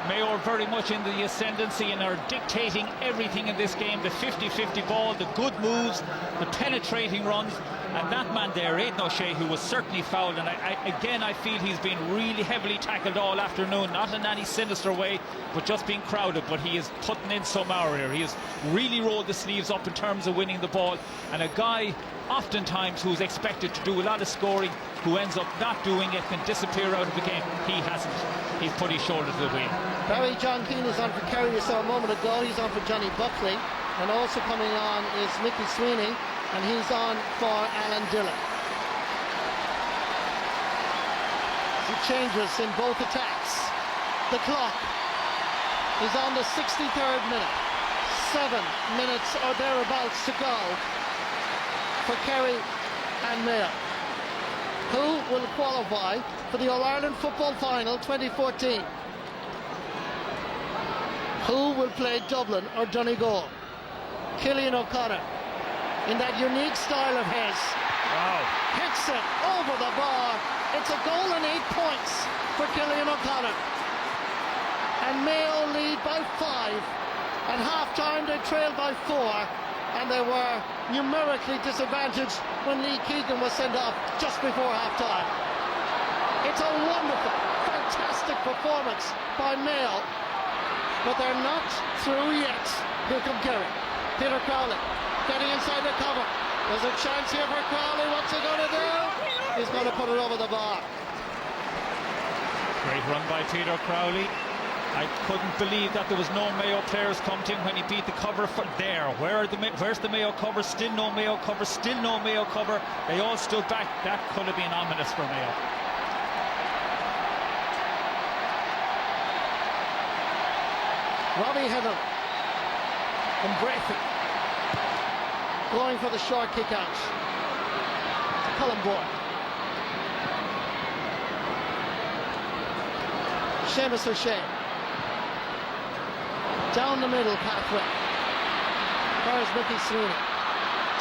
Mayo are very much in the ascendancy and are dictating everything in this game. The 50-50 ball, the good moves, the penetrating runs, and that man there, Aidan O'Shea, who was certainly fouled, and I feel he's been really heavily tackled all afternoon, not in any sinister way, but just being crowded. But he is putting in some hour here. He has really rolled the sleeves up in terms of winning the ball, and a guy oftentimes who's expected to do a lot of scoring, who ends up not doing it, can disappear out of the game. He hasn't. He's put his shoulder to the wheel. Barry John Keane is on for Kerry, you saw a moment ago. He's on for Johnny Buckley, and also coming on is Mickey Sweeney, and he's on for Alan Dillon. He changes in both attacks. The clock is on the 63rd minute. 7 minutes or thereabouts to go for Kerry and Mayo, who will qualify for the All-Ireland Football Final 2014. Who will play Dublin or Donegal? Cillian O'Connor, in that unique style of his, hits it over the bar. It's a goal and 8 points for Cillian O'Connor. And Mayo lead by 5. At half-time they trailed by 4. And they were numerically disadvantaged when Lee Keegan was sent off just before half-time. It's a wonderful, fantastic performance by Mayo, but they're not through yet. Here come Kerry. Peter Crowley getting inside the cover. There's a chance here for Crowley. What's he going to do? He's going to put it over the bar. Great run by Peter Crowley. I couldn't believe that there was no Mayo players come to him when he beat the cover there. Where's the Mayo cover? Still no Mayo cover, still no Mayo cover. They all stood back. That could have been ominous for Mayo. Robbie Heddle and Braithwaite going for the short kick out. Colin Boyd. Seamus O'Shea. Down the middle pathway. There's Mickey Sweeney.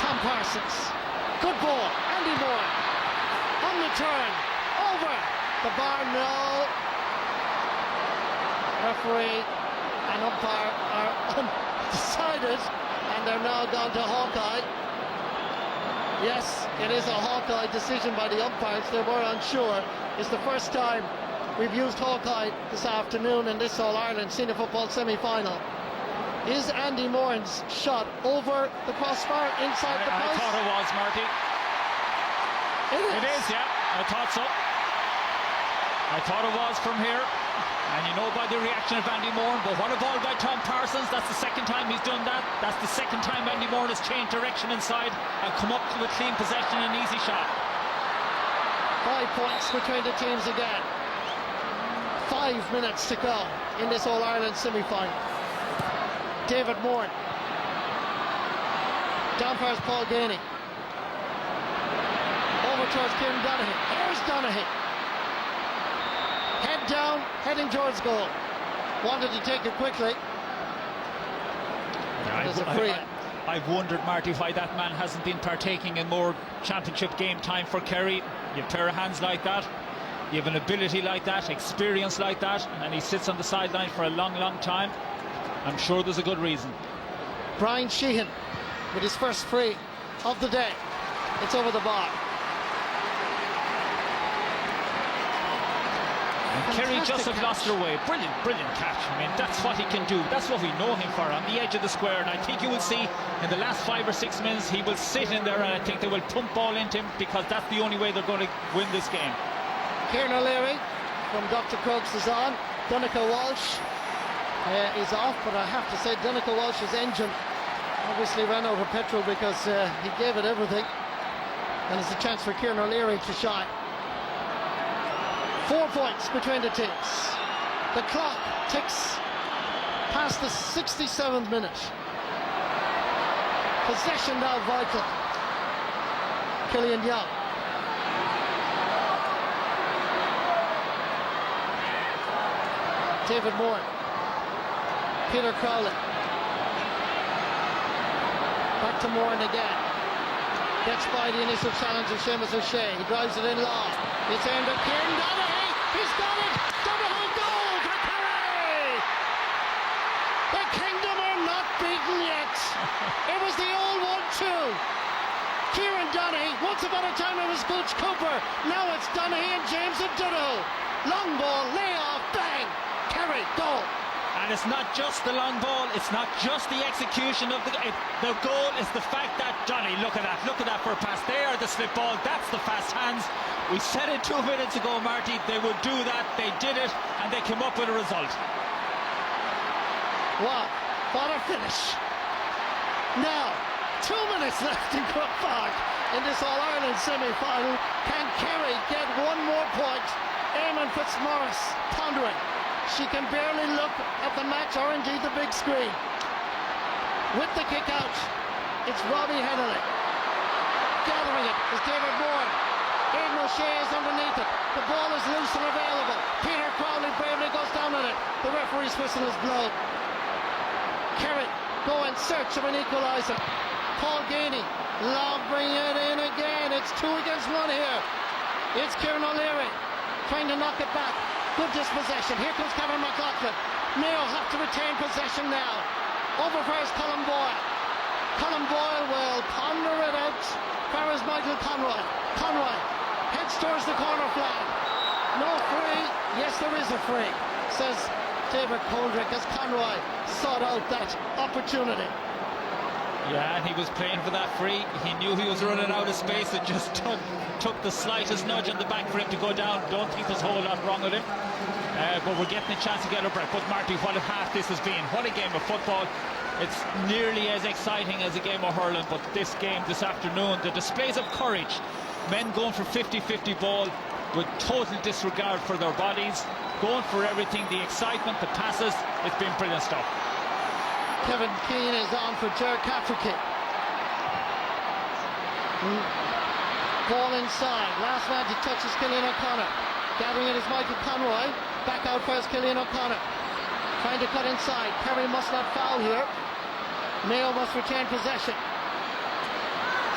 Tom Parsons. Good ball. Andy Moore. On the turn. Over the bar. No. Referee and umpire are undecided, and they're now gone to Hawkeye. Yes, it is a Hawkeye decision by the umpires. They were unsure. It's the first time we've used Hawkeye this afternoon in this All-Ireland Senior Football semi-final. Is Andy Moran's shot over the crossbar inside the post? I thought it was, Marty. It is, yeah. I thought so. I thought it was from here. And you know by the reaction of Andy Moran, but what a ball by Tom Parsons. That's the second time he's done that. That's the second time Andy Moran has changed direction inside and come up to a clean possession and an easy shot. 5 points between the teams again. 5 minutes to go in this All-Ireland semi-final. David Moran. Down for Paul Ganey. towards Kieran Donaghy. Here's Donaghy. Head down, heading towards goal. Wanted to take it quickly. There's a free. I've wondered, Marty, why that man hasn't been partaking in more championship game time for Kerry. You have a pair of hands like that, you have an ability like that, experience like that, and he sits on the sideline for a long, long time. I'm sure there's a good reason. Brian Sheehan with his first free of the day. It's over the bar. And Kerry just have lost their way. Brilliant, brilliant catch. I mean, that's what he can do. That's what we know him for, on the edge of the square. And I think you will see in the last 5 or 6 minutes, he will sit in there, and I think they will pump ball into him, because that's the only way they're going to win this game. Kieran O'Leary from Dr. Crokes is on. Donncha Walsh is off, but I have to say Donncha Walsh's engine obviously ran out of petrol, because he gave it everything. And it's a chance for Kieran O'Leary to shine. 4 points between the teams. The clock ticks past the 67th minute. Possession now vital. Killian Young. David Moore. Peter Crowley. Back to Moore again. Gets by the initial challenge of Seamus O'Shea. He drives it in long. It's aimed at Kieran Donaghy. He's got it. Donaghy goal for Kerry. The Kingdom are not beaten yet. It was the old 1-2. Kieran Donaghy. Once upon a time it was Gooch Cooper. Now it's Donaghy and James O'Donoghue. Long ball, lay off, bang. Kerry, goal. And it's not just the long ball, it's not just the execution of the goal, it's the fact that, Johnny, look at that for a pass. They are the slip ball, that's the fast hands. We said it 2 minutes ago, Marty, they would do that, they did it, and they came up with a result. Wow, what a finish. Now, 2 minutes left in Croke Park in this All-Ireland semi-final. Can Kerry get one more point? Eamon Fitzmaurice pondering. She can barely look at the match, or indeed the big screen. With the kick out, it's Robbie Hennelly. Gathering it is David Moore. Aidan O'Shea is underneath it. The ball is loose and available. Peter Crowley bravely goes down on it. The referee's whistle is blown. Kerry go in search of an equaliser. Paul Geaney lobbing it in again. It's 2 against 1 here. It's Kieran O'Leary trying to knock it back. Good dispossession. Here comes Kevin McLaughlin. Mayo have to retain possession now. Over first Colin Boyle. Colin Boyle will ponder it out. Where is Michael Conroy? Conroy heads towards the corner flag. No free. Yes, there is a free, says David Coldrick, as Conroy sought out that opportunity. Yeah, and he was playing for that free. He knew he was running out of space. It just took the slightest nudge on the back for him to go down. Don't think there's a whole lot wrong with him. But we're getting a chance to get a break. But Marty, what a half this has been. What a game of football. It's nearly as exciting as a game of hurling, but this game this afternoon, the displays of courage, men going for 50-50 ball with total disregard for their bodies, going for everything, the excitement, the passes, it's been brilliant stuff. Kevin Keane is on for Ger Cafferty. Ball inside. Last man to touch is Killian O'Connor. Gathering it is Michael Conroy. Back out first, Killian O'Connor. Trying to cut inside. Kerry must not foul here. Mayo must retain possession.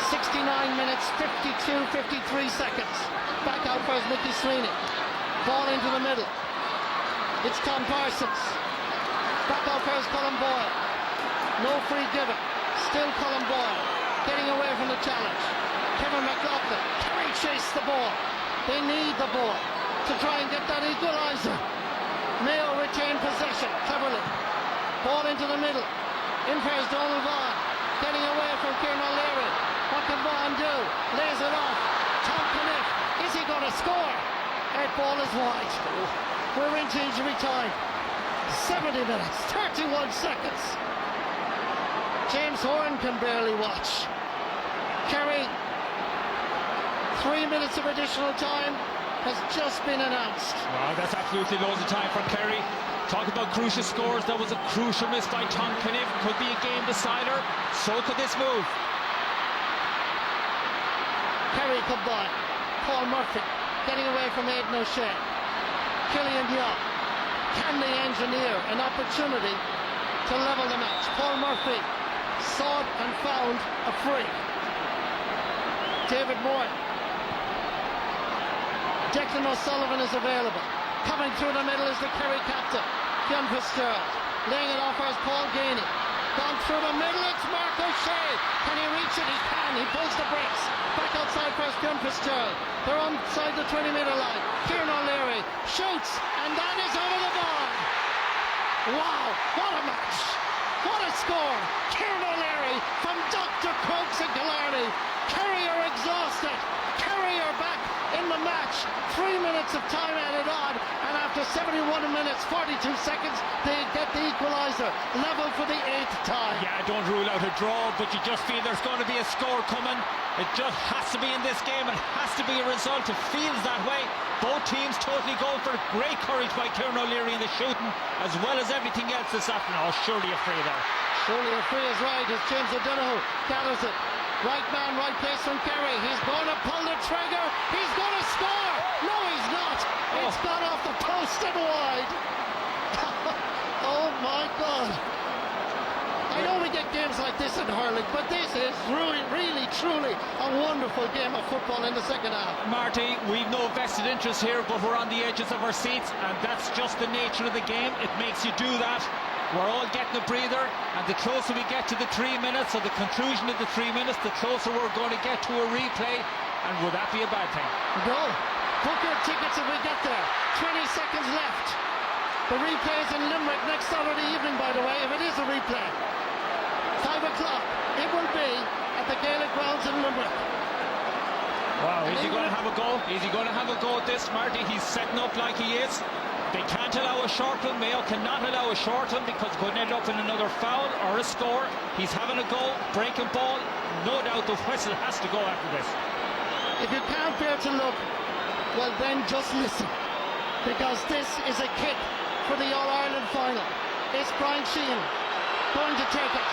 69 minutes, 52-53 seconds. Back out first, Mickey Sweeney. Ball into the middle. It's Tom Parsons. Back out first, Colin Boyle. No free given. Still Colin Boyle getting away from the challenge. Kevin McLaughlin. Kerry chase the ball. They need the ball to try and get that equaliser. Mayo retain possession cleverly. Ball into the middle. In fares Donald Vaughan. Getting away from Kieran O'Leary. What can Vaughan do? Lays it off. Tom Caniff. Is he going to score? That ball is wide. We're into injury time. 70 minutes, 31 seconds. James Horan can barely watch. Kerry, 3 minutes of additional time has just been announced. Wow, that's absolutely loads of time for Kerry. Talk about crucial scores. That was a crucial miss by Tom Caniff. Could be a game decider. So could this move. Kerry come by. Paul Murphy getting away from Aidan O'Shea. Killian Young, can they engineer an opportunity to level the match? Paul Murphy sought and found a free. David Moore. Declan O'Sullivan is available. Coming through the middle is the Kerry captain, Fionn Fitzgerald. Laying it off as Paul Gainey. Gone through the middle, it's Mark O'Shea. Can he reach it? He can. He pulls the brakes. Back outside first, Fionn Fitzgerald. They're inside the 20-metre line. Kieran O'Leary shoots, and that is over the bar. Wow, what a match. What a score. Kieran O'Leary from Dr. Crokes and Killarney. Kerry are exhausted. Kerry are back in the match. 3 minutes of time added on, and after 71 minutes 42 seconds they get the equaliser, level for the 8th time. Yeah, don't rule out a draw, but you just feel there's going to be a score coming. It just has to be in this game. It has to be a result. It feels that way. Both teams totally go for it. Great courage by Kieran O'Leary in the shooting, as well as everything else this afternoon. Oh, surely a free there. Surely a free is right as James O'Donoghue gathers it. Right man, right place from Kerry. He's going to pull the trigger. He's going to score. No, he's not. It's gone off the post and wide. Oh my God. I know we get games like this in hurling, but this is really, truly a wonderful game of football in the second half. Marty, we've no vested interest here, but we're on the edges of our seats, and that's just the nature of the game. It makes you do that. We're all getting a breather, and the closer we get to the 3 minutes, or the conclusion of the 3 minutes, the closer we're going to get to a replay. And would that be a bad thing? No. Book your tickets if we get there. 20 seconds left. The replay is in Limerick next Saturday evening, by the way, if it is a replay. 5 o'clock. It will be at the Gaelic grounds in Limerick. Wow, is he going to have a go? Is he going to have a go at this, Marty? He's setting up like he is. They can't allow a short one. Mayo cannot allow a short one because it could end up in another foul or a score. He's having a go, breaking ball. No doubt the whistle has to go after this. If you can't bear to look, well then just listen. Because this is a kick for the All-Ireland final. It's Brian Sheehan going to take it.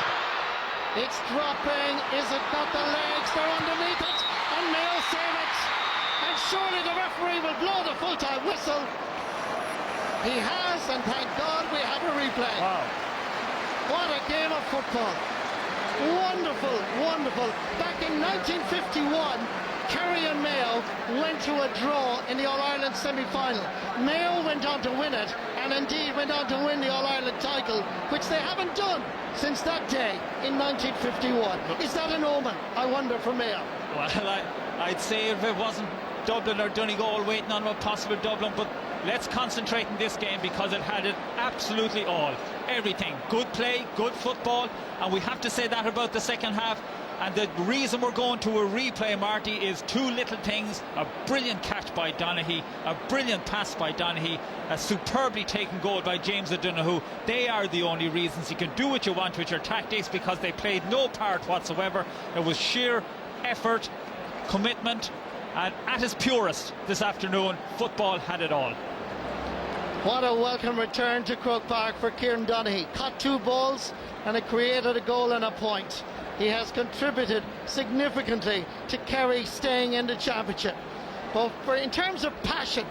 It's dropping. Is it got the legs? They're underneath it. And Mayo save it. And surely the referee will blow the full-time whistle. He has, and thank God we have a replay. Wow. What a game of football. Wonderful, wonderful. Back in 1951, Kerry and Mayo went to a draw in the All-Ireland semi-final. Mayo went on to win it, and indeed went on to win the All-Ireland title, which they haven't done since that day in 1951. Is that an omen, I wonder, for Mayo? Well, I'd say if it wasn't Dublin or Donegal waiting on a possible Dublin, but let's concentrate in this game because it had it absolutely all. Everything. Good play, good football, and we have to say that about the second half. And the reason we're going to a replay, Marty, is two little things. A brilliant catch by Donaghy, a brilliant pass by Donaghy, a superbly taken goal by James O'Donoghue. They are the only reasons. You can do what you want with your tactics because they played no part whatsoever. It was sheer effort, commitment, and at its purest this afternoon, football had it all. What a welcome return to Croke Park for Kieran Donaghy. Caught two balls and it created a goal and a point. He has contributed significantly to Kerry staying in the championship. But in terms of passion,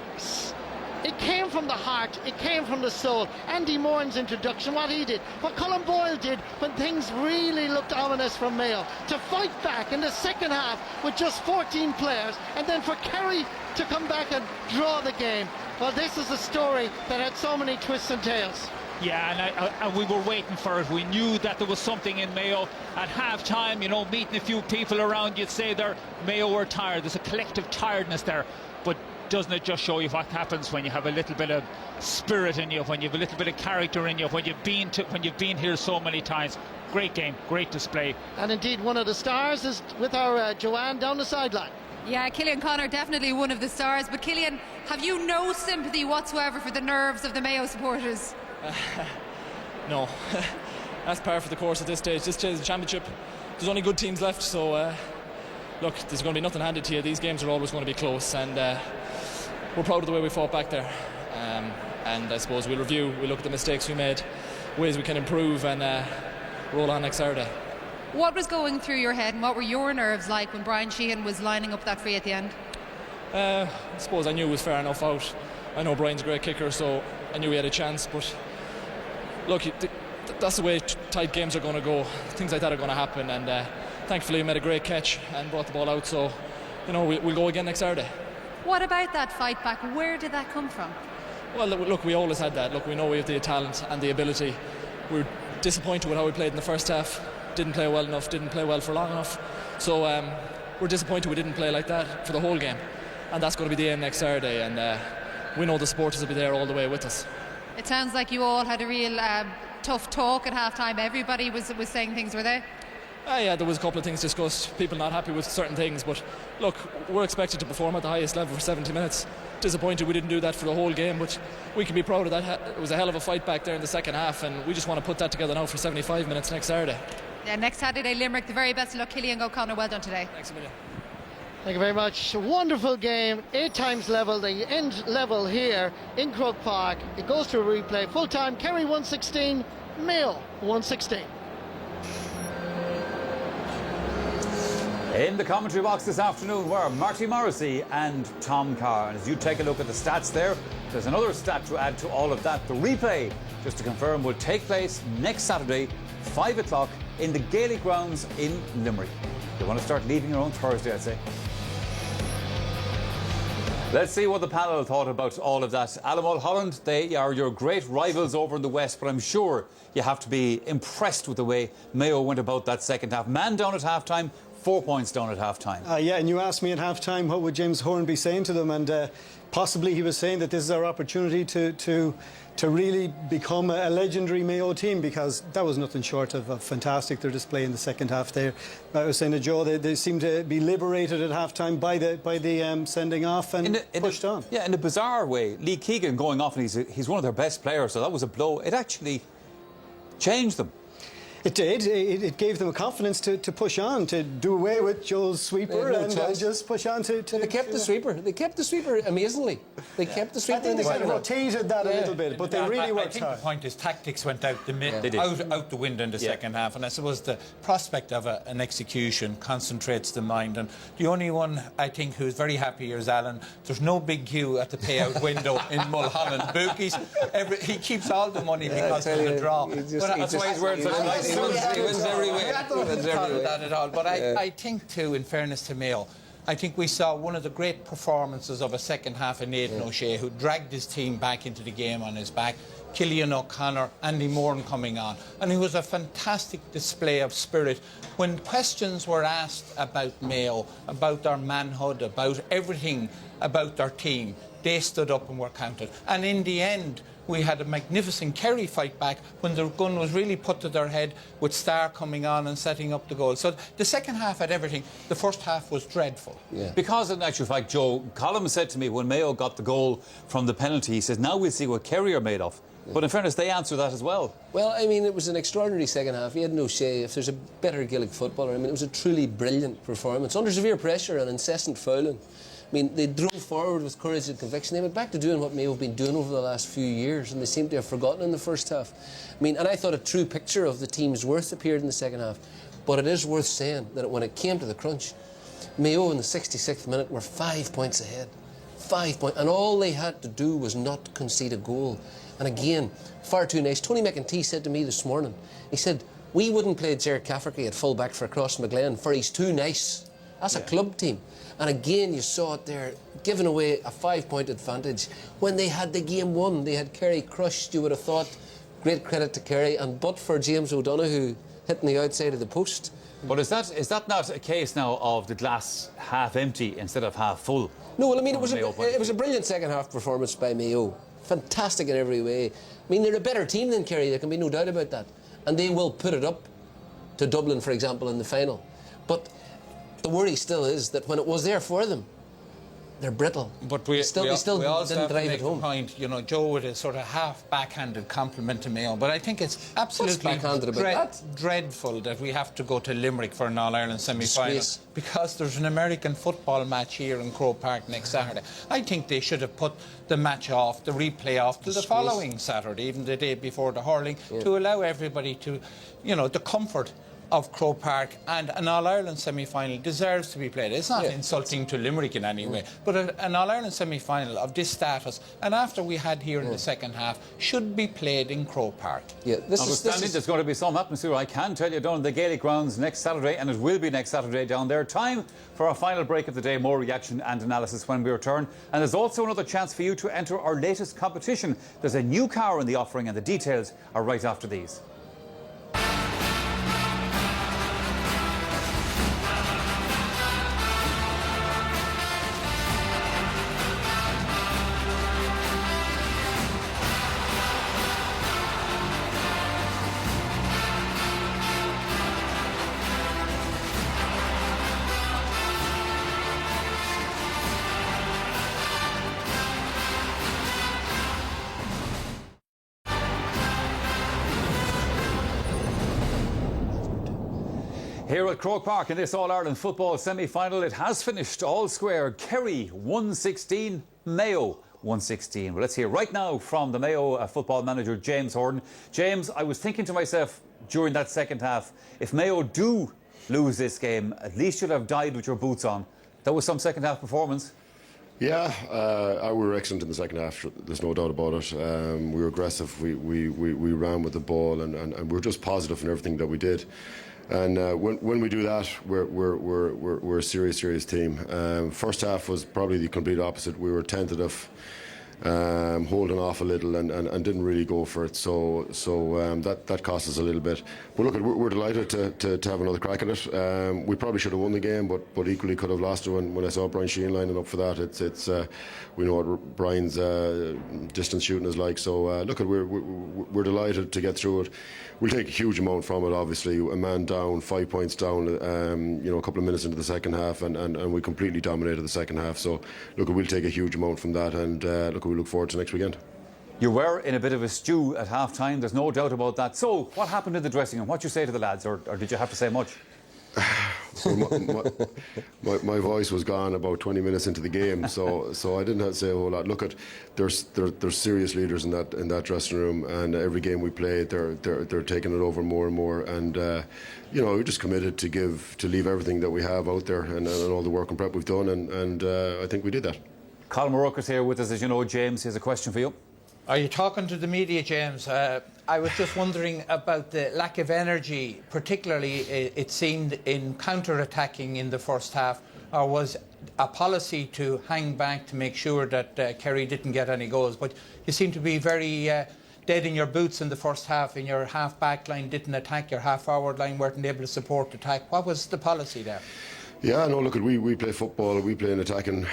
it came from the heart, it came from the soul. Andy Moran's introduction, what he did, what Colin Boyle did when things really looked ominous from Mayo, to fight back in the second half with just 14 players, and then for Kerry to come back and draw the game. Well, this is a story that had so many twists and turns. Yeah, and we were waiting for it. We knew that there was something in Mayo. At half-time, you know, meeting a few people around, you'd say Mayo were tired. There's a collective tiredness there. But doesn't it just show you what happens when you have a little bit of spirit in you, when you have a little bit of character in you, when you've been here so many times? Great game, great display. And indeed, one of the stars is with our Joanne down the sideline. Yeah, Killian Connor, definitely one of the stars. But Killian, have you no sympathy whatsoever for the nerves of the Mayo supporters? No. That's par for the course at this stage. This is the championship. There's only good teams left, so look, there's going to be nothing handed to you. These games are always going to be close, and we're proud of the way we fought back there. And I suppose we'll review, we'll look at the mistakes we made, ways we can improve, and roll on next Saturday. What was going through your head and what were your nerves like when Brian Sheehan was lining up that free at the end? I suppose I knew it was fair enough out. I know Brian's a great kicker, so I knew he had a chance. But look, that's the way tight games are going to go. Things like that are going to happen, and thankfully he made a great catch and brought the ball out. So, we'll go again next Saturday. What about that fight back? Where did that come from? Well, look, we always had that. Look, we know we have the talent and the ability. We're disappointed with how we played in the first half. Didn't play well enough, didn't play well for long enough. So we're disappointed we didn't play like that for the whole game. And that's going to be the aim next Saturday. And we know the supporters will be there all the way with us. It sounds like you all had a real tough talk at half-time. Everybody was saying things, were they? Yeah, there was a couple of things discussed. People not happy with certain things. But look, we're expected to perform at the highest level for 70 minutes. Disappointed we didn't do that for the whole game, but we can be proud of that. It was a hell of a fight back there in the second half, and we just want to put that together now for 75 minutes next Saturday. Yeah, next Saturday, Limerick. The very best of luck, Killian O'Connor. Well done today. Thanks a million. Thank you very much. A wonderful game, 8 times level, the end level here in Croke Park. It goes to a replay. Full time, Kerry 116, Mayo 116. In the commentary box this afternoon were Marty Morrissey and Tom Carr. And as you take a look at the stats there's another stat to add to all of that. The replay, just to confirm, will take place next Saturday, 5 o'clock, in the Gaelic grounds in Limerick. You want to start leaving your own Thursday, I'd say. Let's see what the panel thought about all of that. Alan Mulholland, they are your great rivals over in the West, but I'm sure you have to be impressed with the way Mayo went about that second half. Man down at half-time, 4 points down at half-time. Yeah, and you asked me at half-time what would James Horan be saying to them, and possibly he was saying that this is our opportunity to really become a legendary Mayo team, because that was nothing short of fantastic, their display in the second half there. I was saying to Joe, they seemed to be liberated at half-time by the sending off and pushed on. Yeah, in a bizarre way, Lee Keegan going off, and he's one of their best players, so that was a blow. It actually changed them. It did. It gave them a confidence to push on, to do away with Joe's sweeper and just push on to... They kept the sweeper. They kept the sweeper amazingly. They kept the sweeper. I think they kind of rotated that a little bit, but they really worked hard. I think the point is tactics went out the window in the second half, and I suppose the prospect of an execution concentrates the mind. And the only one I think who's very happy here is Alan. There's no big queue at the payout window in Mulholland. Bookies, he keeps all the money because of the draw. That's why he's wearing such a nice... He wins everywhere. I don't think that at all. But I think too, in fairness to Mayo, I think we saw one of the great performances of a second half in Aidan O'Shea, who dragged his team back into the game on his back. Killian O'Connor, Andy Moran coming on. And it was a fantastic display of spirit. When questions were asked about Mayo, about their manhood, about everything about their team, they stood up and were counted. And in the end, we had a magnificent Kerry fight back when the gun was really put to their head, with Starr coming on and setting up the goal. So the second half had everything. The first half was dreadful. Yeah. Because in actual fact, Joe, Colm said to me when Mayo got the goal from the penalty, he says, now we'll see what Kerry are made of. Yeah. But in fairness, they answered that as well. Well, I mean, it was an extraordinary second half. Aidan O'Shea, if there's a better Gaelic footballer, I mean, it was a truly brilliant performance. Under severe pressure and incessant fouling. I mean, they drove forward with courage and conviction. They went back to doing what Mayo have been doing over the last few years, and they seem to have forgotten in the first half. I mean, and I thought a true picture of the team's worth appeared in the second half. But it is worth saying that when it came to the crunch, Mayo in the 66th minute were 5 points ahead. 5 points. And all they had to do was not concede a goal. And again, far too nice. Tony McEntee said to me this morning, he said, we wouldn't play Jared Cafferty at full-back for Cross McGlenn, for he's too nice. That's a club team. And again, you saw it there, giving away a 5-point advantage. When they had the game won, they had Kerry crushed, you would have thought. Great credit to Kerry, and but for James O'Donoghue hitting the outside of the post. But is that not a case now of the glass half empty instead of half full? No, well, I mean, it was a brilliant second half performance by Mayo. Fantastic in every way. I mean, they're a better team than Kerry, there can be no doubt about that. And they will put it up to Dublin, for example, in the final. But the worry still is that when it was there for them, they're brittle. But we still also didn't have to drive make it home. the point, you know, Joe with a sort of half backhanded compliment to Mayo, but I think it's absolutely dreadful that we have to go to Limerick for an All-Ireland semi-final because there's an American football match here in Croke Park next Saturday. I think they should have put the match off, the replay off to the following Saturday, even the day before the hurling, to allow everybody to, you know, the comfort of Croke Park, and an All-Ireland semi-final deserves to be played. It's not insulting to Limerick in any way, but an All-Ireland semi-final of this status, and after we had here in the second half, should be played in Croke Park. Yeah, there's going to be some atmosphere, I can tell you, down in the Gaelic grounds next Saturday, and it will be next Saturday down there. Time for our final break of the day, more reaction and analysis when we return. And there's also another chance for you to enter our latest competition. There's a new car in the offering, and the details are right after these. Here at Croke Park in this All-Ireland football semi-final, it has finished all square. Kerry 116, Mayo 116. Well, let's hear right now from the Mayo football manager, James Horton. James, I was thinking to myself during that second half, if Mayo do lose this game, at least you'll have died with your boots on. That was some second half performance. Yeah, we were excellent in the second half. There's no doubt about it. We were aggressive. We ran with the ball, and we were just positive in everything that we did. And when we do that, we're a serious team. First half was probably the complete opposite. We were tentative, holding off a little, and didn't really go for it. So that cost us a little bit. But look, we're delighted to have another crack at it. We probably should have won the game, but equally could have lost it. When I saw Brian Sheehan lining up for that, it's we know what Brian's distance shooting is like. So look, we're delighted to get through it. We'll take a huge amount from it. Obviously, a man down, 5 points down. A couple of minutes into the second half, and we completely dominated the second half. So look, we'll take a huge amount from that, and we look forward to next weekend. You were in a bit of a stew at half time, there's no doubt about that. So, what happened in the dressing room? What did you say to the lads, or did you have to say much? My voice was gone about 20 minutes into the game, so I didn't have to say a whole lot. Look, there's serious leaders in that dressing room, and every game we play, they're taking it over more and more. And we're just committed to leave everything that we have out there, and all the work and prep we've done, and I think we did that. Colin Morocco's here with us, as you know. James, here's a question for you. Are you talking to the media, James? I was just wondering about the lack of energy, particularly it seemed in counter-attacking in the first half, or was a policy to hang back to make sure that Kerry didn't get any goals. But you seem to be very dead in your boots in the first half, in your half-back line, didn't attack, your half-forward line weren't able to support attack. What was the policy there? Yeah, no, look, we play football, we play an attacking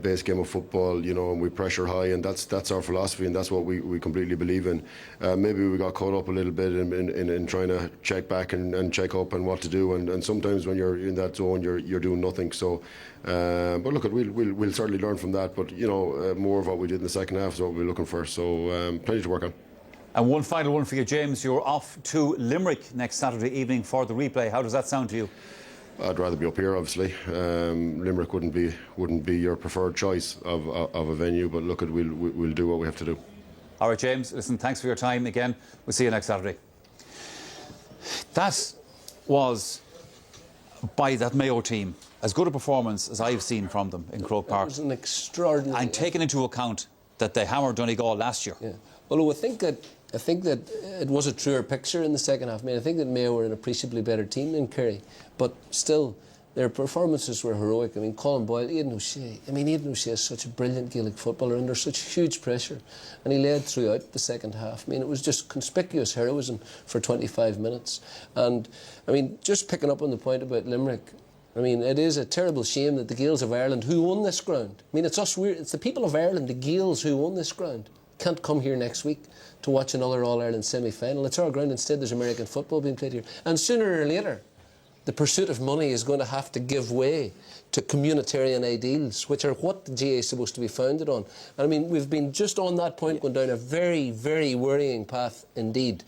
base game of football, and we pressure high, and that's our philosophy, and that's what we completely believe in. Maybe we got caught up a little bit in trying to check back and check up and what to do, and sometimes when you're in that zone, you're doing nothing. So, but look, we'll certainly learn from that, but, more of what we did in the second half is what we're looking for, so plenty to work on. And one final one for you, James. You're off to Limerick next Saturday evening for the replay. How does that sound to you? I'd rather be up here, obviously. Limerick wouldn't be your preferred choice of a venue, but look, we'll do what we have to do. All right, James. Listen, thanks for your time again. We'll see you next Saturday. That was, by that Mayo team, as good a performance as I've seen from them in Croke Park. It was an extraordinary. And taking into account that they hammered Donegal last year. Yeah. Well, I think that it was a truer picture in the second half. I mean, I think that Mayo were an appreciably better team than Kerry, but still, their performances were heroic. I mean, Colin Boyle, Aidan O'Shea. I mean, Aidan O'Shea is such a brilliant Gaelic footballer under such huge pressure, and he led throughout the second half. I mean, it was just conspicuous heroism for 25 minutes. And I mean, just picking up on the point about Limerick. I mean, it is a terrible shame that the Gaels of Ireland, who won this ground, I mean, it's the people of Ireland, the Gaels who won this ground, can't come here next week to watch another All-Ireland semi-final. It's our ground. Instead, there's American football being played here. And sooner or later, the pursuit of money is going to have to give way to communitarian ideals, which are what the GA is supposed to be founded on. And I mean, we've been just on that point going down a very, very worrying path indeed.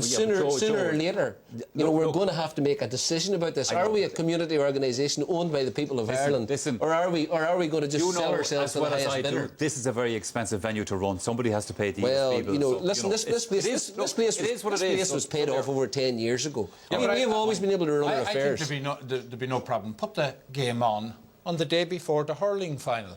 Sooner or later, we're going to have to make a decision about this. Are we a community organisation owned by the people of Ireland, or are we going to just sell ourselves to the highest bidder? This is a very expensive venue to run. Somebody has to pay these people. This place was paid off over 10 years ago. We've always been able to run our affairs. I think there'd be no problem. Put the game on the day before the hurling final.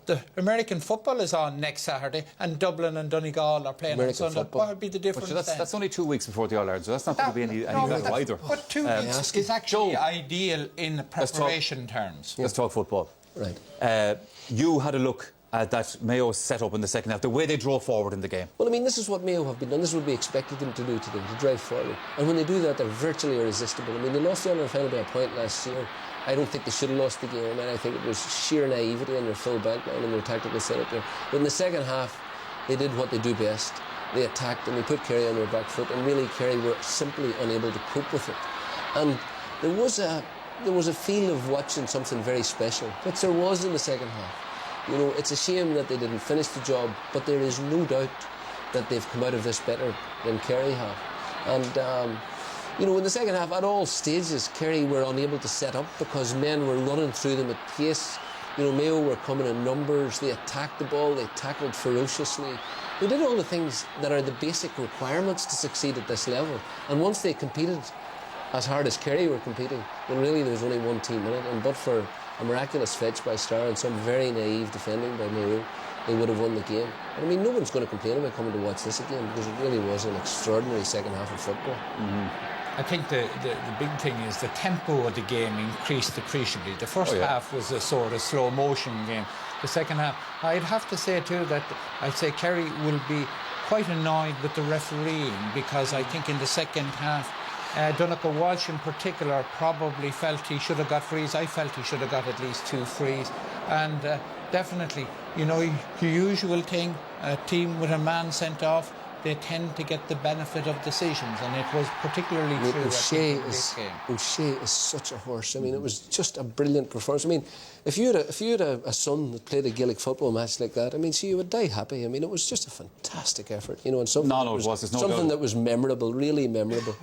The American football is on next Saturday, and Dublin and Donegal are playing on Sunday. What would be the difference then? That's only 2 weeks before the All-Ireland, so that's not going to be any better either. But 2 weeks is actually ideal in preparation terms. Let's talk football. Right. You had a look at that Mayo set up in the second half, the way they drove forward in the game. Well, I mean, this is what Mayo have been done. This is what we expected them to do today, to drive forward. And when they do that, they're virtually irresistible. I mean, they lost the All-Ireland final by a point last year. I don't think they should have lost the game. I mean, I think it was sheer naivety on their full back line and their tactical setup there. But in the second half, they did what they do best. They attacked and they put Kerry on their back foot, and really Kerry were simply unable to cope with it. And there was a feel of watching something very special, which there was in the second half. It's a shame that they didn't finish the job, but there is no doubt that they've come out of this better than Kerry have. And in the second half, at all stages, Kerry were unable to set up because men were running through them at pace. Mayo were coming in numbers. They attacked the ball. They tackled ferociously. They did all the things that are the basic requirements to succeed at this level. And once they competed as hard as Kerry were competing, then really there was only one team in it. And but for a miraculous fetch by Starr and some very naive defending by Mayo, they would have won the game. And I mean, no one's going to complain about coming to watch this again, because it really was an extraordinary second half of football. I think the big thing is the tempo of the game increased appreciably. The first half was a sort of slow motion game. The second half, I'd have to say too that I'd say Kerry will be quite annoyed with the refereeing, because I think in the second half Donegal Walsh in particular probably felt he should have got frees. I felt he should have got at least 2 frees. And definitely, the usual thing, a team with a man sent off, they tend to get the benefit of decisions, and it was particularly true in this game. O'Shea is such a horse. I mean, it was just a brilliant performance. I mean, if you had a son that played a Gaelic football match like that, I mean, you would die happy. I mean, it was just a fantastic effort, and something that was memorable, really memorable.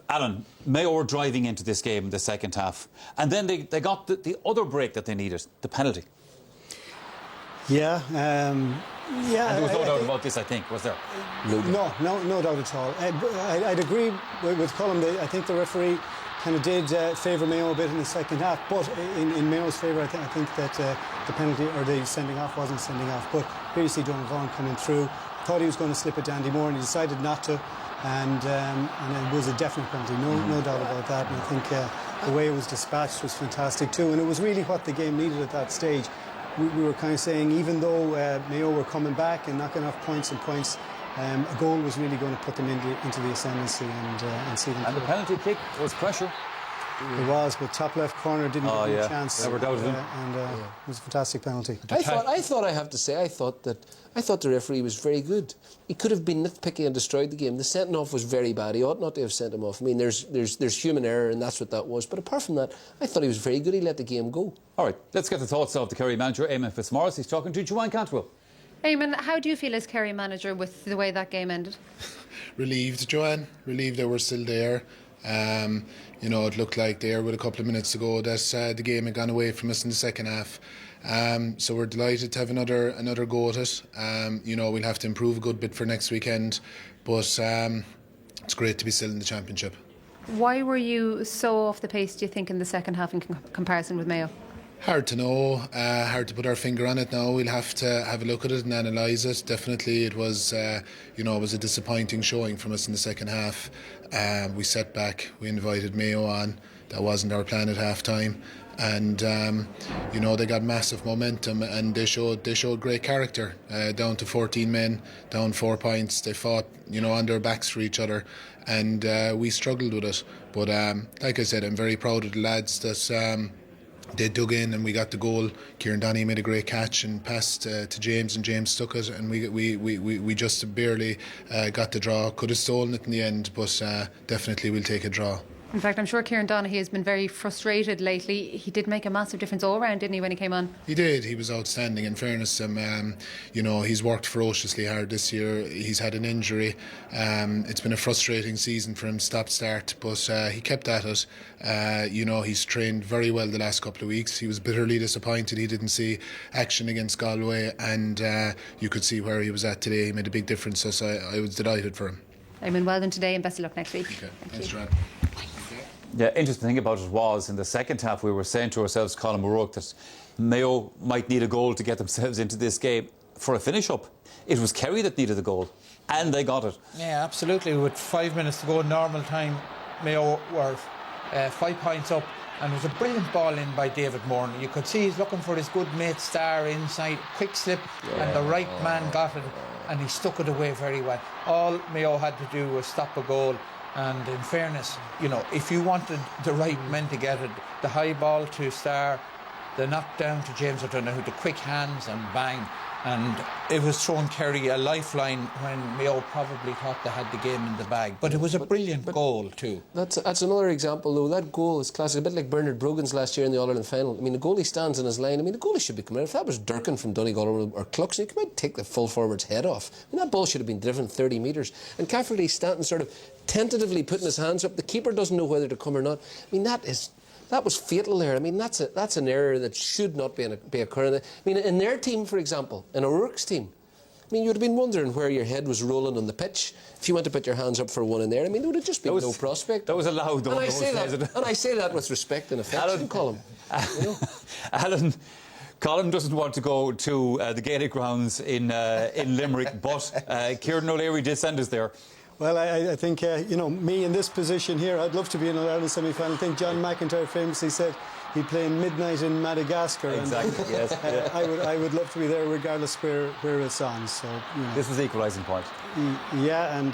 Alan, Mayo were driving into this game in the second half, and then they got the other break that they needed, the penalty. Yeah. And there was no doubt about this, I think, was there? No doubt at all. I'd agree with Colm. I think the referee kind of did favour Mayo a bit in the second half, but in Mayo's favour, I think that the penalty or the sending off wasn't sending off. But here you see Donald Vaughan coming through. Thought he was going to slip it to Andy Moore, and he decided not to. And it was a definite penalty, no doubt about that. And I think the way it was dispatched was fantastic too. And it was really what the game needed at that stage. We were kind of saying, even though Mayo were coming back and knocking off points, a goal was really going to put them into the ascendancy and see them. And the penalty kick was pressure. It was, but top left corner didn't give him a chance. Never doubted him. And it was a fantastic penalty. I thought the referee was very good. He could have been nitpicky and destroyed the game. The sending off was very bad. He ought not to have sent him off. I mean, there's human error, and that's what that was. But apart from that, I thought he was very good. He let the game go. All right, let's get the thoughts of the Kerry manager, Eamon Fitzmaurice. He's talking to Joanne Cantwell. Eamon, how do you feel as Kerry manager with the way that game ended? Relieved, Joanne. Relieved that we're still there. It looked like there with a couple of minutes to go that the game had gone away from us in the second half. So we're delighted to have another go at it. We'll have to improve a good bit for next weekend, but it's great to be still in the championship. Why were you so off the pace, do you think, in the second half in comparison with Mayo? Hard to know, hard to put our finger on it now. We'll have to have a look at it and analyse it. Definitely it was it was a disappointing showing from us in the second half. We set back, we invited Mayo on. That wasn't our plan at half time. And they got massive momentum, and they showed great character. Down to 14 men, down 4 points. They fought on their backs for each other, and we struggled with it. But like I said, I'm very proud of the lads that they dug in and we got the goal. Kieran Donny made a great catch and passed to James, and James took it, and we just barely got the draw. Could have stolen it in the end, but definitely we'll take a draw. In fact, I'm sure Kieran Donaghy has been very frustrated lately. He did make a massive difference all round, didn't he, when he came on? He did. He was outstanding. In fairness to him, he's worked ferociously hard this year. He's had an injury. It's been a frustrating season for him, stop-start, but he kept at it. He's trained very well the last couple of weeks. He was bitterly disappointed he didn't see action against Galway, and you could see where he was at today. He made a big difference, so I was delighted for him. Eamon, well done today and best of luck next week. Okay. Thanks, Joanne. Yeah, interesting thing about it was in the second half we were saying to ourselves, Colin O'Rourke, that Mayo might need a goal to get themselves into this game for a finish-up. It was Kerry that needed the goal, and they got it. Yeah, absolutely. With 5 minutes to go in normal time, Mayo were 5 points up, and it was a brilliant ball in by David Moore. You could see he's looking for his good mate Starr inside, quick slip, and the right man got it, and he stuck it away very well. All Mayo had to do was stop a goal. And in fairness, if you wanted the right men to get it, the high ball to Starr, the knock down to James O'Donoghue, the quick hands and bang. And it was throwing Kerry a lifeline when Mayo probably thought they had the game in the bag. But it was a brilliant goal too. That's another example, though. That goal is classic, a bit like Bernard Brogan's last year in the All-Ireland final. I mean, the goalie stands in his line. I mean, the goalie should be coming out. If that was Durkin from Donegal or Cluxon, he could might take the full forward's head off. I mean, that ball should have been driven 30 metres. And Cafferty standing sort of tentatively putting his hands up. The keeper doesn't know whether to come or not. I mean, that was fatal there. I mean, that's an error that should not be occurring. I mean, in their team, for example, in O'Rourke's team, I mean, you'd have been wondering where your head was rolling on the pitch if you went to put your hands up for one in there. I mean, there would have just been no prospect. That was allowed, though. And I say that with respect and affection, Colin. Alan, Colin doesn't want to go to the Gaelic grounds in Limerick, but Kieran O'Leary did send us there. Well, I think, me in this position here, I'd love to be in an Ireland semi-final. I think John McIntyre famously said he'd play in midnight in Madagascar. Exactly, and, yes. Yeah. I would love to be there regardless where it's on. So, This was the equalising point. Yeah, and,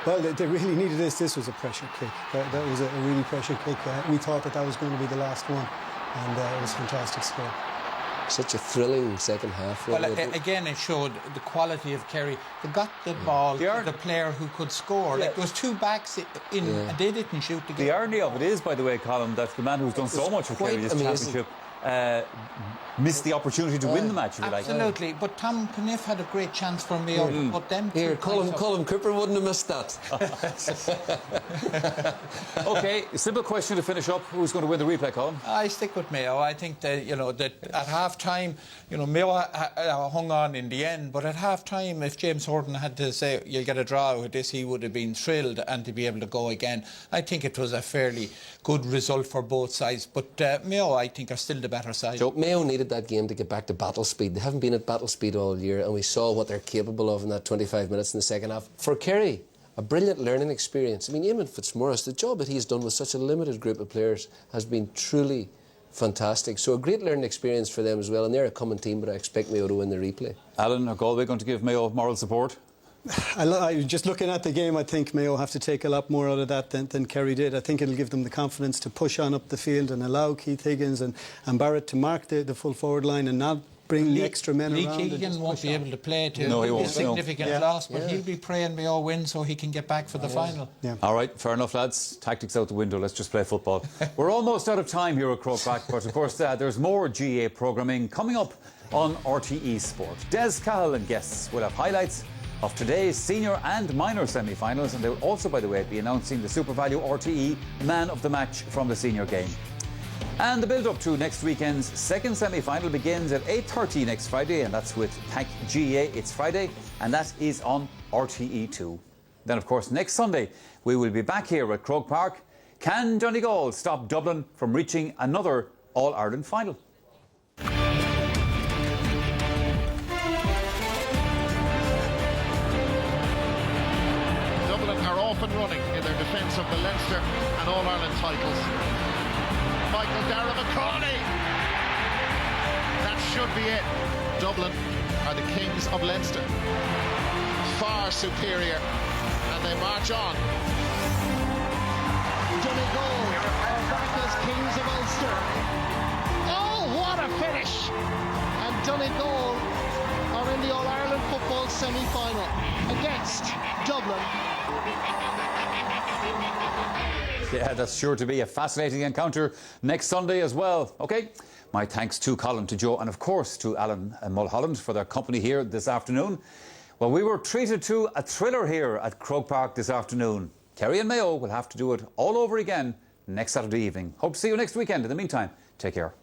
they really needed this. This was a pressure kick. That was a really pressure kick. We thought that was going to be the last one, and it was a fantastic score. Such a thrilling second half. Well, again, it showed the quality of Kerry. They got the ball to the player who could score. Like, there was two backs in, and they didn't shoot the game. The irony of it is, by the way, Colin, that the man who's done so much for Kerry this championship missed the opportunity to win the match, if you like. Absolutely, but Tom Caniff had a great chance for Mayo to put them here. Colin Cooper wouldn't have missed that. OK, simple question to finish up. Who's going to win the replay, Colin? I stick with Mayo. I think that, that at half-time, Mayo hung on in the end, but at half-time, if James Horton had to say, you'll get a draw with this, he would have been thrilled and to be able to go again. I think it was a fairly good result for both sides, but Mayo, I think, are still the better side. Joe, Mayo needed that game to get back to battle speed. They haven't been at battle speed all year, and we saw what they're capable of in that 25 minutes in the second half. For Kerry, a brilliant learning experience. I mean, Eamon Fitzmaurice, the job that he's done with such a limited group of players has been truly fantastic. So a great learning experience for them as well, and they're a common team, but I expect Mayo to win the replay. Alan, are Galway going to give Mayo moral support? Just looking at the game, I think Mayo have to take a lot more out of that than Kerry did. I think it'll give them the confidence to push on up the field and allow Keith Higgins and Barrett to mark the full forward line and not bring the extra men around. Lee Keegan won't be able to play too. No, he won't. A significant loss, but he'll be praying Mayo win so he can get back for the final. Yeah. All right, fair enough, lads. Tactics out the window. Let's just play football. We're almost out of time here at Croke Park, but of course there's more GA programming coming up on RTE Sport. Des Cahill and guests will have highlights of today's senior and minor semi-finals, and they will also, by the way, be announcing the Super Value RTE Man of the Match from the senior game. And the build-up to next weekend's second semi-final begins at 8:30 next Friday, and that's with TAC GA It's Friday, and that is on RTE2. Then, of course, next Sunday, we will be back here at Croke Park. Can Donegal stop Dublin from reaching another All-Ireland final? And running in their defence of the Leinster and All-Ireland titles. Michael Dara McCauley. That should be it. Dublin are the kings of Leinster. Far superior. And they march on. Donegal are back as kings of Ulster. Oh, what a finish! And Donegal are in the All-Ireland football semi-final against Dublin. Yeah, that's sure to be a fascinating encounter next Sunday as well. OK, my thanks to Colin, to Joe and of course to Alan and Mulholland for their company here this afternoon. Well, we were treated to a thriller here at Croke Park this afternoon. Kerry and Mayo will have to do it all over again next Saturday evening. Hope to see you next weekend. In the meantime, take care.